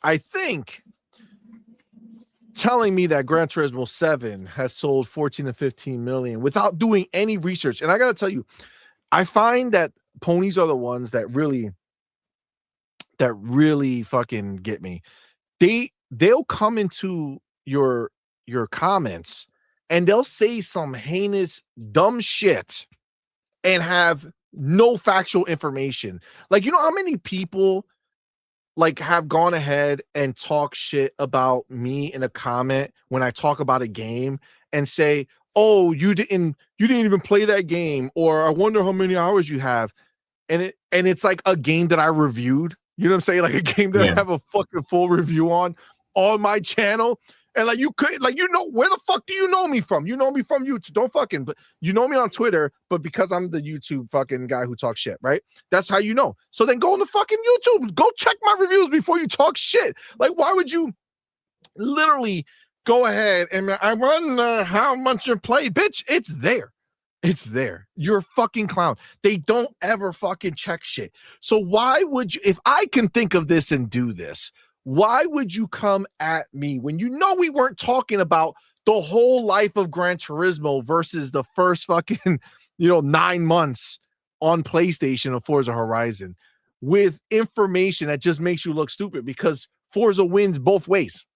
telling me that Gran Turismo 7 has sold 14 to 15 million without doing any research. And I got to tell you, I find that ponies are the ones that really fucking get me. They'll come into your comments and they'll say some heinous dumb shit and have no factual information. Like, you know how many people like have gone ahead and talk shit about me in a comment when I talk about a game and say, "Oh, you didn't even play that game," or "I wonder how many hours you have." And it's like a game that I reviewed. You know what I'm saying? Like a game that I have a fucking full review on my channel. And like you could, like, where the fuck do you know me from? You know me from YouTube. Don't fucking, but you know me on Twitter, but because I'm the YouTube fucking guy who talks shit, right? That's how you know. So then go on the fucking YouTube. Go check my reviews before you talk shit. Like, why would you literally go ahead and I wonder how much you played? Bitch, it's there. It's there. You're a fucking clown. They don't ever fucking check shit. So why would you, if I can think of this and do this, why would you come at me when you know we weren't talking about the whole life of Gran Turismo versus the first fucking, 9 months on PlayStation of Forza Horizon with information that just makes you look stupid because Forza wins both ways.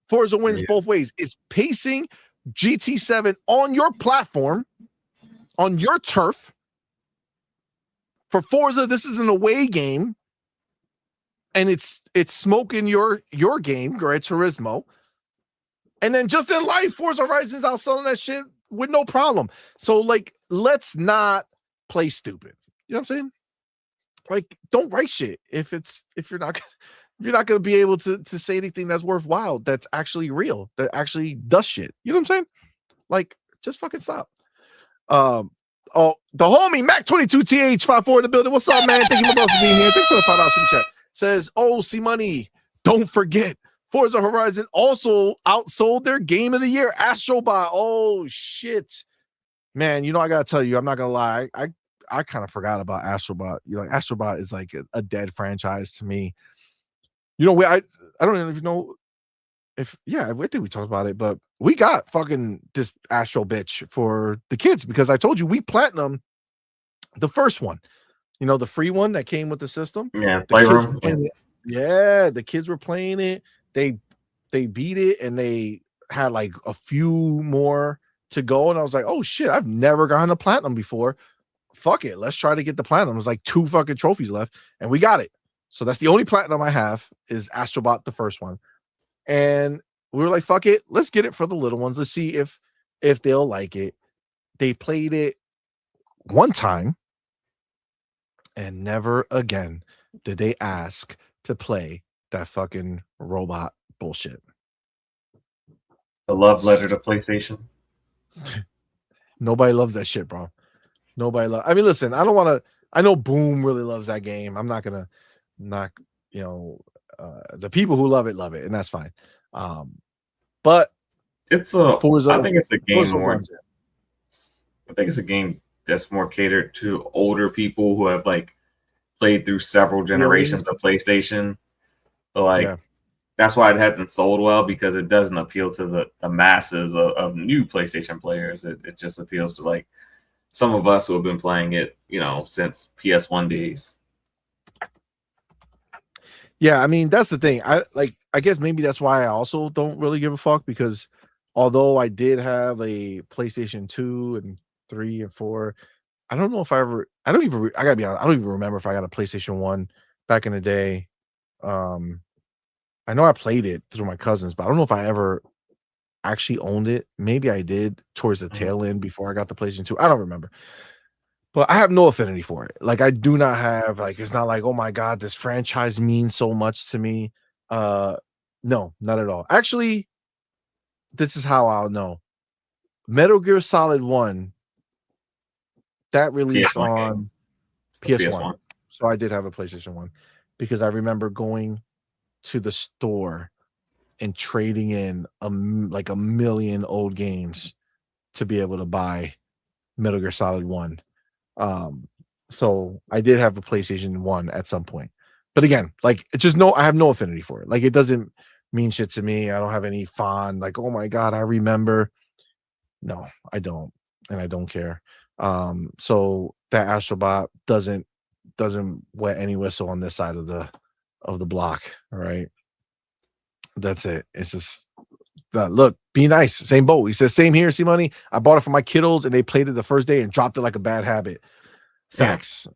Forza wins both ways. It's pacing GT7 on your platform, on your turf. For Forza, this is an away game, and it's smoking your game, Gran Turismo. And then just in life, Forza Horizon's out selling that shit with no problem. So, like, let's not play stupid. You know what I'm saying? Like, don't write shit if you're not going to be able to say anything that's worthwhile, that's actually real, that actually does shit. You know what I'm saying? Like, just fucking stop. The homie Mac22TH54 in the building. What's up, man? Thank you for being here. Thanks for the $5 super chat. Says, CMoney, don't forget, Forza Horizon also outsold their game of the year, Astrobot. Oh shit, man. I gotta tell you, I'm not gonna lie. I kind of forgot about Astrobot. Astrobot is like a dead franchise to me. I don't even know I think we talked about it, but we got fucking this Astro bitch for the kids because I told you we platinum the first one, the free one that came with the system. Yeah, Playroom. Yeah, the kids were playing it. They beat it and they had like a few more to go. And I was like, oh shit, I've never gotten a platinum before. Fuck it, let's try to get the platinum. There's like 2 fucking trophies left, and we got it. So that's the only platinum I have is Astrobot, the first one. And we were like, fuck it, let's get it for the little ones. Let's see if they'll like it. They played it one time, and never again did they ask to play that fucking robot bullshit. The love letter to PlayStation. Nobody loves that shit, bro. I mean, listen, I know Boom really loves that game. I'm not gonna knock, the people who love it, and that's fine. But it's Forza, I think it's a game more. I think it's a game that's more catered to older people who have like played through several generations of PlayStation. So that's why it hasn't sold well, because it doesn't appeal to the masses of new PlayStation players. It just appeals to like some of us who have been playing it, since PS1 days. Yeah, I mean, that's the thing. I guess maybe that's why I also don't really give a fuck, because although I did have a PlayStation 2 and 3 and 4, I don't know if I gotta be honest, I don't even remember if I got a PlayStation 1 back in the day. I know I played it through my cousins, but I don't know if I ever actually owned it. Maybe I did towards the tail end before I got the PlayStation 2. I don't remember. But I have no affinity for it. Like, I do not have, like, it's not like, oh my God, this franchise means so much to me. No, not at all. Actually, this is how I'll know. Metal Gear Solid 1, that released on PS1. So I did have a PlayStation 1 because I remember going to the store and trading in like a million old games to be able to buy Metal Gear Solid 1. So I did have a PlayStation 1 at some point. But again, like, it's just I have no affinity for it. Like, it doesn't mean shit to me. I don't have any fond, like, oh my God, I remember. No, I don't. And I don't care. So that Astrobot doesn't wet any whistle on this side of the block. All right. That's it. It's just look, be nice. Same boat. He says, same here, CMoney. I bought it for my kiddos and they played it the first day and dropped it like a bad habit. Facts.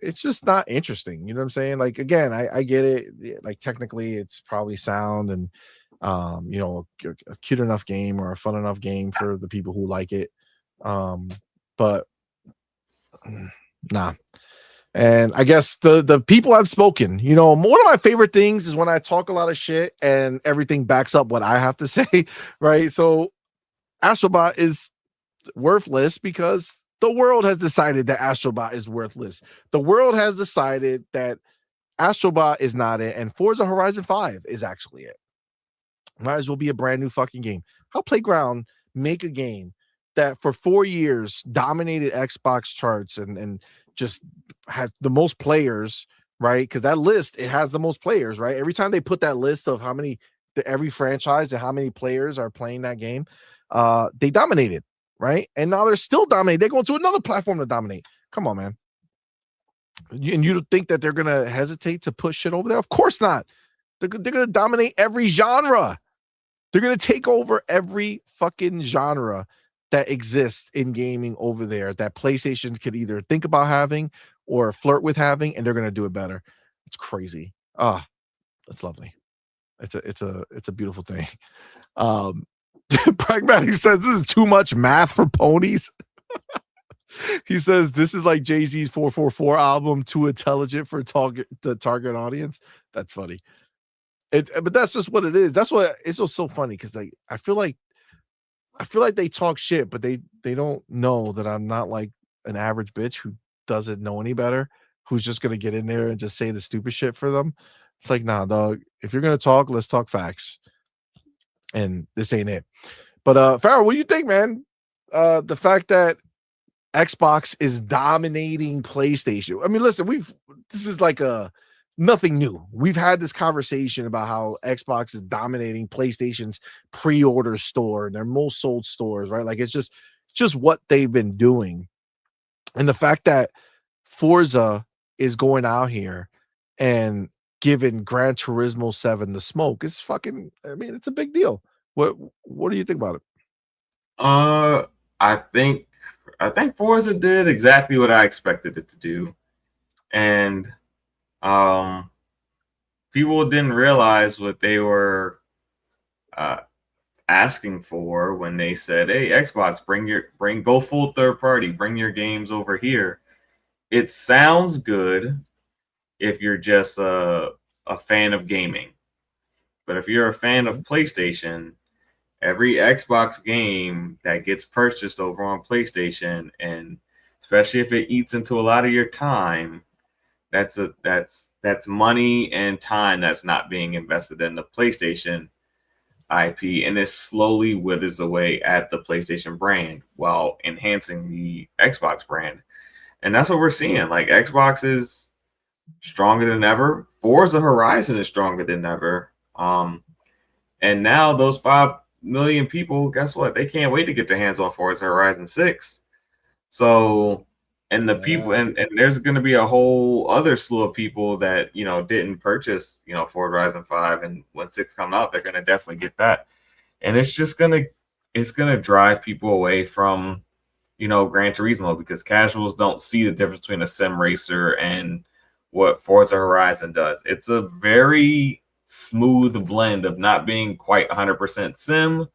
It's just not interesting. You know what I'm saying? Like, again, I get it. Like, technically it's probably sound and a cute enough game or a fun enough game for the people who like it. But nah. And I guess the people have spoken. You know, one of my favorite things is when I talk a lot of shit and everything backs up what I have to say, right? So Astrobot is worthless because the world has decided that Astrobot is worthless. The world has decided that Astrobot is not it, and Forza Horizon 5 is actually it. Might as well be a brand new fucking game. How Playground make a game that for 4 years dominated Xbox charts and just had the most players, right? Because that list, it has the most players, right? Every time they put that list of how many every franchise and how many players are playing that game, they dominated, right? And now they're still dominating. They're going to another platform to dominate. Come on, man. And you think that they're gonna hesitate to push shit over there? Of course not. They're gonna dominate every genre. They're gonna take over every fucking genre that exists in gaming over there that PlayStation could either think about having or flirt with having, and they're gonna do it better. It's crazy. Ah, that's lovely. It's a beautiful thing. Pragmatic says this is too much math for ponies. He says this is like Jay-Z's 444 album, too intelligent for the target audience. That's funny. But that's just what it is. That's what it's just so funny because I feel like they talk shit, but they don't know that I'm not like an average bitch who doesn't know any better, who's just gonna get in there and just say the stupid shit for them. It's like, nah, dog. If you're gonna talk, let's talk facts. And this ain't it. But Farrell, what do you think, man? The fact that Xbox is dominating PlayStation. I mean, listen, this is like nothing new. We've had this conversation about how Xbox is dominating PlayStation's pre-order store and their most sold stores, right? Like it's just what they've been doing. And the fact that Forza is going out here and giving Gran Turismo 7 the smoke is fucking, I mean, it's a big deal. What do you think about it? I think Forza did exactly what I expected it to do. And people didn't realize what they were asking for when they said, "Hey, Xbox, go full third party, bring your games over here." It sounds good if you're just a fan of gaming. But if you're a fan of PlayStation, every Xbox game that gets purchased over on PlayStation, and especially if it eats into a lot of your time, that's money and time that's not being invested in the PlayStation IP, and it slowly withers away at the PlayStation brand while enhancing the Xbox brand. And that's what we're seeing. Like Xbox is stronger than ever. Forza Horizon is stronger than ever. And now those 5 million people, guess what? They can't wait to get their hands on Forza Horizon 6. So, and the people, and there's going to be a whole other slew of people that, didn't purchase, Forza Horizon 5. And when 6 comes out, they're going to definitely get that. And it's just going to drive people away from, Gran Turismo, because casuals don't see the difference between a sim racer and what Forza Horizon does. It's a very smooth blend of not being quite 100% sim,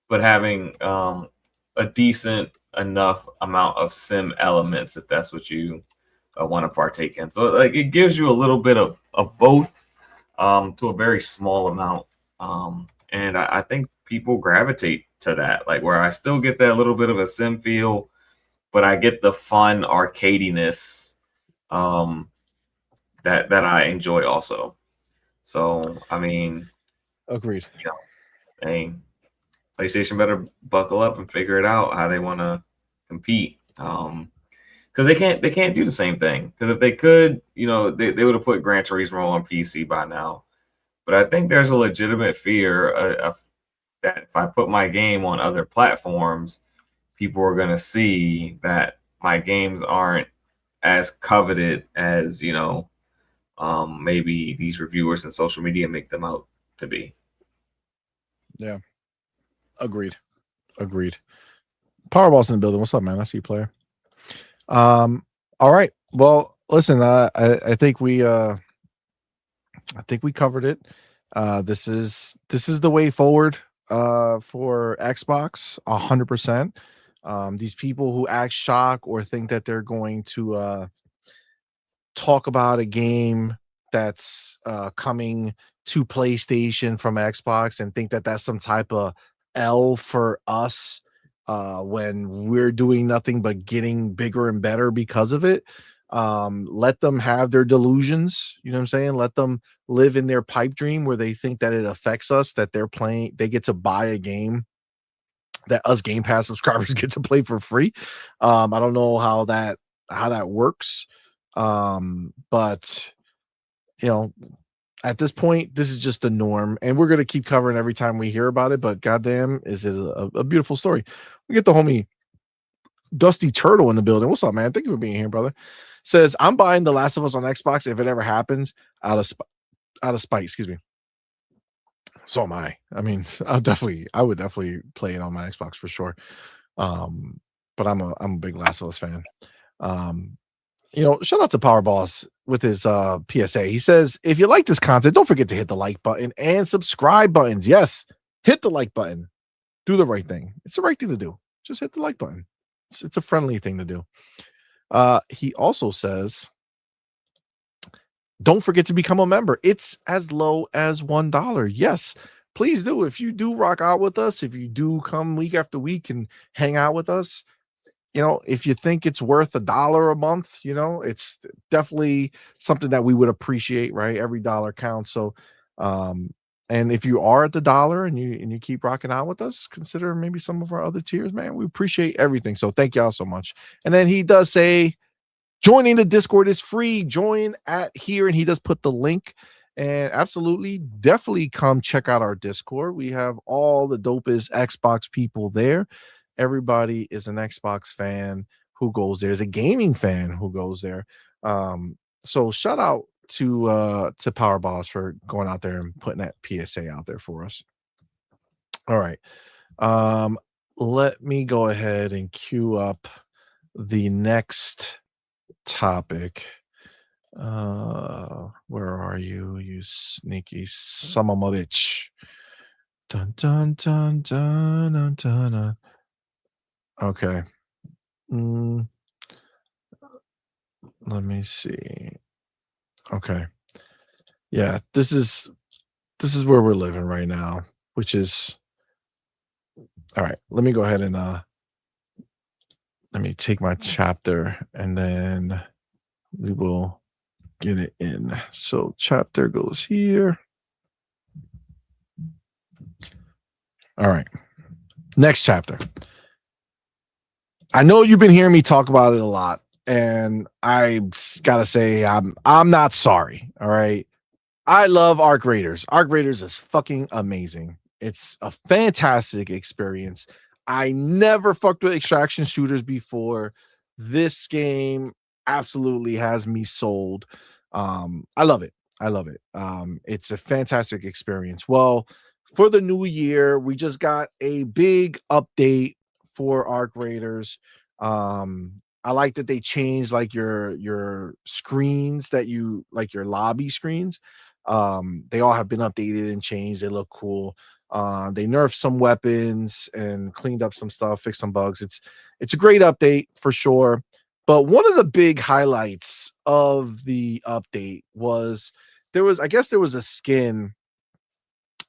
but having a decent enough amount of sim elements, if that's what you want to partake in. So like it gives you a little bit of both to a very small amount. And I think people gravitate to that, like where I still get that little bit of a sim feel, but I get the fun arcadiness that I enjoy also. So, I mean, agreed. PlayStation better buckle up and figure it out how they want to compete. Because they can't do the same thing. Because if they could, they would have put Gran Turismo on PC by now. But I think there's a legitimate fear that if I put my game on other platforms, people are going to see that my games aren't as coveted as, maybe these reviewers and social media make them out to be. Yeah. Agreed. Powerball's in the building. What's up, man? I see you, player. All right. Well, listen, I think we covered it. This is the way forward for Xbox 100%. These people who act shocked or think that they're going to talk about a game that's coming to PlayStation from Xbox and think that that's some type of L for us when we're doing nothing but getting bigger and better because of it. Let them have their delusions, you know what I'm saying? Let them live in their pipe dream where they think that it affects us, that they get to buy a game that us Game Pass subscribers get to play for free. I don't know how that works. But you know, at this point, this is just the norm, and we're gonna keep covering every time we hear about it. But goddamn, is it a beautiful story? We get the homie Dusty Turtle in the building. What's up, man? Thank you for being here, brother. Says I'm buying The Last of Us on Xbox if it ever happens out of spite. Excuse me. So am I. I mean, I would definitely play it on my Xbox for sure. But I'm a big Last of Us fan. You know, shout out to Power Boss with his PSA. He says, if you like this content, don't forget to hit the like button and subscribe buttons. Yes, hit the like button. Do the right thing. It's the right thing to do. Just hit the like button. It's a friendly thing to do. He also says, don't forget to become a member. It's as low as $1. Yes, please do. If you do rock out with us, if you do come week after week and hang out with us, you know, if you think it's worth $1 a month, you know, it's definitely something that we would appreciate, right? Every dollar counts. So, and if you are at the $1 and you keep rocking out with us, consider maybe some of our other tiers, man. We appreciate everything. So thank y'all so much. And then he does say, joining the Discord is free. Join at here, and he does put the link. And absolutely, definitely come check out our Discord. We have all the dopest Xbox people there. Everybody is an Xbox fan who goes there, is a gaming fan who goes there. So shout out to Power Boss for going out there and putting that PSA out there for us. All right. Let me go ahead and queue up the next topic. Where are you, you sneaky son of a bitch? Dun dun dun dun dun dun dun. Okay. Let me see. Okay. Yeah, this is where we're living right now, which is all right. Let me go ahead and let me take my chapter and then we will get it in. So chapter goes here. All right. Next chapter. I know you've been hearing me talk about it a lot, and I gotta say I'm not sorry. All right. I love Arc Raiders. Arc Raiders is fucking amazing. It's a fantastic experience. I never fucked with extraction shooters before. This game absolutely has me sold. I love it. I love it. It's a fantastic experience. Well, for the new year, we just got a big update for Arc Raiders. I like that they changed like your screens that you like, your lobby screens. They all have been updated and changed. They look cool. They nerfed some weapons and cleaned up some stuff, fixed some bugs. It's a great update for sure. But one of the big highlights of the update was there was a skin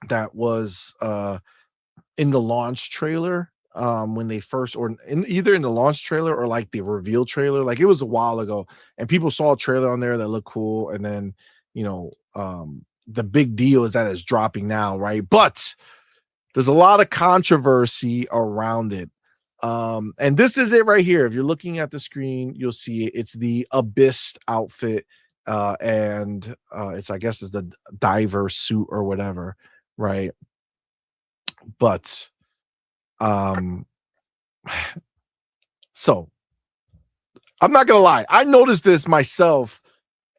that was in the launch trailer when they first, or either in the launch trailer or like the reveal trailer. Like it was a while ago, and people saw a trailer on there that looked cool, and then the big deal is that it's dropping now, right? But there's a lot of controversy around it. And this is it right here. If you're looking at the screen, you'll see it. It's the Abyss outfit, and it's, I guess, is the diver suit or whatever, right? But so I'm not gonna lie, I noticed this myself,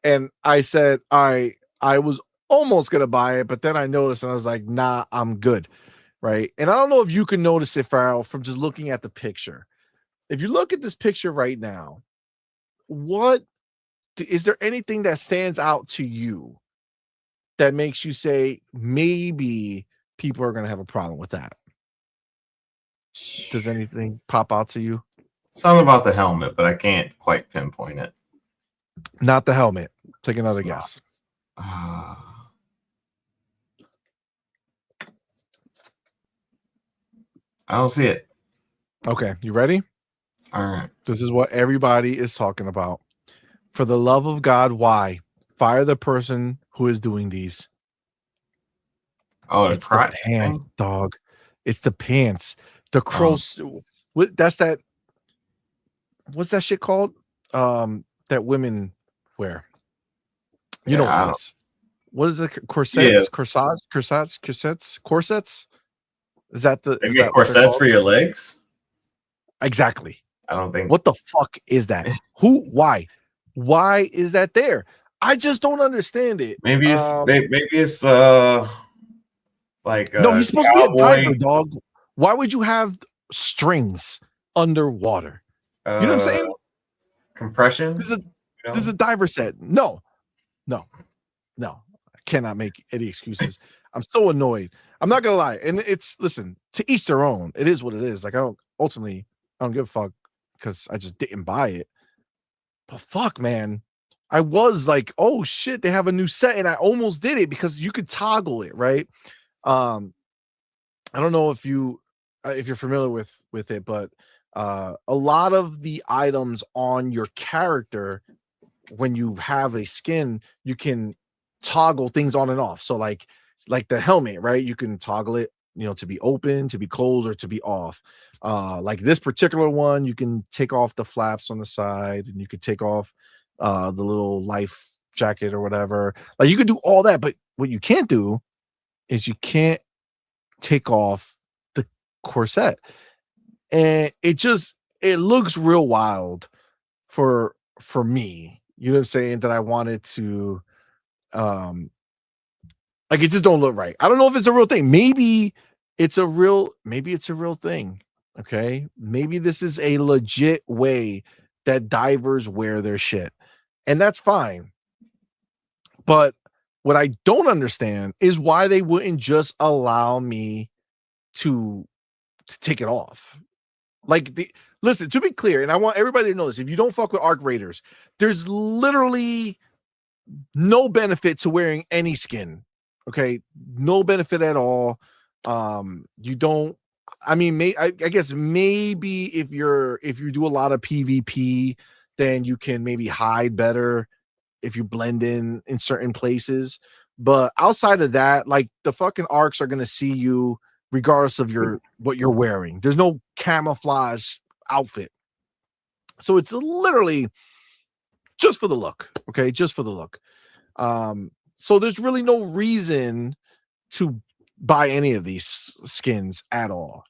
and I said I was almost gonna buy it, but then I noticed and I was like, nah, I'm good. Right. And I don't know if you can notice it, Farrell, from just looking at the picture. If you look at this picture right now, is there anything that stands out to you that makes you say maybe people are going to have a problem with that? Does anything pop out to you? Something about the helmet, but I can't quite pinpoint it. Not the helmet. Take another It's not. guess. I don't see it. Okay, you ready? All right. This is what everybody is talking about. For the love of God, why? Fire the person who is doing these. Oh, the It's the crotch pants, thing? dog. It's the pants. The cross. That's that. What's that shit called? That women wear. You know what Yeah. it is. What is it? Yes. Corsets. Is that the? They Is get that what they're corsets called? for your legs? Exactly. I don't think. What the fuck is that? Who? Why? Why is that there? I just don't understand it. Maybe it's like No, a he's supposed to be a cowboy. diver, dog. Why would you have strings underwater? You know what I'm saying? Compression. This is a you know? this is a diver set. No. I cannot make any excuses. I'm so annoyed. I'm not gonna lie. And it's listen, to each their own. It is what it is. Like I don't give a fuck because I just didn't buy it. But fuck, man. I was like, oh shit, they have a new set, and I almost did it because you could toggle it, right? I don't know if you're familiar with it, but a lot of the items on your character when you have a skin, you can toggle things on and off. So like the helmet, right? You can toggle it, to be open, to be closed, or to be off. Like this particular one, you can take off the flaps on the side, and you could take off the little life jacket or whatever. Like you could do all that, but what you can't do is you can't take off the corset. And it looks real wild for me. You know what I'm saying? That I wanted to like it just don't look right. I don't know if it's a real thing. Maybe it's a real thing. Okay. Maybe this is a legit way that divers wear their shit. And that's fine. But what I don't understand is why they wouldn't just allow me to take it off. Like listen, to be clear, and I want everybody to know this, if you don't fuck with Arc Raiders, there's literally no benefit to wearing any skin. Okay, no benefit at all. You don't. I mean, I guess maybe if you do a lot of PvP, then you can maybe hide better if you blend in certain places. But outside of that, like the fucking arcs are gonna see you regardless of what you're wearing. There's no camouflage outfit. So it's literally just for the look. Okay, just for the look. So there's really no reason to buy any of these skins at all.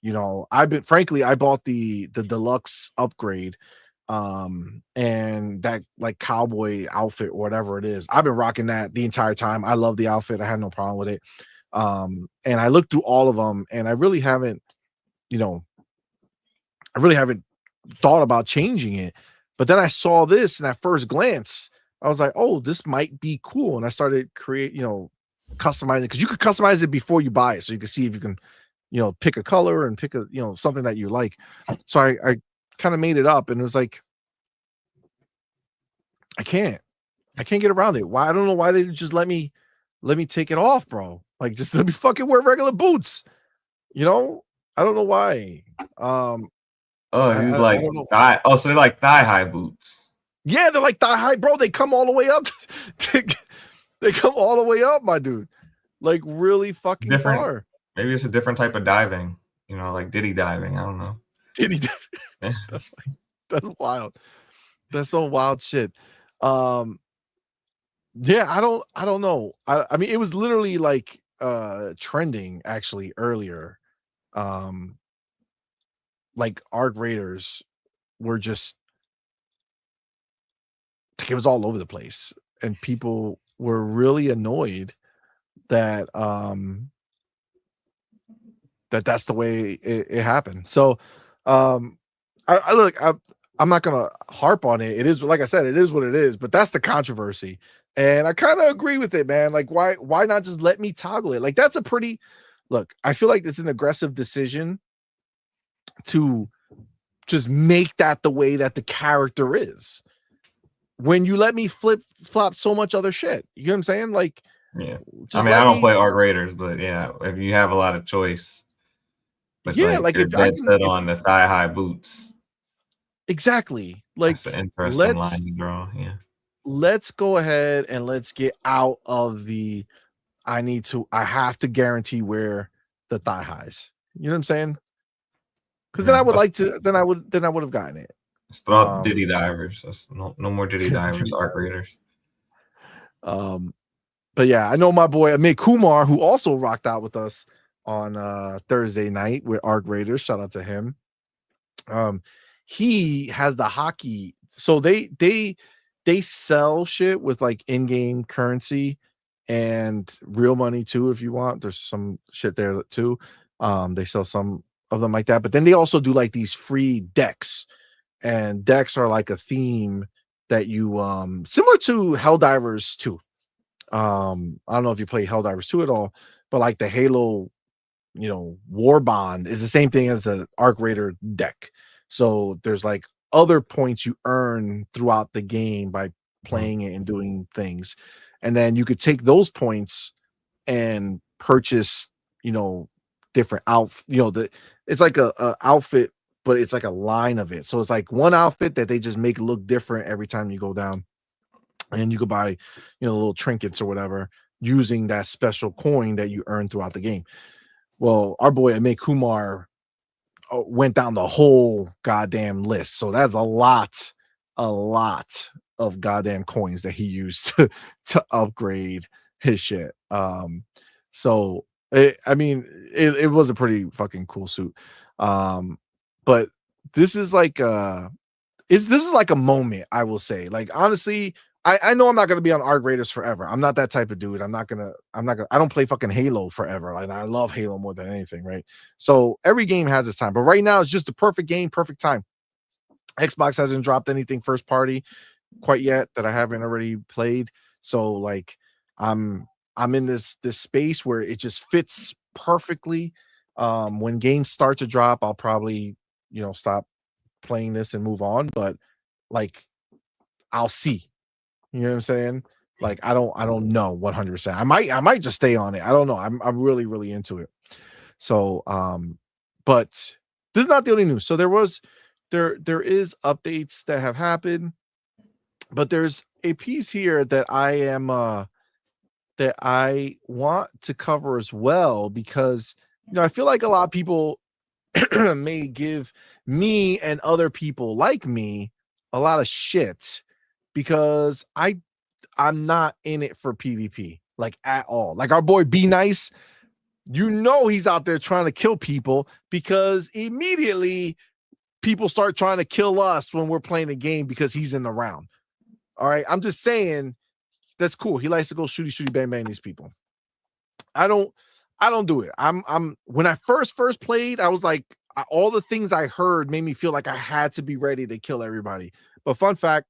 I bought the deluxe upgrade and that like cowboy outfit or whatever it is. I've been rocking that the entire time. I love the outfit. I had no problem with it. And I looked through all of them and I really haven't thought about changing it. But then I saw this and at first glance I was like, oh, this might be cool. And I started customizing, because you could customize it before you buy it. So you can see if you can, pick a color and pick something that you like. So I kind of made it up and it was like, I can't get around it. Why? I don't know why they just let me take it off, bro. Like just let me fucking wear regular boots. I don't know why. Oh, I don't know. thigh. Oh, so they're like thigh high boots. Yeah, they're like thigh high, bro. They come all the way up. They come all the way up, my dude. Like really fucking Different. far. Maybe it's a different type of diving. Like diddy diving. I don't know. Diddy diving. That's wild. That's some wild shit. Yeah, I don't know. I mean, it was literally like trending actually earlier. Like Arc Raiders were just it was all over the place, and people were really annoyed that that's the way it happened. So I'm not gonna harp on it. It is, like I said, it is what it is, but that's the controversy. And I kind of agree with it, man. Like, why not just let me toggle it? Like, that's a pretty look. I feel like it's an aggressive decision to just make that the way that the character is. when you let me flip flop so much other shit. You know what I'm saying? Like, yeah. just I let don't me, play Arc Raiders, but yeah, if you have a lot of choice, but yeah, like like you're if I dead can, set on the thigh high boots. exactly, like That's an interesting line let's to draw. Yeah. let's go ahead and let's get out of the I have to guarantee wear the thigh highs. You know what I'm saying? Because then I would like to, then I would have gotten it. Let's throw out the Diddy Divers. That's no more Diddy Divers, Diddy Arc Raiders. But yeah, I know my boy Amit Kumar, who also rocked out with us on Thursday night with Arc Raiders. Shout out to him. He has the hockey, so they sell shit with like in-game currency and real money too, if you want. There's some shit there too. They sell some of them like that, but then they also do like these free decks, and decks are like a theme that you similar to Helldivers 2. I don't know if you play Helldivers 2 at all, but like the Halo, War Bond is the same thing as the Arc Raider deck. So there's like other points you earn throughout the game by playing it and doing things. And then you could take those points and purchase, different it's like a outfit, but it's like a line of it. So it's like one outfit that they just make look different every time you go down. And you could buy, little trinkets or whatever using that special coin that you earn throughout the game. Well, our boy Amit Kumar went down the whole goddamn list. So that's a lot of goddamn coins that he used to upgrade his shit. So it was a pretty fucking cool suit. But this is like this is like a moment, I will say. Like, honestly, I know I'm not gonna be on Arc Raiders forever. I'm not that type of dude. I don't play fucking Halo forever. Like, I love Halo more than anything, right? So every game has its time, but right now it's just the perfect game, perfect time. Xbox hasn't dropped anything first party quite yet that I haven't already played. So like I'm in this space where it just fits perfectly. When games start to drop, I'll probably, stop playing this and move on, but like I'll see. You know what I'm saying? Like I don't know 100%. I might just stay on it. I don't know. I'm really really into it. So but this is not the only news. So there is updates that have happened, but there's a piece here that I want to cover as well, because I feel like a lot of people may give me and other people like me a lot of shit because I'm not in it for PvP, like, at all. Like our boy Be Nice, he's out there trying to kill people because immediately people start trying to kill us when we're playing a game because he's in the round. All right, I'm just saying that's cool. He likes to go shooty bang bang these people. I don't do it. I'm when I first played, I was like, all the things I heard made me feel like I had to be ready to kill everybody. But fun fact,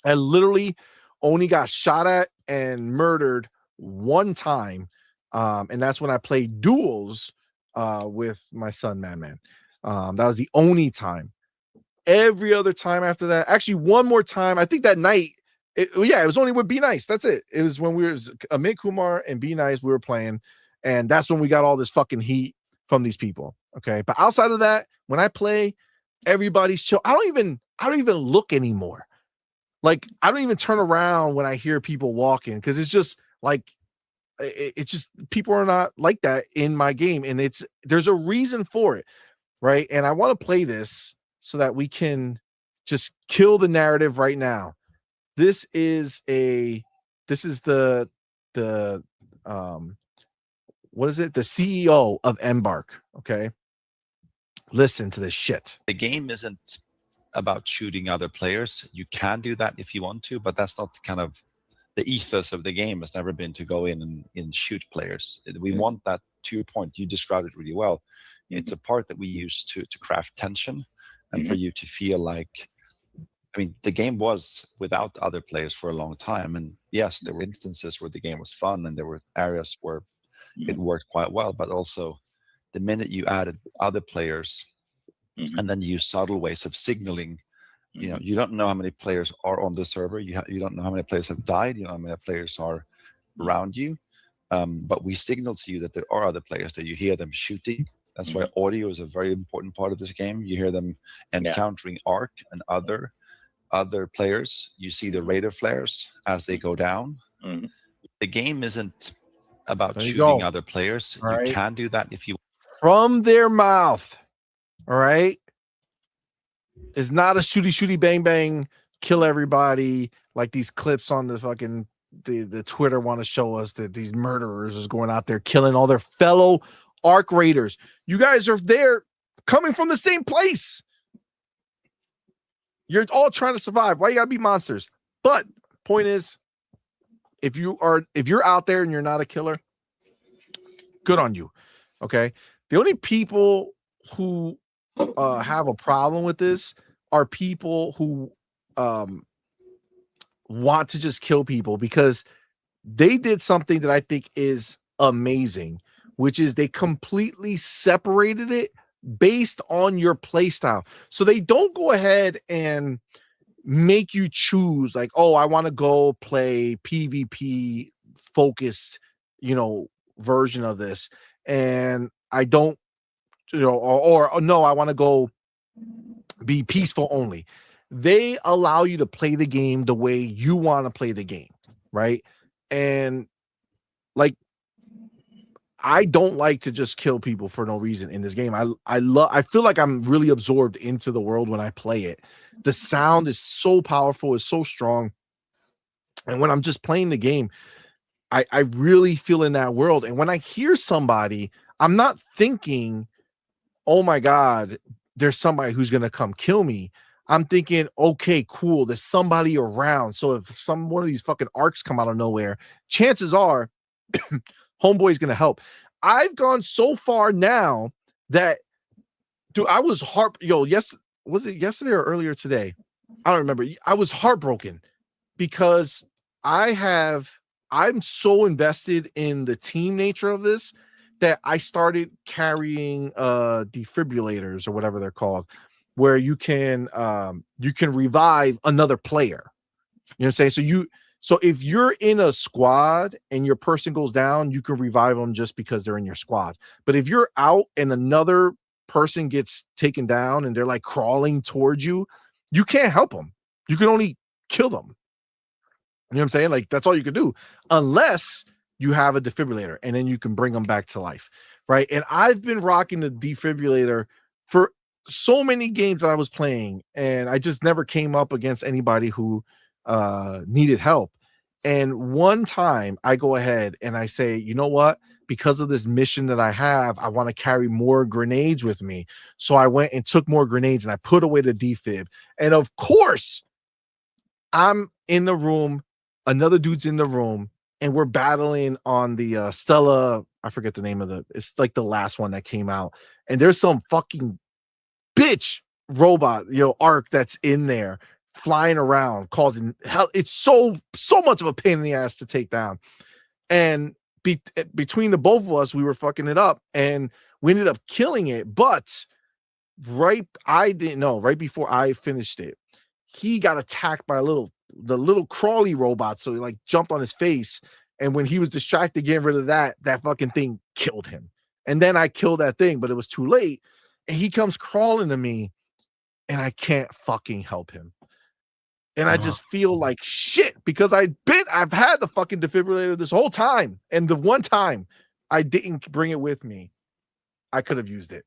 I literally only got shot at and murdered one time. And that's when I played duels with my son, Man. That was the only time. Every other time after that, actually one more time, I think that night, it was only with Be Nice. That's it. It was when we were Amit Kumar and Be Nice, we were playing, and that's when we got all this fucking heat from these people. Okay. But outside of that, when I play, everybody's chill. I don't even look anymore. Like, I don't even turn around when I hear people walking, because it's just like, it's just, people are not like that in my game, and there's a reason for it, right? And I want to play this so that we can just kill the narrative right now. This is the what is it? The CEO of Embark. Okay. Listen to this shit. The game isn't about shooting other players. You can do that if you want to, but that's not kind of the ethos of the game. Has never been to go in and shoot players. We want that, to your point, you described it really well. It's a part that we use to craft tension and for you to feel like, I mean, the game was without other players for a long time. And yes, there were instances where the game was fun and there were areas where it worked quite well, but also the minute you added other players and then you use subtle ways of signaling You know, you don't know how many players are on the server. You don't know how many players have died. You don't know how many players are around you. But we signal to you that there are other players, that you hear them shooting. That's why audio is a very important part of this game. You hear them encountering Ark and other players. You see the radar flares as they go down. The game isn't about shooting other players. All right. You can do that if you from their mouth. All right. It's not a shooty bang bang, kill everybody like these clips on the fucking the Twitter want to show us that these murderers is going out there killing all their fellow Ark Raiders. You guys are there coming from the same place. You're all trying to survive. Why you gotta be monsters? But point is, if you're out there and you're not a killer, good on you. Okay. The only people who have a problem with this are people who want to just kill people, because they did something that I think is amazing, which is they completely separated it based on your play style. So they don't go ahead and make you choose like, oh, I want to go play PvP focused, version of this, and I don't, or no, I want to go be peaceful only. They allow you to play the game the way you want to play the game, right? And like, I don't like to just kill people for no reason in this game. I feel like I'm really absorbed into the world when I play it. The sound is so powerful, it's so strong. And when I'm just playing the game, I really feel in that world. And when I hear somebody, I'm not thinking, oh my God, there's somebody who's going to come kill me. I'm thinking, okay, cool, there's somebody around. So if one of these fucking arcs come out of nowhere, chances are homeboy's going to help. I've gone so far now that, dude, I was was it yesterday or earlier today? I don't remember. I was heartbroken because I'm so invested in the team nature of this that I started carrying defibrillators or whatever they're called, where you can revive another player. You know what I'm saying? So if you're in a squad and your person goes down, you can revive them just because they're in your squad. But if you're out and another person gets taken down and they're like crawling towards you, you can't help them. You can only kill them. You know what I'm saying? Like, that's all you can do unless you have a defibrillator, and then you can bring them back to life, right? And I've been rocking the defibrillator for so many games that I was playing, and I just never came up against anybody who needed help. And one time I go ahead and I say, you know what? Because of this mission that I have, I want to carry more grenades with me. So I went and took more grenades and I put away the defib. And of course, I'm in the room, another dude's in the room, and we're battling on the Stella. I forget the name of it's like the last one that came out. And there's some fucking bitch robot, Ark that's in there flying around, causing hell. It's so much of a pain in the ass to take down. And between the both of us, we were fucking it up, and we ended up killing it. But right before I finished it, he got attacked by the little crawly robot. So he like jumped on his face. And when he was distracted getting rid of that fucking thing killed him. And then I killed that thing, but it was too late. And he comes crawling to me and I can't fucking help him. And I just feel like shit because I've had the fucking defibrillator this whole time. And the one time I didn't bring it with me, I could have used it.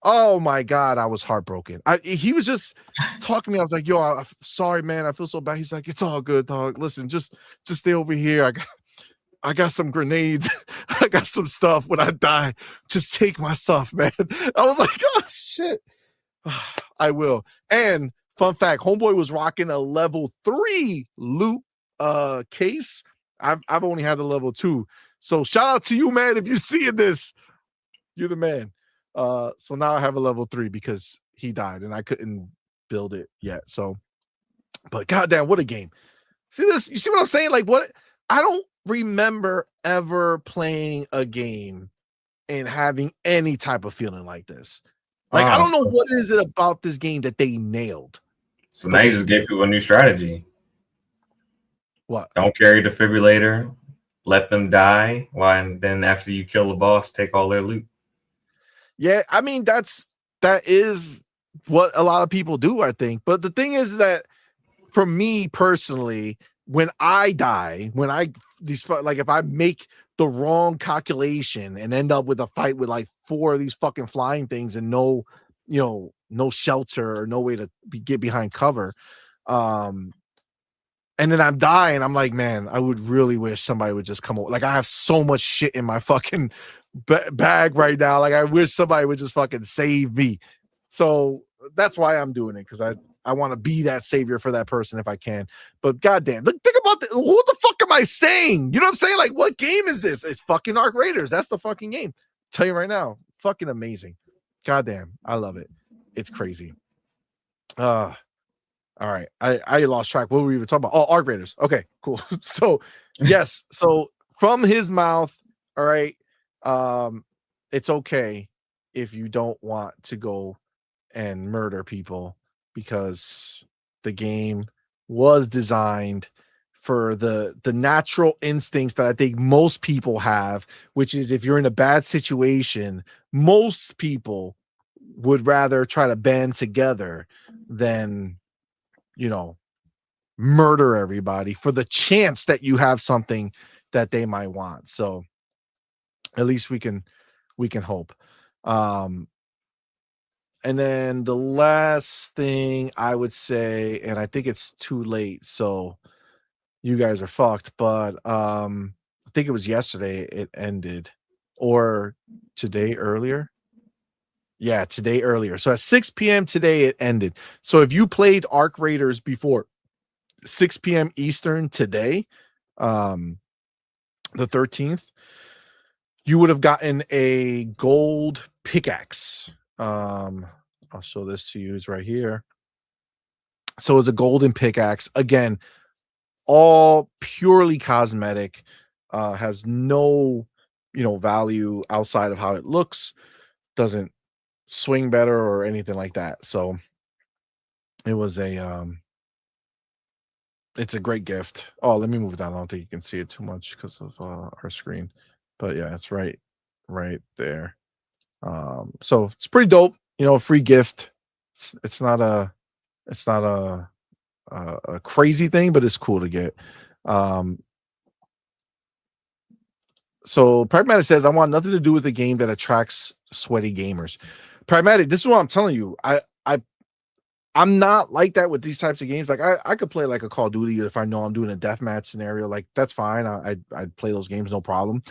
Oh my God, I was heartbroken. He was just talking to me. I was like, yo, I'm sorry, man. I feel so bad. He's like, it's all good, dog. Listen, just stay over here. I got some grenades. I got some stuff. When I die, just take my stuff, man. I was like, oh shit. I will. And fun fact, homeboy was rocking a level 3 loot case. I've only had the level 2. So shout out to you, man. If you're seeing this, you're the man. So now I have a level 3 because he died and I couldn't build it yet. So, but goddamn, what a game. See this? You see what I'm saying? Like, what? I don't remember ever playing a game and having any type of feeling like this. Like, I don't know what is it about this game that they nailed. So now you just gave people a new strategy. What? Don't carry defibrillator. Let them die. Why? And then after you kill the boss, take all their loot. Yeah, I mean that is what a lot of people do, I think. But the thing is that for me personally, when I die, if I make the wrong calculation and end up with a fight with like 4 of these fucking flying things and no shelter or no way to get behind cover, and then I'm dying, I'm like, man, I would really wish somebody would just come over. Like, I have so much shit in my fucking bag right now. Like, I wish somebody would just fucking save me. So that's why I'm doing it, because I want to be that savior for that person if I can. But goddamn, look, think about what the fuck am I saying? You know what I'm saying? Like, what game is this? It's fucking Arc Raiders. That's the fucking game. Tell you right now, fucking amazing. Goddamn, I love it. It's crazy. All right. I lost track. What were we even talking about? Oh, Arc Raiders. Okay, cool. So yes. So from his mouth, all right. It's okay if you don't want to go and murder people, because the game was designed for the natural instincts that I think most people have, which is if you're in a bad situation, most people would rather try to band together than murder everybody for the chance that you have something that they might want. So at least we can hope. And then the last thing I would say, and I think it's too late, so you guys are fucked, but I think it was yesterday it ended, or today earlier. Yeah, today earlier. So at 6 p.m. today it ended. So if you played Arc Raiders before 6 p.m. Eastern today, the 13th, you would have gotten a gold pickaxe. I'll show this to you. It's right here. So it's a golden pickaxe. Again, all purely cosmetic, has no, value outside of how it looks. Doesn't swing better or anything like that. So it was it's a great gift. Oh, let me move it down. I don't think you can see it too much because of our screen, but yeah, it's right there. So it's pretty dope. Free gift. It's not a crazy thing, but it's cool to get. So Pragmatic says, I want nothing to do with a game that attracts sweaty gamers. Pragmatic, this is what I'm telling you. I'm not like that with these types of games. Like I could play like a Call of Duty if I know I'm doing a deathmatch scenario. Like that's fine. I'd play those games, no problem.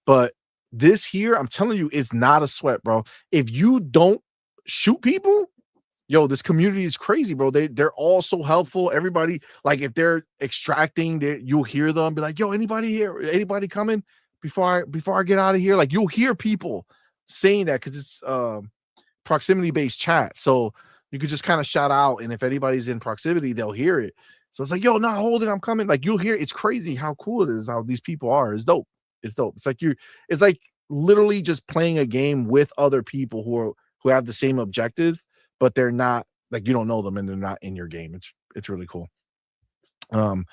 But this here, I'm telling you, is not a sweat, bro. If you don't shoot people, yo, this community is crazy, bro. They're all so helpful. Everybody, like if they're extracting, you'll hear them be like, yo, anybody here? Anybody coming before I get out of here? Like you'll hear people saying that because it's proximity based chat. So you could just kind of shout out, and if anybody's in proximity, they'll hear it. So it's like, yo, not hold it, I'm coming. Like you'll hear. It's crazy how cool it is. How these people are. It's dope. It's dope. It's like literally just playing a game with other people who have the same objective, but they're not, like, you don't know them and they're not in your game. It's really cool. All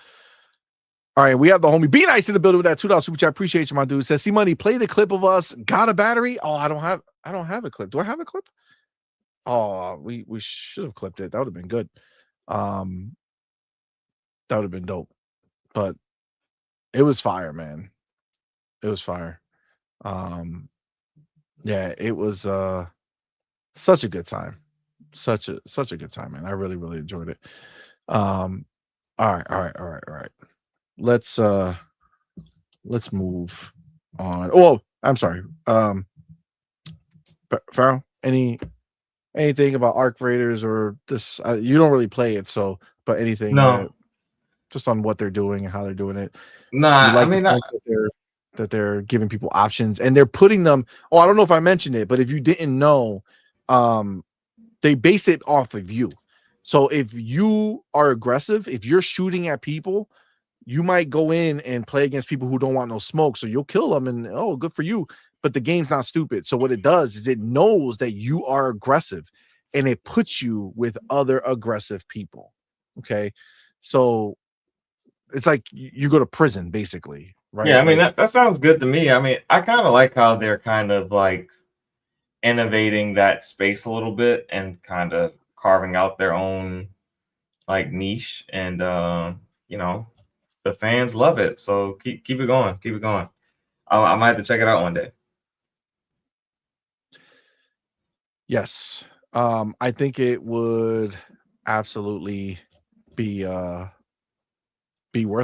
right, we have the homie Be Nice in the building with that $2 super chat. Appreciate you, my dude. Says, CMoney, play the clip of us. Got a battery? Oh, I don't have a clip. Do I have a clip? Oh, we should have clipped it. That would have been good. That would have been dope. But it was fire, man. It was fire. Yeah, it was such a good time. Such a good time, man. I really, really enjoyed it. All right. Let's move on. Oh, I'm sorry. Farrell, anything about Arc Raiders or this? You don't really play it, so, but anything just on what they're doing and how they're doing it. Nah, I mean, that they're giving people options and they're putting them. Oh, I don't know if I mentioned it, but if you didn't know, they base it off of you. So if you are aggressive, if you're shooting at people, you might go in and play against people who don't want no smoke. So you'll kill them and, oh, good for you. But the game's not stupid. So what it does is it knows that you are aggressive and it puts you with other aggressive people. Okay, so it's like you go to prison basically, right? Yeah, I mean Like, that sounds good to me. I mean, I kind of like how they're kind of like innovating that space a little bit and kind of carving out their own like niche, and you know, the fans love it. So keep it going, keep it going. I might have to check it out one day. yes, I think it would absolutely be worth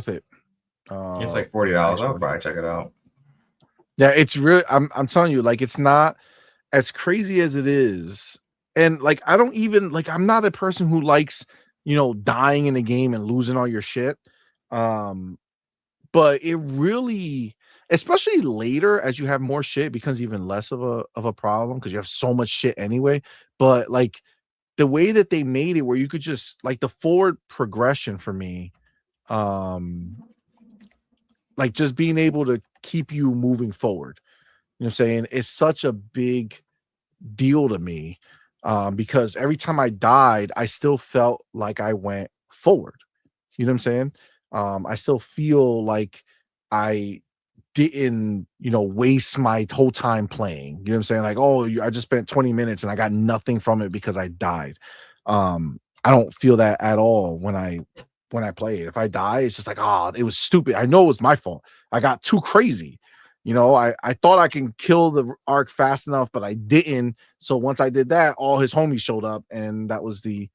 it. It's like $40. I'll Actually, probably check it out. yeah, it's really. I'm telling you, like, it's not as crazy as it is, and like, I don't even like. I'm not a person who likes, dying in a game and losing all your shit. But it really, especially later as you have more shit, it becomes even less of a problem because you have so much shit anyway. But like the way that they made it where you could just like the forward progression for me, um, like just being able to keep you moving forward. You know what I'm saying? It's such a big deal to me. Because every time I died, I still felt like I went forward. You know what I'm saying? I still feel like I didn't, waste my whole time playing. You know what I'm saying? Like, oh, I just spent 20 minutes and I got nothing from it because I died. I don't feel that at all when I play it. If I die, it's just like, oh, it was stupid. I know it was my fault. I got too crazy. I thought I can kill the arc fast enough, but I didn't. So once I did that, all his homies showed up, and that was the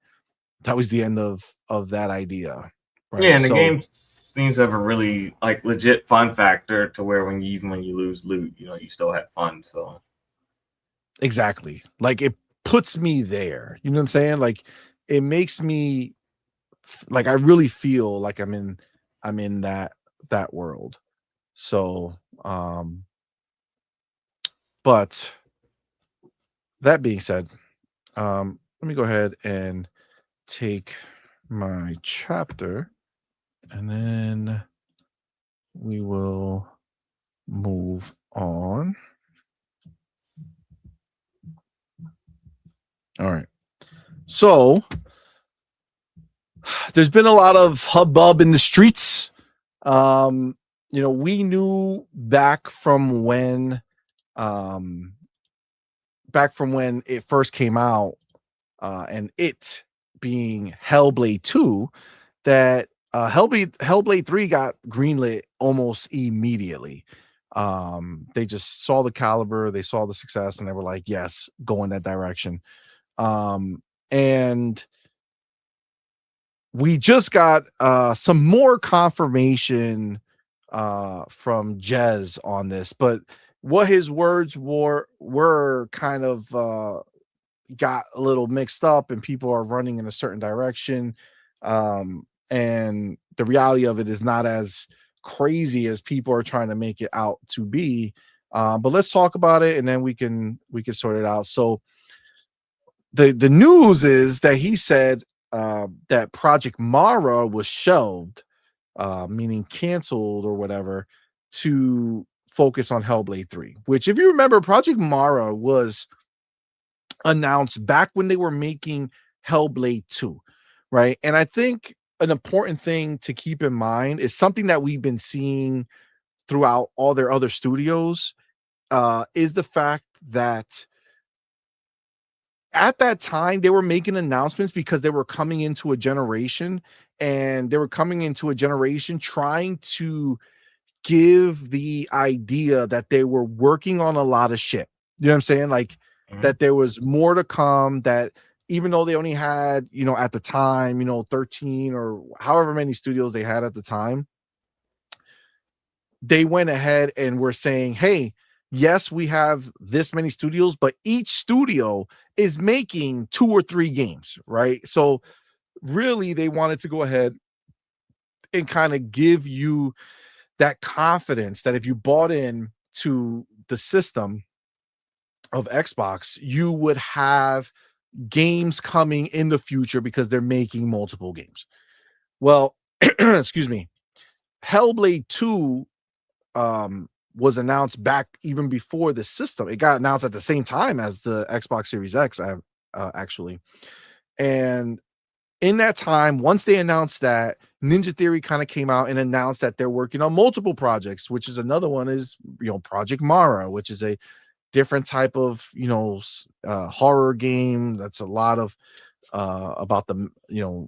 end of that idea. Right. Yeah, and the So, game seems to have a really like legit fun factor to where even when you lose loot, you still have fun. So exactly. Like it puts me there. You know what I'm saying? Like it makes me like I really feel like I'm in that world. So, but that being said, let me go ahead and take my chapter and then we will move on. All right. So there's been a lot of hubbub in the streets. We knew back from when it first came out, and it being Hellblade 2, that Hellblade 3 got greenlit almost immediately. They just saw the caliber, they saw the success, and they were like, yes, go in that direction. And we just got some more confirmation from Jez on this, but what his words were kind of got a little mixed up, and people are running in a certain direction. And the reality of it is not as crazy as people are trying to make it out to be. But let's talk about it, and then we can sort it out. So the news is that he said that Project Mara was shelved, meaning canceled or whatever, to focus on Hellblade 3, which, if you remember, Project Mara was announced back when they were making Hellblade 2, right? And I think an important thing to keep in mind is something that we've been seeing throughout all their other studios, is the fact that at that time they were making announcements because they were coming into a generation, and they were coming into a generation trying to give the idea that they were working on a lot of shit. You know what I'm saying? Like that there was more to come, that even though they only had, at the time, 13 or however many studios they had at the time, they went ahead and were saying, hey, yes, we have this many studios, but each studio is making 2 or 3 games, right? So really they wanted to go ahead and kind of give you that confidence that if you bought in to the system of Xbox, you would have games coming in the future because they're making multiple games. Well, excuse me, Hellblade 2 was announced back even before the system. It got announced at the same time as the Xbox Series X, actually. And in that time, once they announced that, Ninja Theory kind of came out and announced that they're working on multiple projects, which is another one is, Project Mara, which is a different type of, horror game. That's a lot of about the,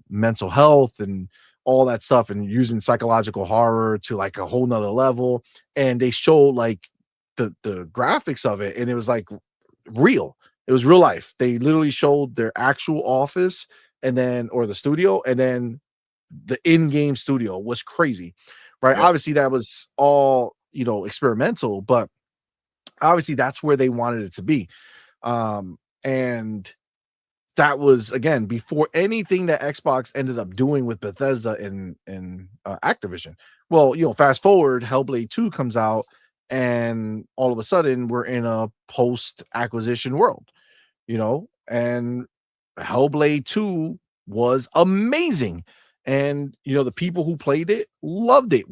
mental health and all that stuff, and using psychological horror to like a whole nother level. And they showed like the graphics of it, and it was like real. It was real life. They literally showed their actual office or the studio, and then the in-game studio was crazy, right? Yep. Obviously that was all, experimental, but obviously that's where they wanted it to be. And that was, again, before anything that Xbox ended up doing with Bethesda and Activision. Well, fast forward, Hellblade 2 comes out, and all of a sudden we're in a post-acquisition world, and Hellblade 2 was amazing. And the people who played it loved it.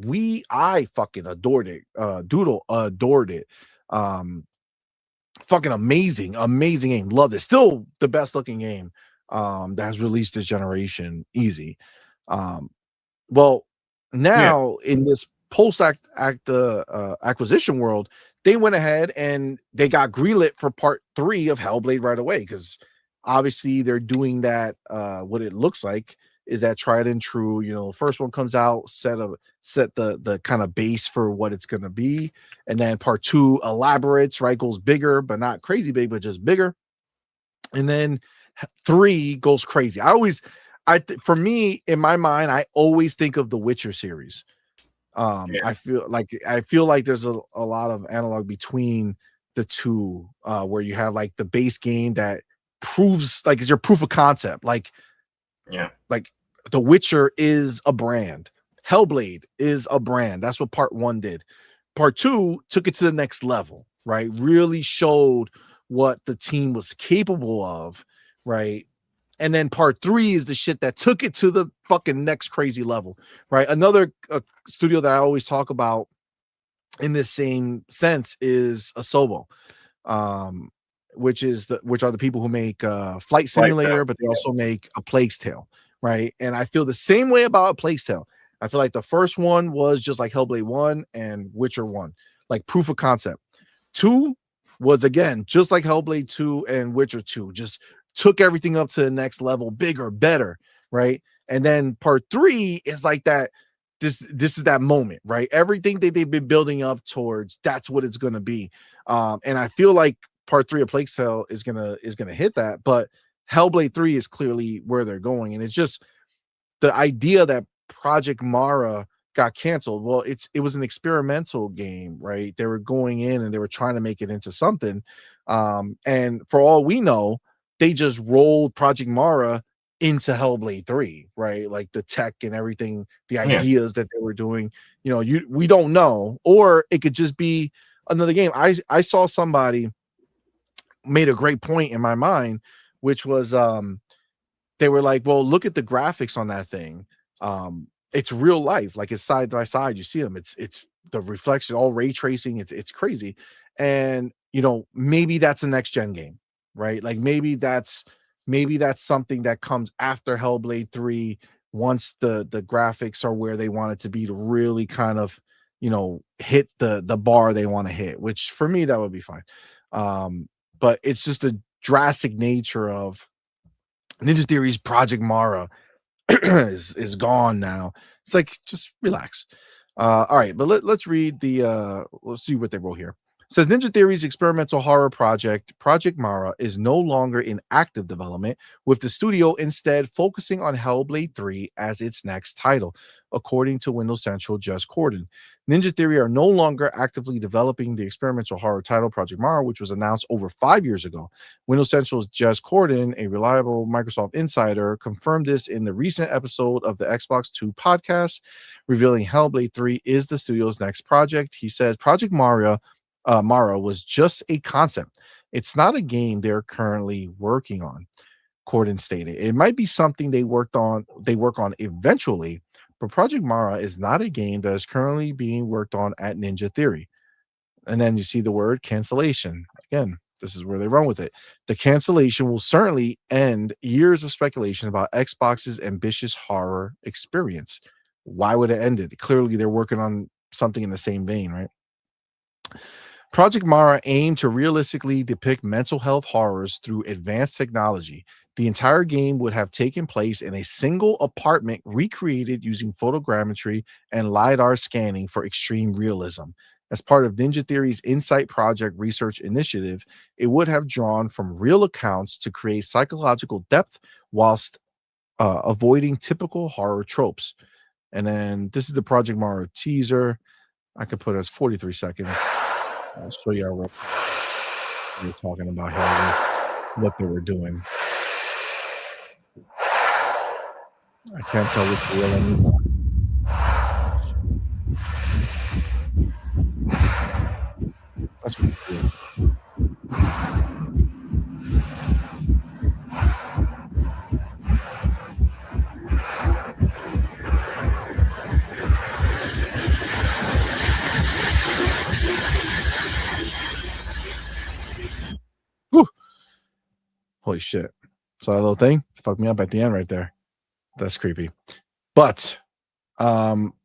I fucking adored it. Doodle adored it. Fucking amazing game. Loved it. Still the best looking game that has released this generation. Easy. Well, now in this post acquisition world, they went ahead and they got greenlit for part 3 of Hellblade right away, because obviously they're doing that. What it looks like is that tried and true, first one comes out, set the kind of base for what it's going to be, and then part 2 elaborates, right, goes bigger, but not crazy big, but just bigger, and then 3 goes crazy. For me, in my mind, I always think of the Witcher series. I feel like there's a lot of analog between the two, where you have like the base game that proves, like, is your proof of concept, like The Witcher is a brand. Hellblade is a brand. That's what part 1 did. Part 2 took it to the next level, right? Really showed what the team was capable of, right? And then part 3 is the shit that took it to the fucking next crazy level, right? Another studio that I always talk about in this same sense is Asobo, which are the people who make Flight Simulator, but they also make A Plague's Tale, right? And I feel the same way about A Plague's Tale. I feel like the first one was just like Hellblade 1 and Witcher 1, like proof of concept. 2 was, again, just like Hellblade 2 and Witcher 2, just took everything up to the next level, bigger, better, right? And then part 3 is like that. This is that moment, right? Everything that they've been building up towards, that's what it's going to be. And I feel like part 3 of Plague Tale is gonna hit that, but Hellblade 3 is clearly where they're going. And it's just the idea that Project Mara got canceled. Well, it was an experimental game, right? They were going in and they were trying to make it into something. And for all we know, they just rolled Project Mara into Hellblade 3, right? Like the tech and everything, the ideas that they were doing, we don't know. Or it could just be another game. I saw somebody made a great point in my mind, which was they were like, well, look at the graphics on that thing. It's real life, like it's side by side. You see them. It's the reflection, all ray tracing. It's crazy. And maybe that's a next gen game, right? Like maybe that's something that comes after Hellblade 3, once the graphics are where they want it to be, to really kind of hit the bar they want to hit, which for me that would be fine. But it's just a drastic nature of Ninja Theory's Project Mara is gone now. It's like, just relax. All right, but let's read let's see what they wrote here. It says Ninja Theory's experimental horror project, Project Mara, is no longer in active development, with the studio instead focusing on Hellblade 3 as its next title, according to Windows Central Jez Corden. Ninja Theory are no longer actively developing the experimental horror title Project Mara, which was announced over 5 years ago. Windows Central's Jez Corden, a reliable Microsoft insider, confirmed this in the recent episode of the Xbox 2 podcast, revealing Hellblade 3 is the studio's next project. He says Project Mara was just a concept. It's not a game they're currently working on, Corden stated. It might be something they work on eventually, but Project Mara is not a game that is currently being worked on at Ninja Theory. And then you see the word cancellation. Again, this is where they run with it. The cancellation will certainly end years of speculation about Xbox's ambitious horror experience. Why would it end it? Clearly, they're working on something in the same vein, right? Project Mara aimed to realistically depict mental health horrors through advanced technology. The entire game would have taken place in a single apartment recreated using photogrammetry and LiDAR scanning for extreme realism. As part of Ninja Theory's Insight Project research initiative, it would have drawn from real accounts to create psychological depth whilst avoiding typical horror tropes. And then this is the Project Mara teaser. I could put it as 43 seconds. I'll show you what we're talking about here, what they were doing. I can't tell which real anymore. That's pretty cool. Whew. Holy shit. So that little thing fucked me up at the end right there. That's creepy. But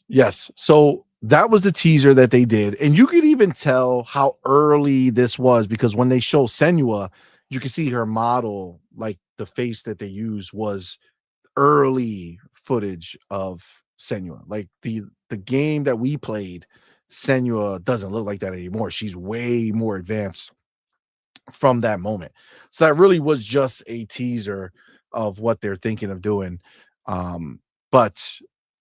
yes, so that was the teaser that they did. And you could even tell how early this was because when they show Senua, you can see her model, like the face that they used was early footage of Senua. Like the game that we played, Senua doesn't look like that anymore. She's way more advanced from that moment. So that really was just a teaser of what they're thinking of doing. But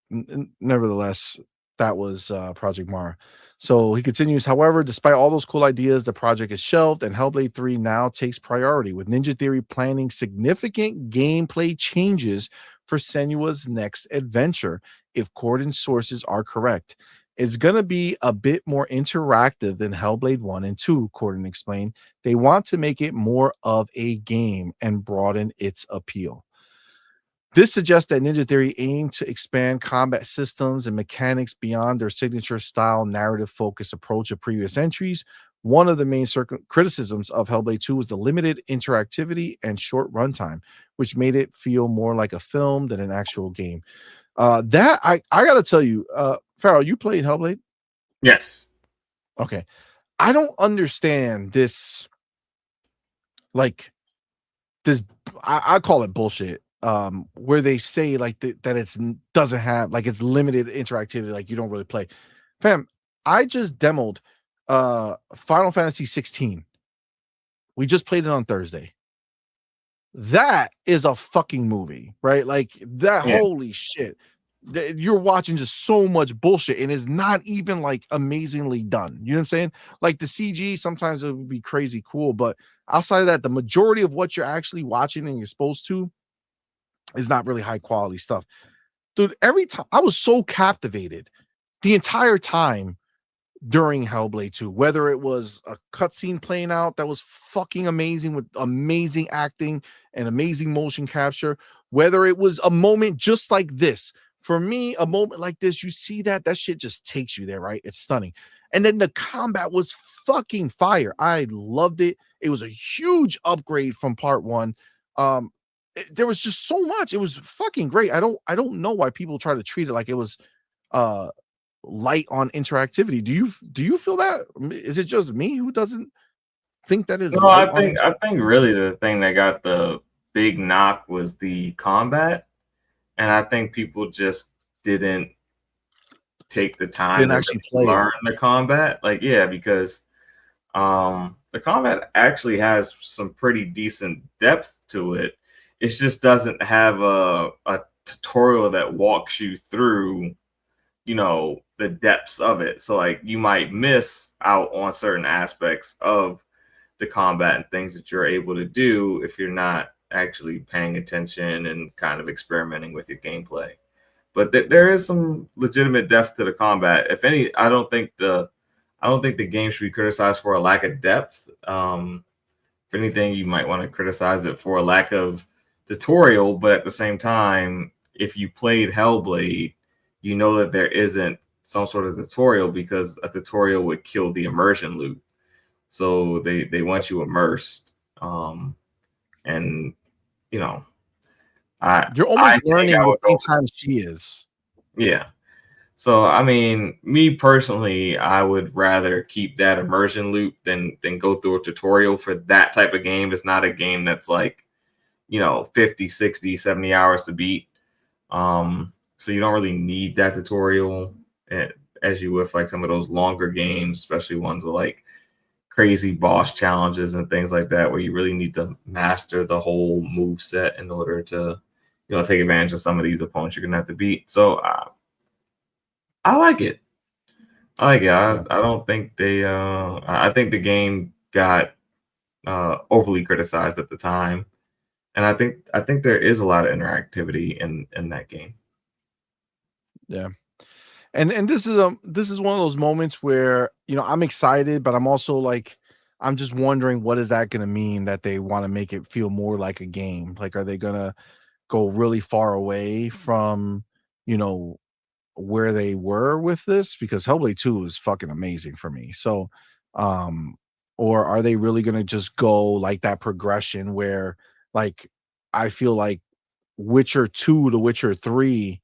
nevertheless, that was Project Mara. So he continues, however, despite all those cool ideas, the project is shelved and Hellblade 3 now takes priority, with Ninja Theory planning significant gameplay changes for Senua's next adventure, if Corden's sources are correct. It's going to be a bit more interactive than Hellblade 1 and 2, Corden explained. They want to make it more of a game and broaden its appeal. This suggests that Ninja Theory aimed to expand combat systems and mechanics beyond their signature style narrative-focused approach of previous entries. One of the main criticisms of Hellblade 2 was the limited interactivity and short runtime, which made it feel more like a film than an actual game. That I got to tell you, Farrell, you played Hellblade? Yes. Okay. I don't understand this, like, this, I call it bullshit. Where they say like that it's doesn't have like it's limited interactivity, like you don't really play. Fam, I just demoed Final Fantasy 16. We just played it on Thursday. That is a fucking movie, right? Like that, yeah. Holy shit. You're watching just so much bullshit and it's not even like amazingly done. You know what I'm saying? Like the CG, sometimes it would be crazy cool, but outside of that, the majority of what you're actually watching and exposed to is not really high quality stuff. Dude, every time I was so captivated the entire time during Hellblade 2, whether it was a cutscene playing out that was fucking amazing with amazing acting and amazing motion capture, whether it was a moment just like this. For me, a moment like this, you see that shit just takes you there, right? It's stunning. And then the combat was fucking fire. I loved it. It was a huge upgrade from part 1. There was just so much. It was fucking great. I don't know why people try to treat it like it was light on interactivity. Do you feel that? Is it just me who doesn't think that is? No, I think really the thing that got the big knock was the combat, and I think people just didn't take the time to actually learn the combat. Like, yeah, because the combat actually has some pretty decent depth to it. It just doesn't have a tutorial that walks you through, you know, the depths of it. So like you might miss out on certain aspects of the combat and things that you're able to do if you're not actually paying attention and kind of experimenting with your gameplay. But there is some legitimate depth to the combat. If any, I don't think the game should be criticized for a lack of depth. If anything, you might want to criticize it for a lack of tutorial, but at the same time, if you played Hellblade, you know that there isn't some sort of tutorial because a tutorial would kill the immersion loop. so they want you immersed. And you know, You're almost learning the same time she is. Yeah. So I mean, me personally, I would rather keep that immersion loop than go through a tutorial for that type of game. It's not a game that's like, 50, 60, 70 hours to beat. So you don't really need that tutorial as you would like some of those longer games, especially ones with like crazy boss challenges and things like that, where you really need to master the whole move set in order to, take advantage of some of these opponents you're gonna have to beat. So I like it. I like it. I don't think they. I think the game got overly criticized at the time, and I think there is a lot of interactivity in that game. Yeah. And this is one of those moments where, I'm excited, but I'm also like, I'm just wondering, what is that going to mean that they want to make it feel more like a game? Like, are they going to go really far away from, where they were with this? Because Hellblade 2 is fucking amazing for me. So, or are they really going to just go like that progression where, like, I feel like Witcher 2 to Witcher 3,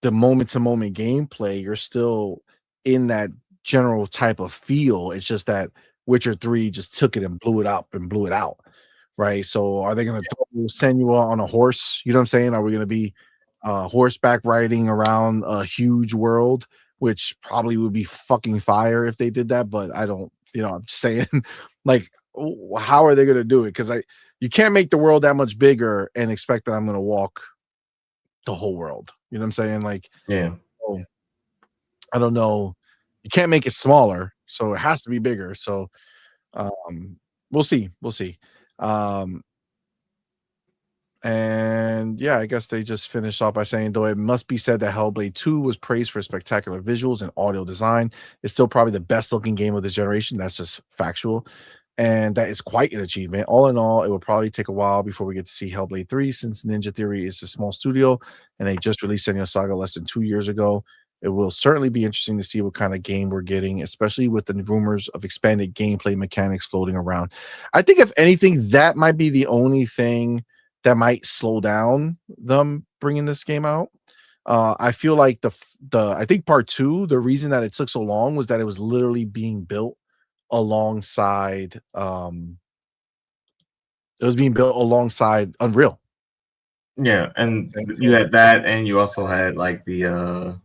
the moment to moment gameplay, you're still in that general type of feel. It's just that Witcher 3 just took it and blew it up and blew it out. Right. So are they going to send you on a horse? You know what I'm saying? Are we going to be horseback riding around a huge world, which probably would be fucking fire if they did that? But I don't, I'm just saying, like, how are they going to do it? Because you can't make the world that much bigger and expect that I'm going to walk the whole world. You know what I'm saying? Like, yeah. I don't know. You can't make it smaller, so it has to be bigger. So we'll see. And yeah, I guess they just finished off by saying, though it must be said that Hellblade 2 was praised for spectacular visuals and audio design, it's still probably the best looking game of this generation. That's just factual. And that is quite an achievement. All in all, it will probably take a while before we get to see Hellblade 3, since Ninja Theory is a small studio and they just released Senua Saga less than 2 years ago. It will certainly be interesting to see what kind of game we're getting, especially with the rumors of expanded gameplay mechanics floating around. I think, if anything, that might be the only thing that might slow down them bringing this game out. I feel like I think part 2, the reason that it took so long was that it was literally being built alongside Unreal. Yeah, and you had that, and you also had like the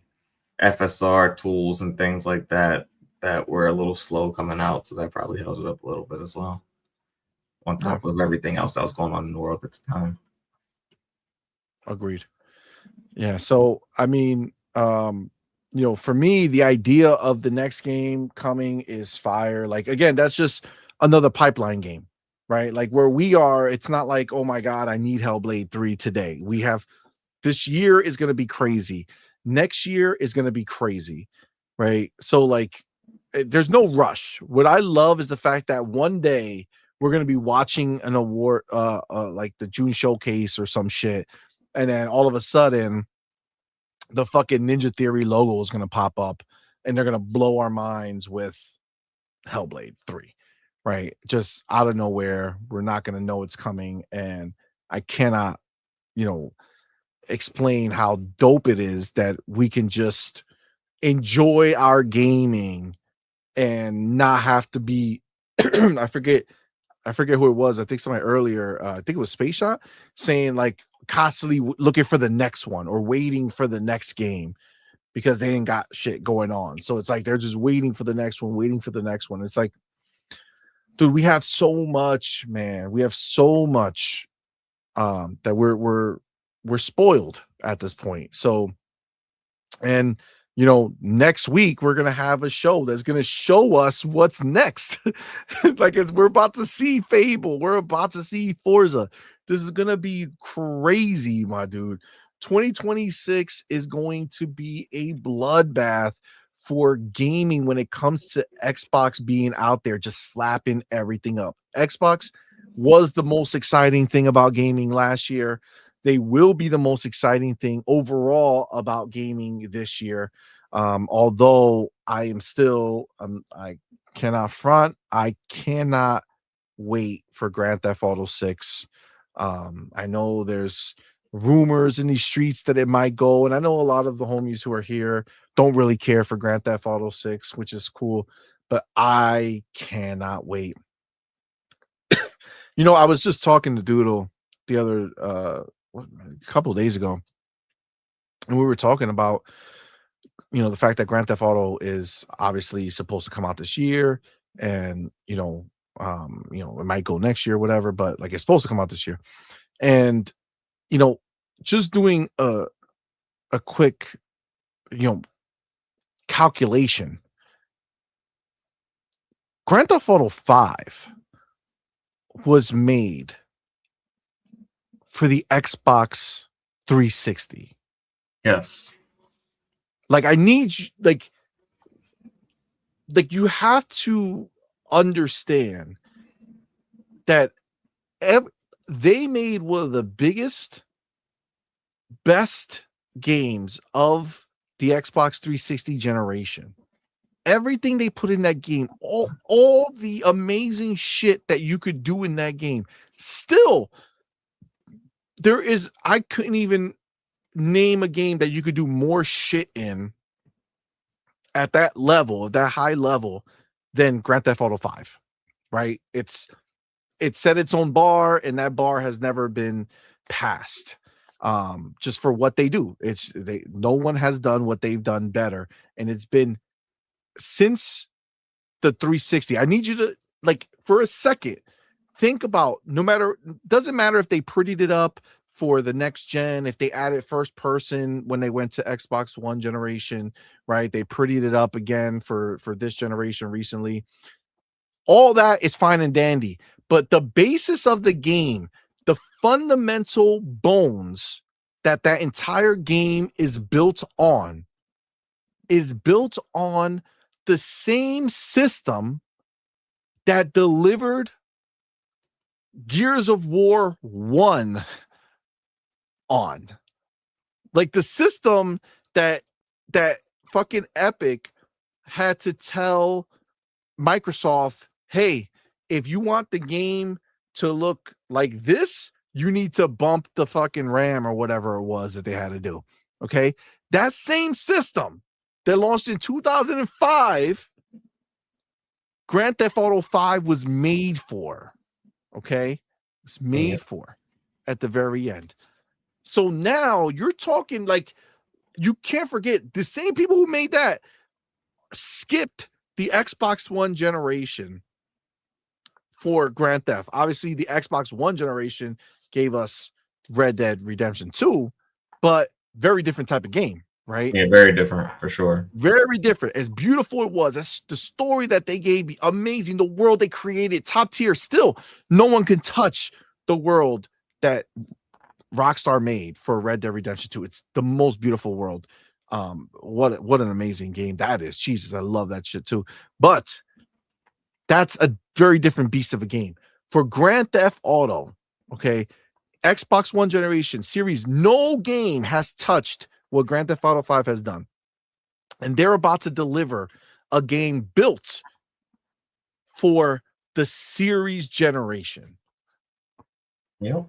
FSR tools and things like that were a little slow coming out, so that probably held it up a little bit as well, on top of everything else that was going on in the world at the time. Agreed. Yeah, so I mean, for me, the idea of the next game coming is fire. Like, again, that's just another pipeline game, right? Like, where we are, it's not like, oh my god, I need Hellblade 3 today. We have, this year is going to be crazy. Next year is going to be crazy, right? So, like, there's no rush. What I love is the fact that one day we're going to be watching an award, like the June showcase or some shit, and then all of a sudden the fucking Ninja Theory logo is going to pop up and they're going to blow our minds with Hellblade 3, right? Just out of nowhere. We're not going to know it's coming. And I cannot, explain how dope it is that we can just enjoy our gaming and not have to be, I forget who it was. I think somebody earlier, I think it was Space Shot, saying like constantly looking for the next one or waiting for the next game because they ain't got shit going on. So it's like they're just waiting for the next one. It's like, dude, we have so much, man. We have so much that we're spoiled at this point. So, and next week we're gonna have a show that's gonna show us what's next. Like, we're about to see Fable, we're about to see Forza. This is gonna be crazy, my dude. 2026 is going to be a bloodbath for gaming when it comes to Xbox being out there just slapping everything up. Xbox was the most exciting thing about gaming last year. They will be the most exciting thing overall about gaming this year. Although I am still, I cannot front. I cannot wait for Grand Theft Auto 6. I know there's rumors in these streets that it might go, and I know a lot of the homies who are here don't really care for Grand Theft Auto 6, which is cool, but I cannot wait. You know, I was just talking to Doodle the other a couple of days ago, and we were talking about, you know, the fact that Grand Theft Auto is obviously supposed to come out this year, and you know, it might go next year, whatever, but like it's supposed to come out this year. And you know, just doing a quick, you know, calculation. Grand Theft Auto 5 was made for the Xbox 360. Yes. Like I need like you have to understand that they made one of the biggest, best games of the Xbox 360 generation. Everything they put in that game, all the amazing shit that you could do in that game, still I couldn't even name a game that you could do more shit in at that level, that high level, than Grand Theft Auto 5, right? It set its own bar, and that bar has never been passed. Just for what they do, no one has done what they've done better, and it's been since the 360. I need you to, like, for a second, think about, doesn't matter if they prettied it up for the next gen, if they added first person when they went to Xbox One generation, right? They prettied it up again for this generation recently. All that is fine and dandy, but the basis of the game, the fundamental bones that entire game is built on the same system that delivered Gears of War 1 on. Like the system that fucking Epic had to tell Microsoft, hey, if you want the game to look like this, you need to bump the fucking RAM or whatever it was that they had to do. Okay. That same system that launched in 2005, Grand Theft Auto 5 was made for. Okay. It's made for at the very end. So now you're talking, like, you can't forget the same people who made that skipped the Xbox One generation for Grand Theft. Obviously, the Xbox One generation gave us Red Dead Redemption 2, but very different type of game, right? Yeah, very different for sure. Very different. As beautiful it was, as the story that they gave me, amazing. The world they created, top tier. Still, no one can touch the world that Rockstar made for Red Dead Redemption 2. It's the most beautiful world. What an amazing game that is. Jesus, I love that shit too. But that's a very different beast of a game. For Grand Theft Auto, okay, Xbox One generation series, no game has touched what Grand Theft Auto 5 has done. And they're about to deliver a game built for the series generation. Yep,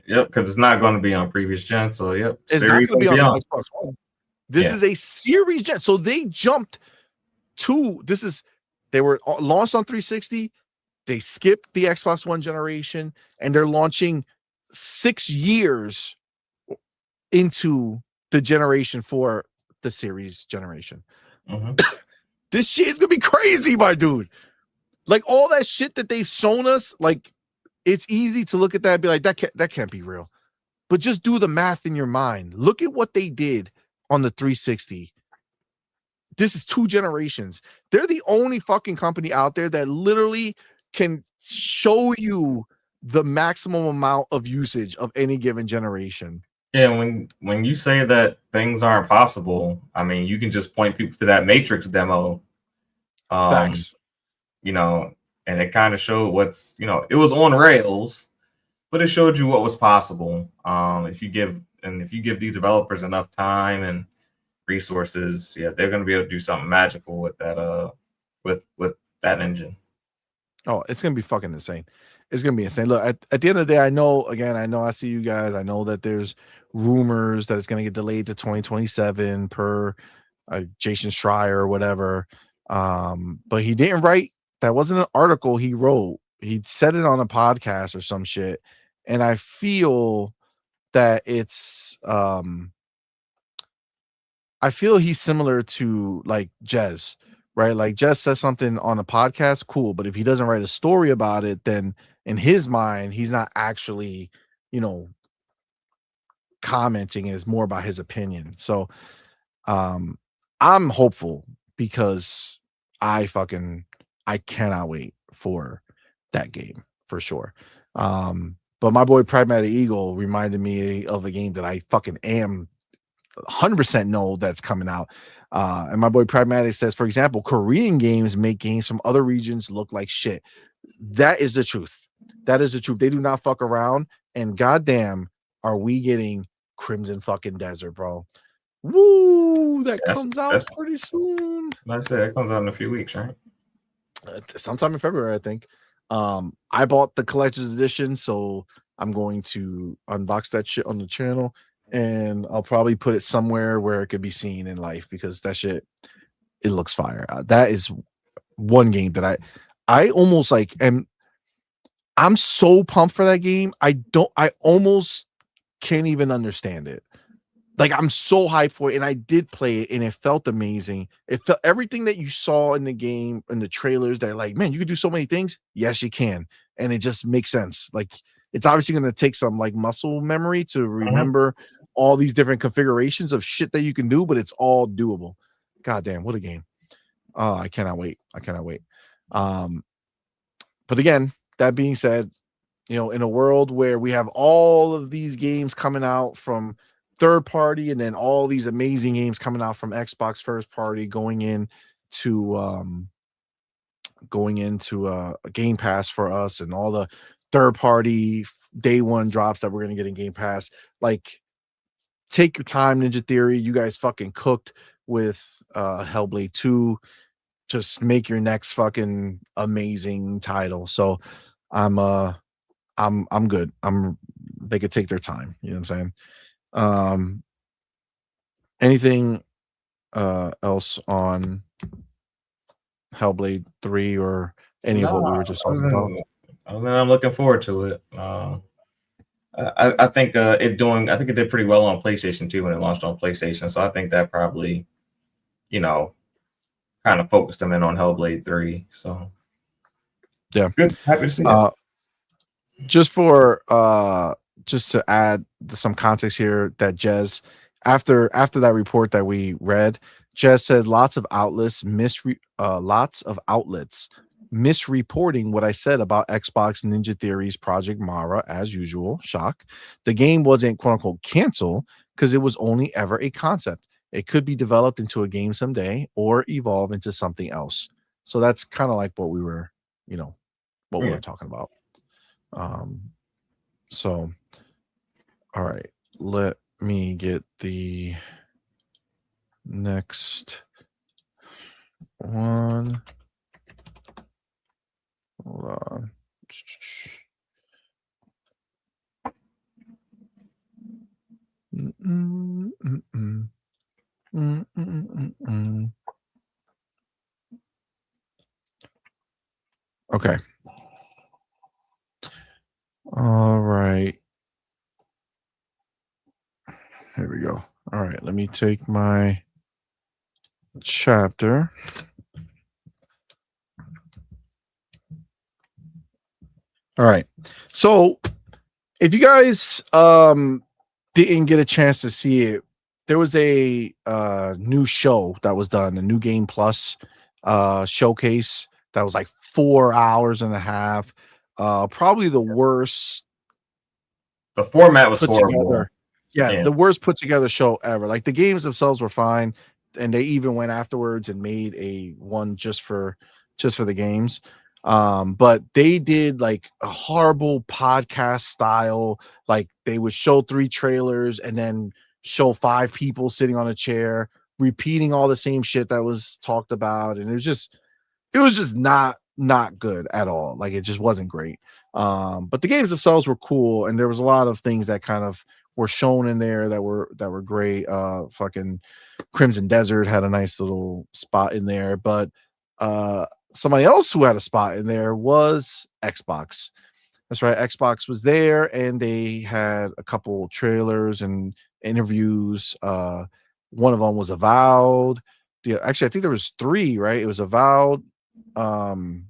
because it's not going to be on previous gen. So yep, it's not going to be on Xbox One. This is a series gen. So they jumped to they were launched on 360. They skipped the Xbox One generation, and they're launching 6 years into the generation for the series generation. Mm-hmm. This shit is gonna be crazy, my dude. Like all that shit that they've shown us, like it's easy to look at that and be like, that can't be real. But just do the math in your mind. Look at what they did on the 360. This is 2 generations. They're the only fucking company out there that literally can show you the maximum amount of usage of any given generation. Yeah, when you say that things aren't possible, I mean, you can just point people to that Matrix demo. Facts. You know, and it kind of showed what's, you know, it was on rails, but it showed you what was possible. If you give these developers enough time and resources, yeah, they're going to be able to do something magical with that with that engine. Oh, it's gonna be fucking insane. It's gonna be insane. Look, at the end of the day, I know I see you guys. I know that there's rumors that it's gonna get delayed to 2027 per Jason Schreier or whatever. But he didn't write, that wasn't an article he wrote. He said it on a podcast or some shit. And I feel that it's I feel he's similar to like Jez, right? Like Jez says something on a podcast, cool. But if he doesn't write a story about it, then in his mind, he's not actually, commenting. Is more about his opinion. So I'm hopeful because I cannot wait for that game for sure. But my boy Pragmatic Eagle reminded me of a game that I fucking am 100% know that's coming out. And my boy Pragmatic says, for example, Korean games make games from other regions look like shit. That is the truth. That is the truth. They do not fuck around. And goddamn, are we getting Crimson fucking Desert, bro? Woo! That comes out pretty soon. I said it comes out in a few weeks, right? Sometime in February, I think. I bought the collector's edition, so I'm going to unbox that shit on the channel, and I'll probably put it somewhere where it could be seen in life because that shit, it looks fire. That is one game that I almost like, and I'm so pumped for that game. I almost can't even understand it. Like, I'm so hyped for it, and I did play it, and it felt amazing. It felt everything that you saw in the game, in the trailers, that like, man, you could do so many things. Yes, you can, and it just makes sense. Like, it's obviously going to take some like muscle memory to remember all these different configurations of shit that you can do, but it's all doable. God damn, what a game. Oh, I cannot wait. But again, that being said, in a world where we have all of these games coming out from third party, and then all these amazing games coming out from Xbox first party going into a Game Pass for us, and all the third party day one drops that we're gonna get in Game Pass. Like, take your time, Ninja Theory. You guys fucking cooked with Hellblade 2. Just make your next fucking amazing title. So I'm good. They could take their time. You know what I'm saying? Anything else on Hellblade 3 or any of what we were just talking about? I'm looking forward to it. I think it did pretty well on PlayStation 2 when it launched on PlayStation. So I think that probably, kind of focused them in on Hellblade 3. So yeah, good. Happy to see it. Just to add some context here, that Jez, after that report that we read, Jez said lots of outlets misreporting what I said about Xbox Ninja Theory's Project Mara as usual. Shock. The game wasn't quote unquote canceled because it was only ever a concept. It could be developed into a game someday or evolve into something else. So that's kind of like what we were, we were talking about. So, all right, let me get the next one. Hold on. Okay. All right. Here we go. All right. Let me take my chapter. All right. So if you guys didn't get a chance to see it, there was a new show that was done, a New Game Plus showcase that was like 4 hours and a half. Probably the worst. The format was horrible. Yeah, the worst put together show ever. Like, the games themselves were fine, and they even went afterwards and made a one just for the games. But they did like a horrible podcast style. Like, they would show 3 trailers and then show 5 people sitting on a chair repeating all the same shit that was talked about, and it was just it was just not good at all. Like, it just wasn't great. But the games themselves were cool, and there was a lot of things that kind of were shown in there that were great. Fucking Crimson Desert had a nice little spot in there, but somebody else who had a spot in there was Xbox. That's right, Xbox was there, and they had a couple trailers and interviews. One of them was Avowed. Actually, I think there was 3, right? It was Avowed, the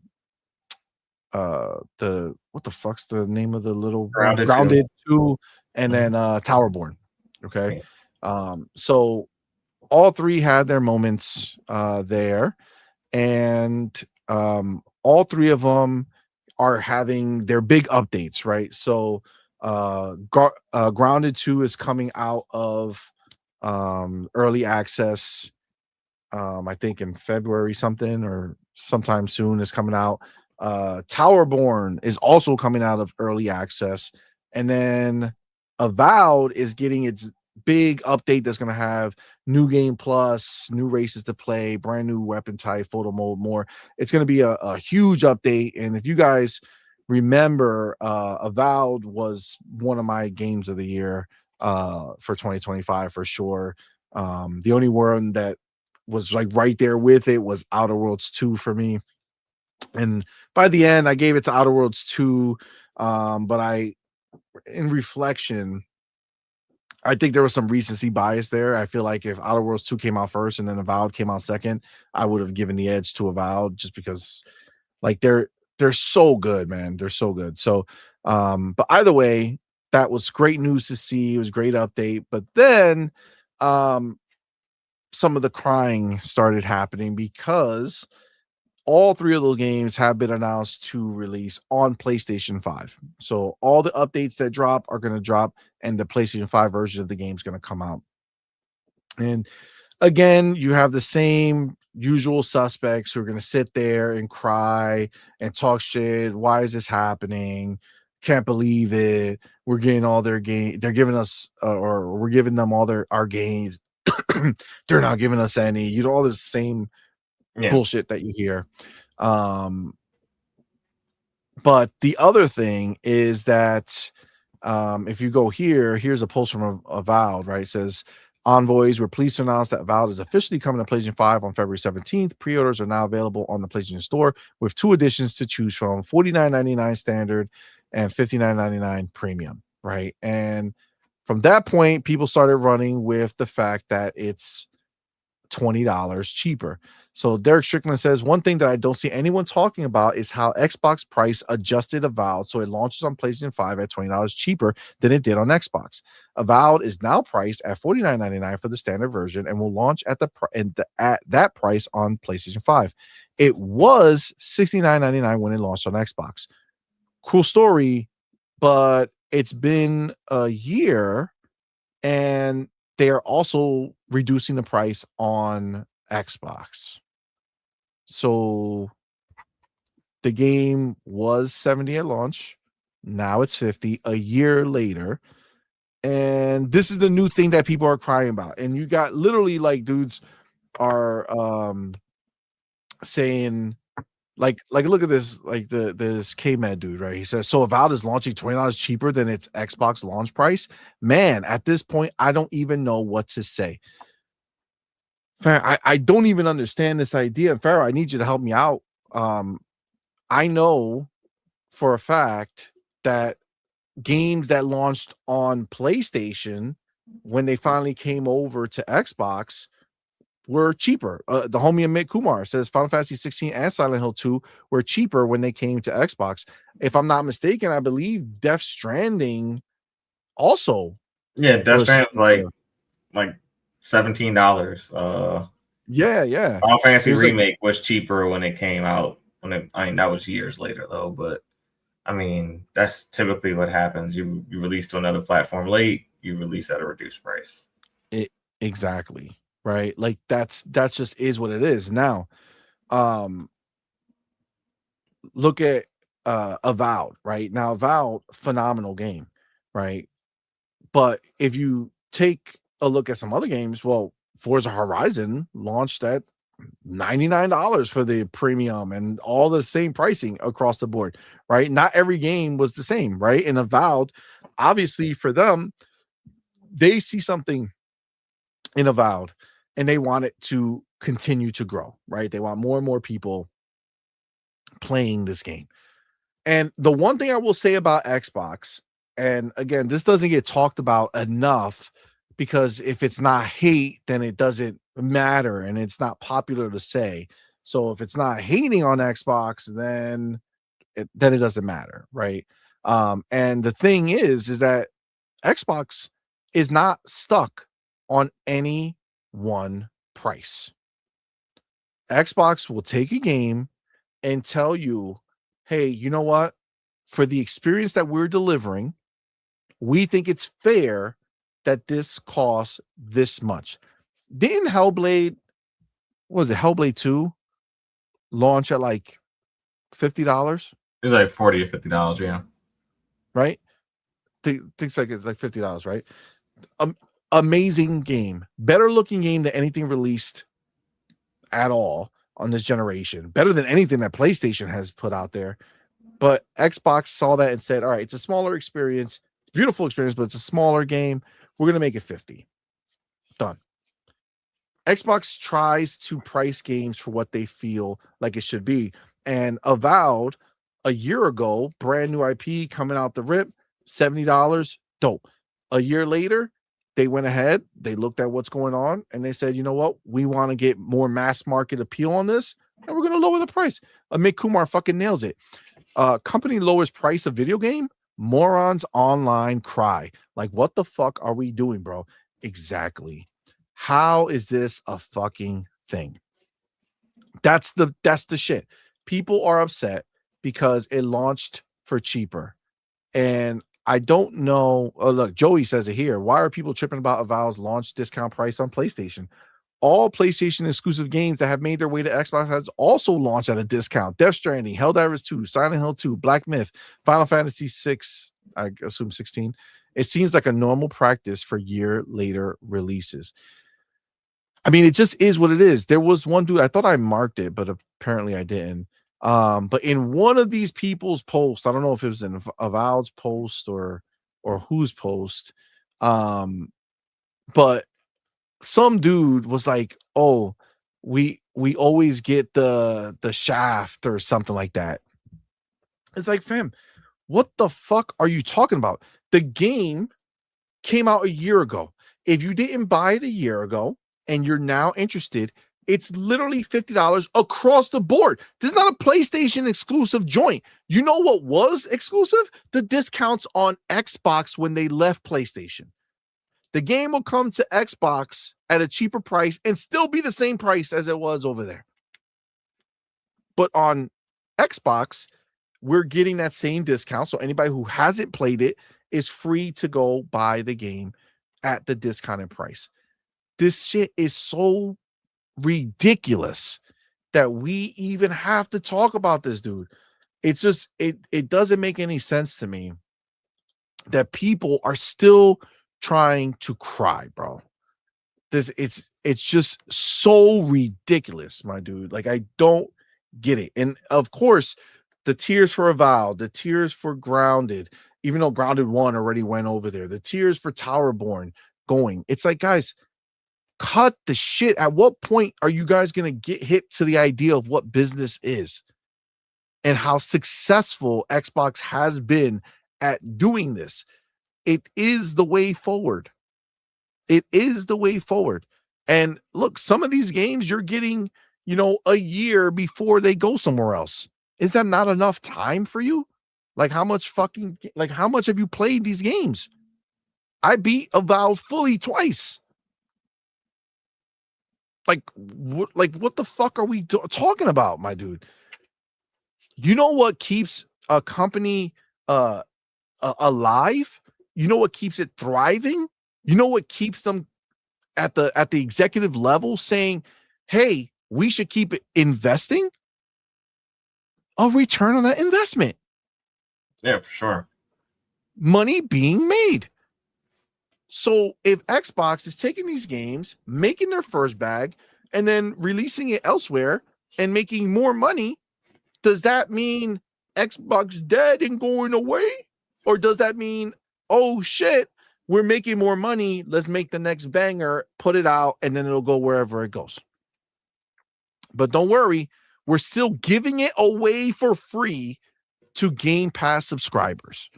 what the fuck's the name of the little Grounded 2, and then Towerborn. Okay. So all 3 had their moments there, and all 3 of them are having their big updates, right? So Grounded 2 is coming out of early access, I think in February something, or sometime soon is coming out. Towerborn is also coming out of early access, and then Avowed is getting its big update that's going to have new game plus, new races to play, brand new weapon type, photo mode, more. It's going to be a huge update. And if you guys remember, Avowed was one of my games of the year for 2025 for sure. The only one that was like right there with it was Outer Worlds 2 for me. And by the end, I gave it to Outer Worlds 2. But in reflection, I think there was some recency bias there. I feel like if Outer Worlds 2 came out first and then Avowed came out second, I would have given the edge to Avowed, just because like they're so good, man. They're so good. So but either way, that was great news to see. It was a great update. But then some of the crying started happening, because all 3 of those games have been announced to release on PlayStation 5. So all the updates that drop are going to drop, and the PlayStation 5 version of the game is going to come out. And again, you have the same usual suspects who are going to sit there and cry and talk shit. Why is this happening? Can't believe it. We're getting all their game. They're giving us, or we're giving them all our games. They're not giving us any. You know, all this same bullshit that you hear. But the other thing is that if you go here's a post from Avowed, right? It says, Envoys, we're pleased to announce that Avowed is officially coming to PlayStation 5 on February 17th. Pre-orders are now available on the PlayStation Store with 2 editions to choose from: $49.99 standard and $59.99 premium, right? And from that point, people started running with the fact that it's $20 cheaper. So Derek Strickland says, one thing that I don't see anyone talking about is how Xbox price adjusted Avowed so it launches on PlayStation 5 at $20 cheaper than it did on Xbox. Avowed is now priced at $49.99 for the standard version and will launch at that price on PlayStation 5. It was $69.99 when it launched on Xbox. Cool story, but it's been a year, and they are also reducing the price on Xbox. So the game was $70 at launch. Now it's $50 a year later. And this is the new thing that people are crying about. And you got literally like dudes are saying, like look at this, like this K-Med dude, right? He says, so Avowed is launching $20 cheaper than its Xbox launch price. Man, at this point, I don't even know what to say. I don't even understand this idea. Pharaoh, I need you to help me out. I know for a fact that games that launched on PlayStation, when they finally came over to Xbox, were cheaper. The homie Amit Kumar says Final Fantasy 16 and Silent Hill 2 were cheaper when they came to Xbox. If I'm not mistaken, I believe Death Stranding also. Yeah, Death Stranding was like $17. Yeah. Final Fantasy Remake was cheaper when it came out. That was years later though, but I mean, that's typically what happens. You release to another platform late, you release at a reduced price. Exactly. Right. Like that's just is what it is. Now, look at Avowed, right? Now, Avowed, phenomenal game, right? But if you take a look at some other games, well, Forza Horizon launched at $99 for the premium and all the same pricing across the board, right? Not every game was the same, right? And Avowed, obviously for them, they see something in Avowed and they want it to continue to grow, right? They want more and more people playing this game. And the one thing I will say about Xbox, and again, this doesn't get talked about enough because if it's not hate, then it doesn't matter and it's not popular to say. So if it's not hating on Xbox, then it doesn't matter, right? And the thing is that Xbox is not stuck on any one price. Xbox will take a game and tell you, hey, you know what? For the experience that we're delivering, we think it's fair that this costs this much. Didn't Hellblade, what was it, Hellblade 2 launch at like $50? It's like $40 or $50, yeah. Right? Things like it's like $50, right? Amazing game. Better looking game than anything released at all on this generation. Better than anything that PlayStation has put out there. But Xbox saw that and said, all right, it's a smaller experience, beautiful experience, but it's a smaller game. We're going to make it 50. Done. Xbox tries to price games for what they feel like it should be. And Avowed, a year ago, brand new IP coming out the rip, $70, dope. A year later, they went ahead, they looked at what's going on, and they said, you know what? We want to get more mass market appeal on this, and we're going to lower the price. Amit Kumar fucking nails it. Company lowers price of video game, morons online cry. Like, what the fuck are we doing, bro? Exactly. How is this a fucking thing? That's the shit. People are upset because it launched for cheaper. And I don't know. Oh, look, Joey says it here. Why are people tripping about Avowed's launch discount price on PlayStation? All PlayStation exclusive games that have made their way to Xbox has also launched at a discount. Death Stranding, Helldivers 2, Silent Hill 2, Black Myth, Final Fantasy 6, I assume 16. It seems like a normal practice for year later releases. I mean, it just is what it is. There was one dude, I thought I marked it, but apparently I didn't. But in one of these people's posts, I don't know if it was in Avowed's post or whose post, but some dude was like, "Oh, we always get the shaft or something like that." It's like, fam, what the fuck are you talking about? The game came out a year ago. If you didn't buy it a year ago and you're now interested, it's literally $50 across the board. This is not a PlayStation exclusive joint. You know what was exclusive? The discounts on Xbox when they left PlayStation. The game will come to Xbox at a cheaper price and still be the same price as it was over there. But on Xbox, we're getting that same discount. So anybody who hasn't played it is free to go buy the game at the discounted price. This shit is so ridiculous that we even have to talk about this, dude. It's just it doesn't make any sense to me that people are still trying to cry, bro. It's just so ridiculous, my dude. Like, I don't get it. And of course, the tears for Avowed, the tears for Grounded, even though Grounded 1 already went over there, the tears for Towerborn going. It's like, guys, cut the shit. At what point are you guys going to get hip to the idea of what business is and how successful Xbox has been at doing this? It is the way forward. It is the way forward. And look, some of these games you're getting, a year before they go somewhere else. Is that not enough time for you? Like, how much have you played these games? I beat Avowed fully twice. Like what the fuck are we talking about, my dude? You know what keeps a company alive? You know what keeps it thriving? You know what keeps them at the executive level saying, "Hey, we should keep investing"? A return on that investment. Yeah, for sure. Money being made. So if Xbox is taking these games, making their first bag, and then releasing it elsewhere and making more money, does that mean Xbox dead and going away? Or does that mean, oh shit, we're making more money, let's make the next banger, put it out, and then it'll go wherever it goes? But don't worry, we're still giving it away for free to Game Pass subscribers.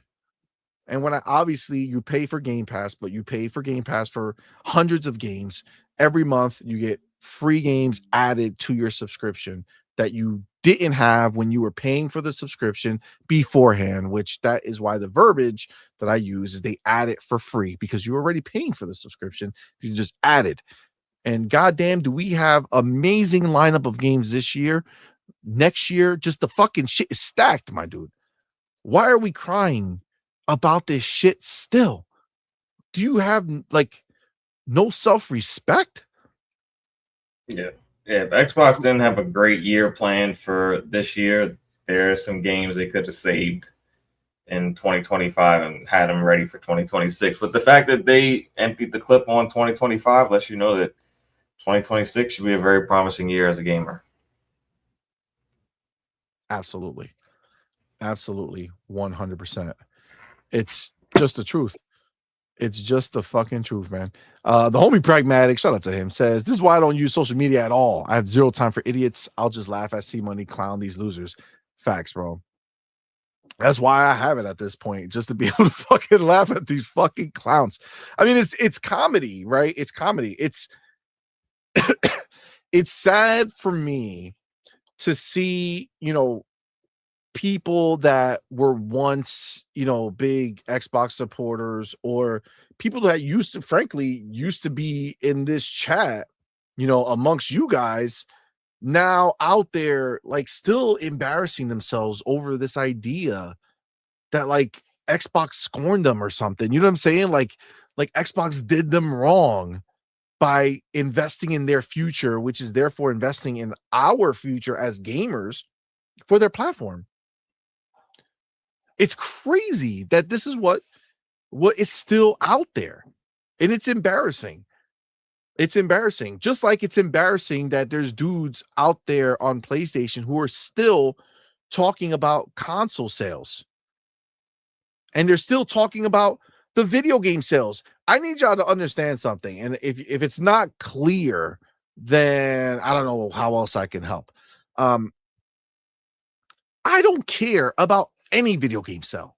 And when obviously you pay for Game Pass, but you pay for Game Pass for hundreds of games every month, you get free games added to your subscription that you didn't have when you were paying for the subscription beforehand, which that is why the verbiage that I use is they add it for free because you're already paying for the subscription. You just add it. And goddamn, do we have amazing lineup of games this year? Next year, just the fucking shit is stacked, my dude. Why are we crying about this shit still? Do you have like no self-respect? Yeah. If Xbox didn't have a great year planned for this year, there are some games they could have saved in 2025 and had them ready for 2026. But the fact that they emptied the clip on 2025 lets you know that 2026 should be a very promising year as a gamer. Absolutely. Absolutely. 100%. It's just the truth. It's just the fucking truth, man. The homie Pragmatic, shout out to him, says, this is why I don't use social media at all. I have zero time for idiots. I'll just laugh at CMoney clown these losers. Facts, bro. That's why I have it at this point, just to be able to fucking laugh at these fucking clowns. I mean, it's comedy, right? It's comedy. It's it's sad for me to see, people that were once, big Xbox supporters, or people that used to be in this chat, amongst you guys, now out there, like, still embarrassing themselves over this idea that like Xbox scorned them or something. You know what I'm saying? Like Xbox did them wrong by investing in their future, which is therefore investing in our future as gamers for their platform. It's crazy that this is what is still out there. And it's embarrassing. It's embarrassing. Just like it's embarrassing that there's dudes out there on PlayStation who are still talking about console sales. And they're still talking about the video game sales. I need y'all to understand something. And if it's not clear, then I don't know how else I can help. I don't care about any video game sell.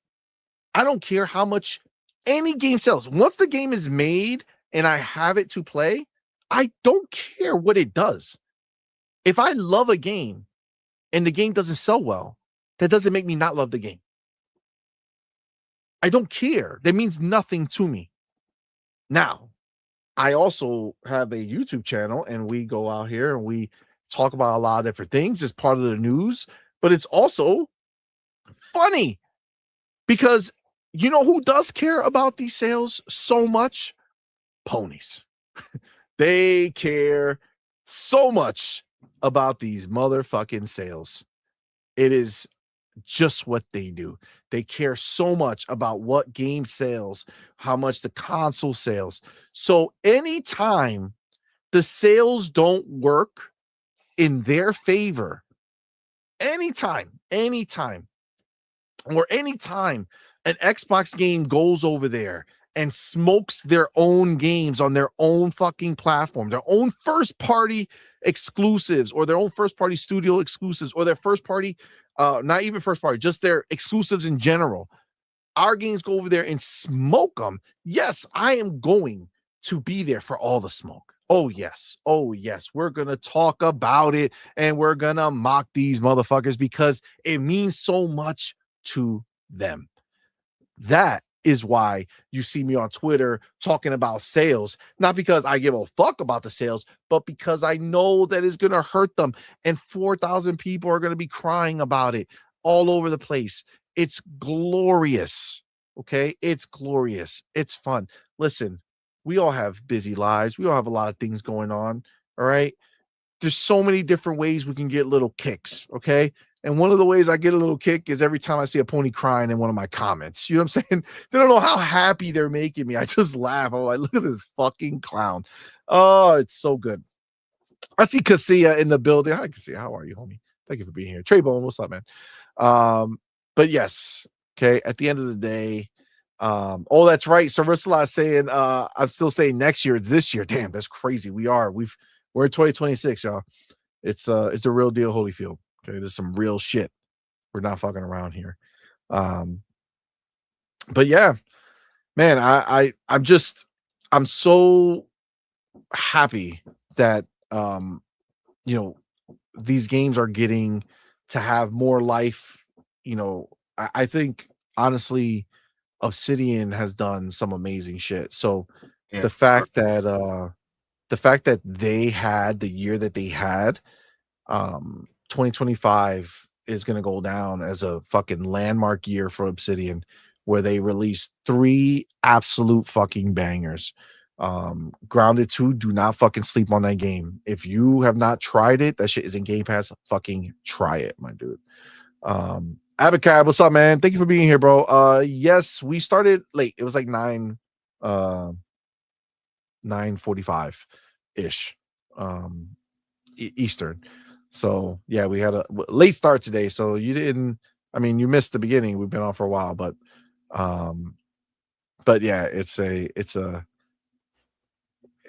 I don't care how much any game sells. Once the game is made and I have it to play, I don't care what it does. If I love a game and the game doesn't sell well, that doesn't make me not love the game. I don't care. That means nothing to me. Now, I also have a YouTube channel, and we go out here and we talk about a lot of different things as part of the news, but it's also funny because you know who does care about these sales so much? Ponies. They care so much about these motherfucking sales. It is just what they do. They care so much about what game sales, how much the console sales. So anytime the sales don't work in their favor, anytime an Xbox game goes over there and smokes their own games on their own fucking platform, their own first party exclusives, or their own first party studio exclusives, or their first party, not even first party, just their exclusives in general. Our games go over there and smoke them. Yes, I am going to be there for all the smoke. Oh, yes. We're going to talk about it and we're going to mock these motherfuckers because it means so much to them. That is why you see me on Twitter talking about sales, not because I give a fuck about the sales, but because I know that it's going to hurt them. And 4,000 people are going to be crying about it all over the place. It's glorious. Okay. It's glorious. It's fun. Listen, we all have busy lives. We all have a lot of things going on. All right. There's so many different ways we can get little kicks. Okay. And one of the ways I get a little kick is every time I see a pony crying in one of my comments. You know what I'm saying? They don't know how happy they're making me. I just laugh. I'm like, look at this fucking clown. Oh, it's so good. I see Casilla in the building. Hi, Casilla. How are you, homie? Thank you for being here. Trey Bone, what's up, man? But yes, okay. At the end of the day, oh, that's right. Sarissa saying, I'm still saying next year. It's this year. Damn, that's crazy. We're in 2026, y'all. It's a real deal, Holyfield. Okay, there's some real shit. We're not fucking around here. But yeah, man, I'm so happy that these games are getting to have more life. I think honestly, Obsidian has done some amazing shit. So the fact that they had the year that they had, 2025 is going to go down as a fucking landmark year for Obsidian, where they released 3 absolute fucking bangers. Grounded 2, do not fucking sleep on that game. If you have not tried it, that shit is in Game Pass. Fucking try it, my dude. Abacab, what's up, man? Thank you for being here, bro. Yes, we started late. It was like 9:45 ish Eastern. So yeah, we had a late start today. So you missed the beginning. We've been on for a while, but yeah,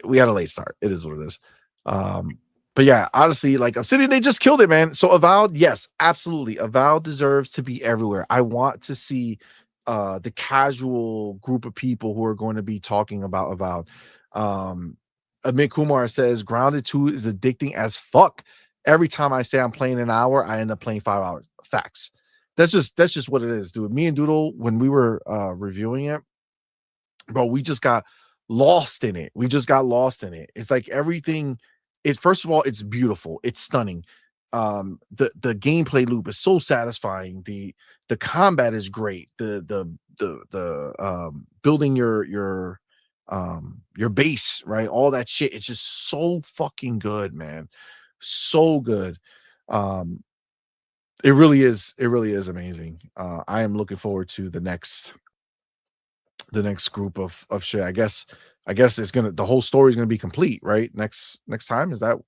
we had a late start. It is what it is. But yeah, honestly, like Obsidian, they just killed it, man. So Avowed, yes, absolutely. Avowed deserves to be everywhere. I want to see the casual group of people who are going to be talking about Avowed. Amit Kumar says Grounded 2 is addicting as fuck. Every time I say I'm playing an hour, I end up playing 5 hours. Facts. That's just what it is, dude. Me and Doodle, when we were reviewing it, bro, we just got lost in it. It's like everything is, first of all, it's beautiful, it's stunning. The gameplay loop is so satisfying. The combat is great. The building your base, right? All that shit. It's just so fucking good, man. So good. It really is amazing. I am looking forward to the next group of shit. I guess the whole story is gonna be complete, right? Next time. Is that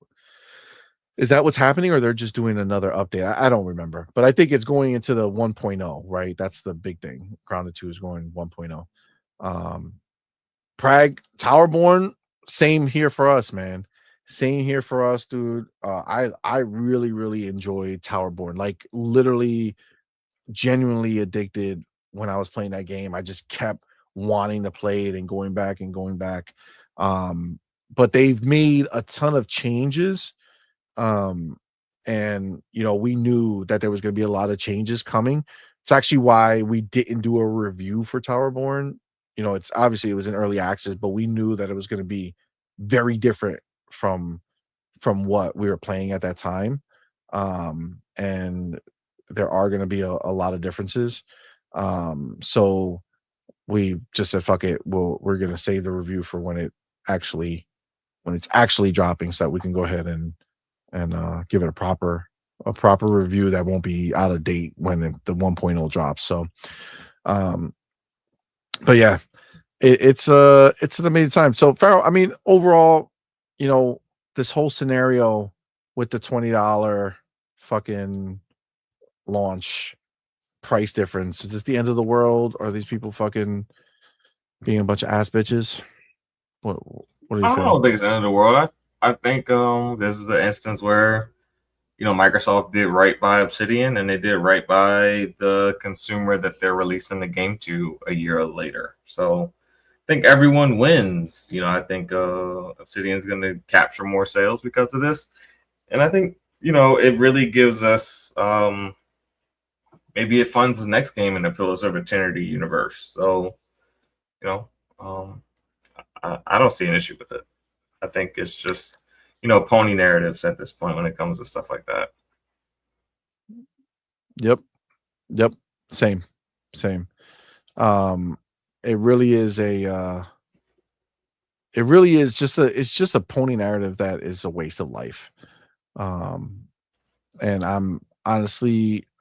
what's happening, or they're just doing another update? I don't remember, but I think it's going into the 1.0, right? That's the big thing. Grounded 2 is going 1.0. Prague Towerborn, same here for us, man. Same here for us, dude. I really enjoyed Towerborn. Like literally, genuinely addicted when I was playing that game. I just kept wanting to play it and going back. But they've made a ton of changes. And we knew that there was going to be a lot of changes coming. It's actually why we didn't do a review for Towerborn. It's obviously it was in early access, but we knew that it was going to be very different from what we were playing at that time. And there are going to be a lot of differences. So we just said, fuck it. We're going to save the review for when it's actually dropping, so that we can go ahead and give it a proper review that won't be out of date when the 1.0 drops. So, but yeah, it's an amazing time. So Farrell, I mean, overall, this whole scenario with the $20 fucking launch price difference, is this the end of the world? Are these people fucking being a bunch of ass bitches? What do you think? I don't think it's the end of the world. I think this is the instance where Microsoft did right by Obsidian, and they did right by the consumer that they're releasing the game to a year later. So I think everyone wins. I think Obsidian's going to capture more sales because of this, and I think it really gives us maybe it funds the next game in the Pillars of Eternity universe. So I don't see an issue with it. I think it's just pony narratives at this point when it comes to stuff like that. Yep. Same. It really is just a pony narrative that is a waste of life. And I'm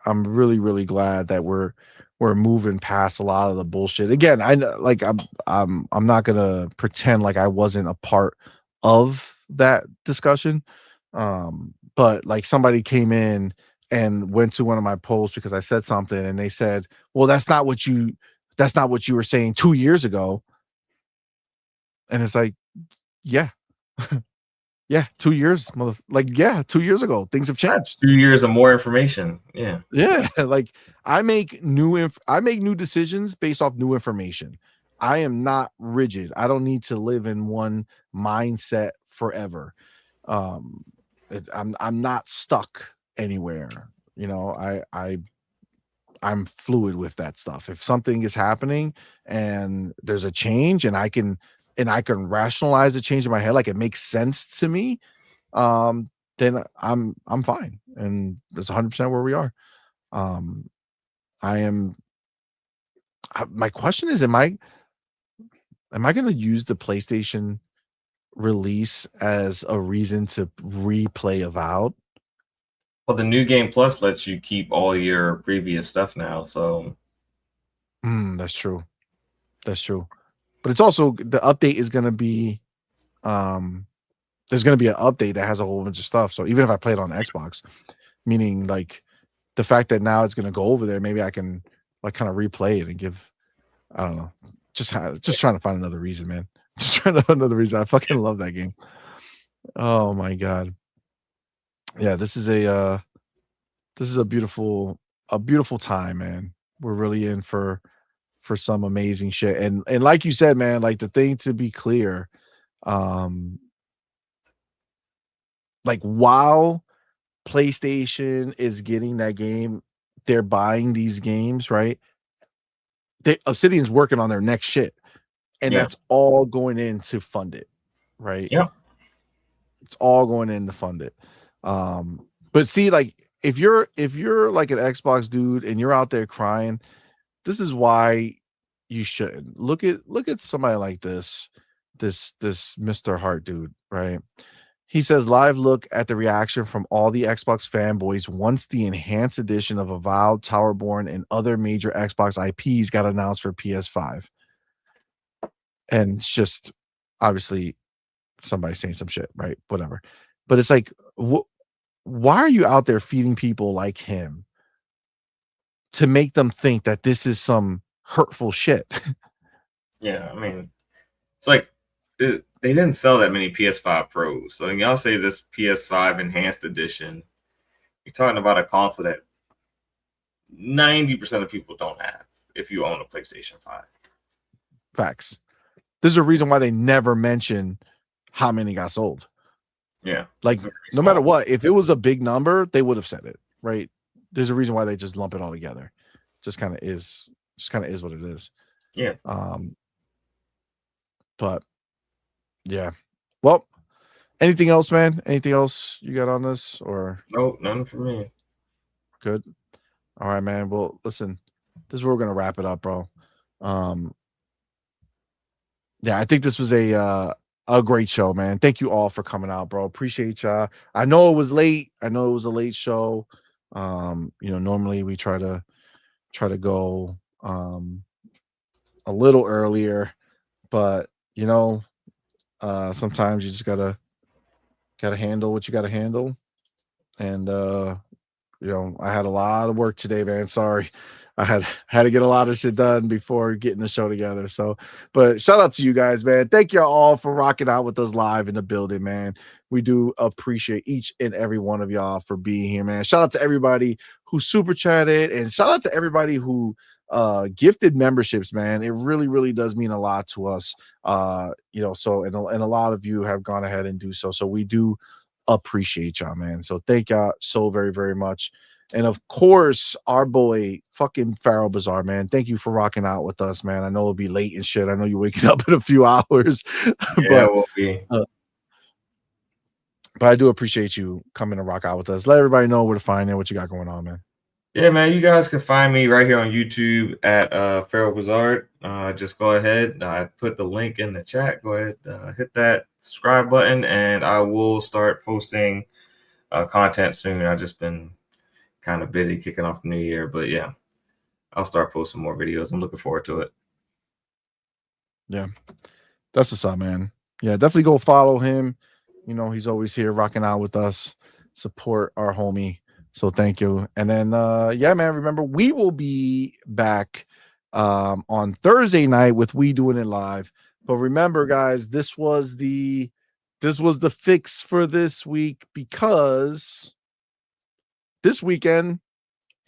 really glad that we're moving past a lot of the bullshit. Again, I know, like I'm not gonna pretend like I wasn't a part of that discussion. But like somebody came in and went to one of my posts because I said something and they said, well, that's not what you were saying 2 years ago. And it's like, yeah. Yeah, 2 years, 2 years ago, things have changed. 2 years of more information. Yeah. Yeah, like I make new decisions based off new information. I am not rigid. I don't need to live in one mindset forever. I'm not stuck anywhere. You know, I'm fluid with that stuff. If something is happening and there's a change and I can rationalize the change in my head, like it makes sense to me, then I'm fine. And that's 100% where we are. My question is, am I going to use the PlayStation release as a reason to replay Avowed? Well, the new game plus lets you keep all your previous stuff now, so That's true. That's true. But it's also the update is going to be there's going to be an update that has a whole bunch of stuff. So even if I play it on Xbox, meaning like the fact that now it's going to go over there, maybe I can like kind of replay it and give, I don't know, just trying to find another reason, man. Just trying to find another reason. I fucking love that game. Oh my God. Yeah, this is a beautiful time, man. We're really in for some amazing shit. And like you said, man, like the thing to be clear, like while PlayStation is getting that game, they're buying these games, right? Obsidian's working on their next shit, and that's all going in to fund it, right? Yeah, it's all going in to fund it. But see, like if you're like an Xbox dude and you're out there crying, this is why you shouldn't look at somebody like this Mr. Hart dude, right? He says, live look at the reaction from all the Xbox fanboys once the enhanced edition of Avowed, Towerborn, and other major Xbox IPs got announced for PS5. And it's just obviously somebody saying some shit, right? Whatever. But it's like, why are you out there feeding people like him to make them think that this is some hurtful shit? Yeah, I mean, it's like they didn't sell that many PS5 Pros. So y'all say this PS5 Enhanced Edition, you're talking about a console that 90% of people don't have if you own a PlayStation 5. Facts. There's a reason why they never mention how many got sold. Yeah. Like no matter what, if it was a big number, they would have said it, right? There's a reason why they just lump it all together. Just kind of is what it is. Yeah. But yeah. Well, anything else, man? Anything else you got on this or? Nope, none for me. Good. All right, man. Well, listen, this is where we're gonna wrap it up, bro. Yeah, I think this was a great show, man. Thank you all for coming out, bro. Appreciate y'all. I know it was late. I know it was a late show. Normally we try to go a little earlier, but sometimes you just gotta handle what you gotta handle. And I had a lot of work today, man. Sorry. I had to get a lot of shit done before getting the show together. So, but shout out to you guys, man. Thank y'all all for rocking out with us live in the building, man. We do appreciate each and every one of y'all for being here, man. Shout out to everybody who super chatted, and shout out to everybody who gifted memberships, man. It really, really does mean a lot to us. So and a lot of you have gone ahead and do so. So we do appreciate y'all, man. So thank y'all so very, very much. And of course, our boy fucking Pharaoh Bazaar, man. Thank you for rocking out with us, man. I know it'll be late and shit. I know you're waking up in a few hours. Yeah, it will be. But I do appreciate you coming to rock out with us. Let everybody know where to find you, what you got going on, man. Yeah, man. You guys can find me right here on YouTube at Pharaoh Bazaar. Just go ahead. I put the link in the chat. Go ahead, hit that subscribe button, and I will start posting content soon. I've just been kind of busy kicking off the new year, but yeah, I'll start posting more videos. I'm looking forward to it. Yeah, that's what's up, man. Yeah, definitely go follow him. You know, he's always here rocking out with us, support our homie. So thank you. And then yeah, man, remember we will be back on Thursday night with We Doing It Live. But remember, guys, this was the fix for this week because this weekend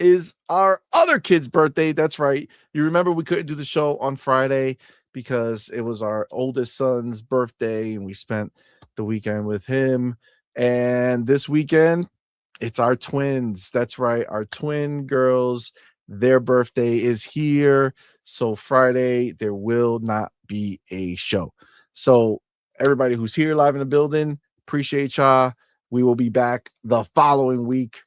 is our other kid's birthday. That's right. You remember we couldn't do the show on Friday because it was our oldest son's birthday and we spent the weekend with him. And this weekend, it's our twins. That's right. Our twin girls, their birthday is here. So Friday, there will not be a show. So everybody who's here live in the building, appreciate y'all. We will be back the following week.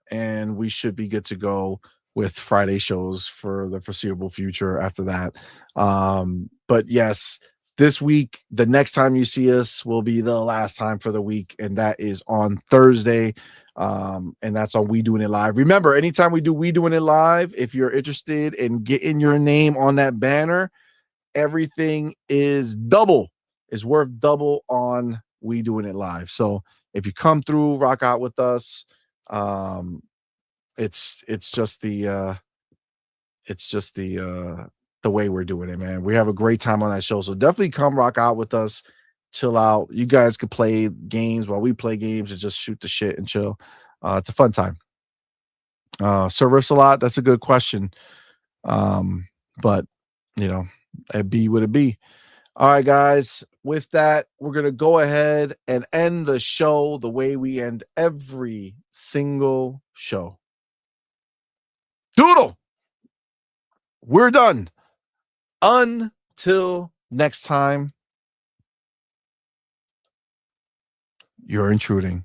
And we should be good to go with Friday shows for the foreseeable future after that. But yes, this week, the next time you see us will be the last time for the week, and that is on Thursday. And that's on We Doing It Live. Remember, anytime we do We Doing It Live, if you're interested in getting your name on that banner, everything is worth double on We Doing It Live. So if you come through, rock out with us. It's just the way we're doing it, man. We have a great time on that show. So definitely come rock out with us, chill out. You guys could play games while we play games and just shoot the shit and chill. It's a fun time. Sir Riffs a lot. That's a good question. But you know, it be what it be. All right, guys. With that, we're going to go ahead and end the show the way we end every single show. Doodle, we're done. Until next time, you're intruding.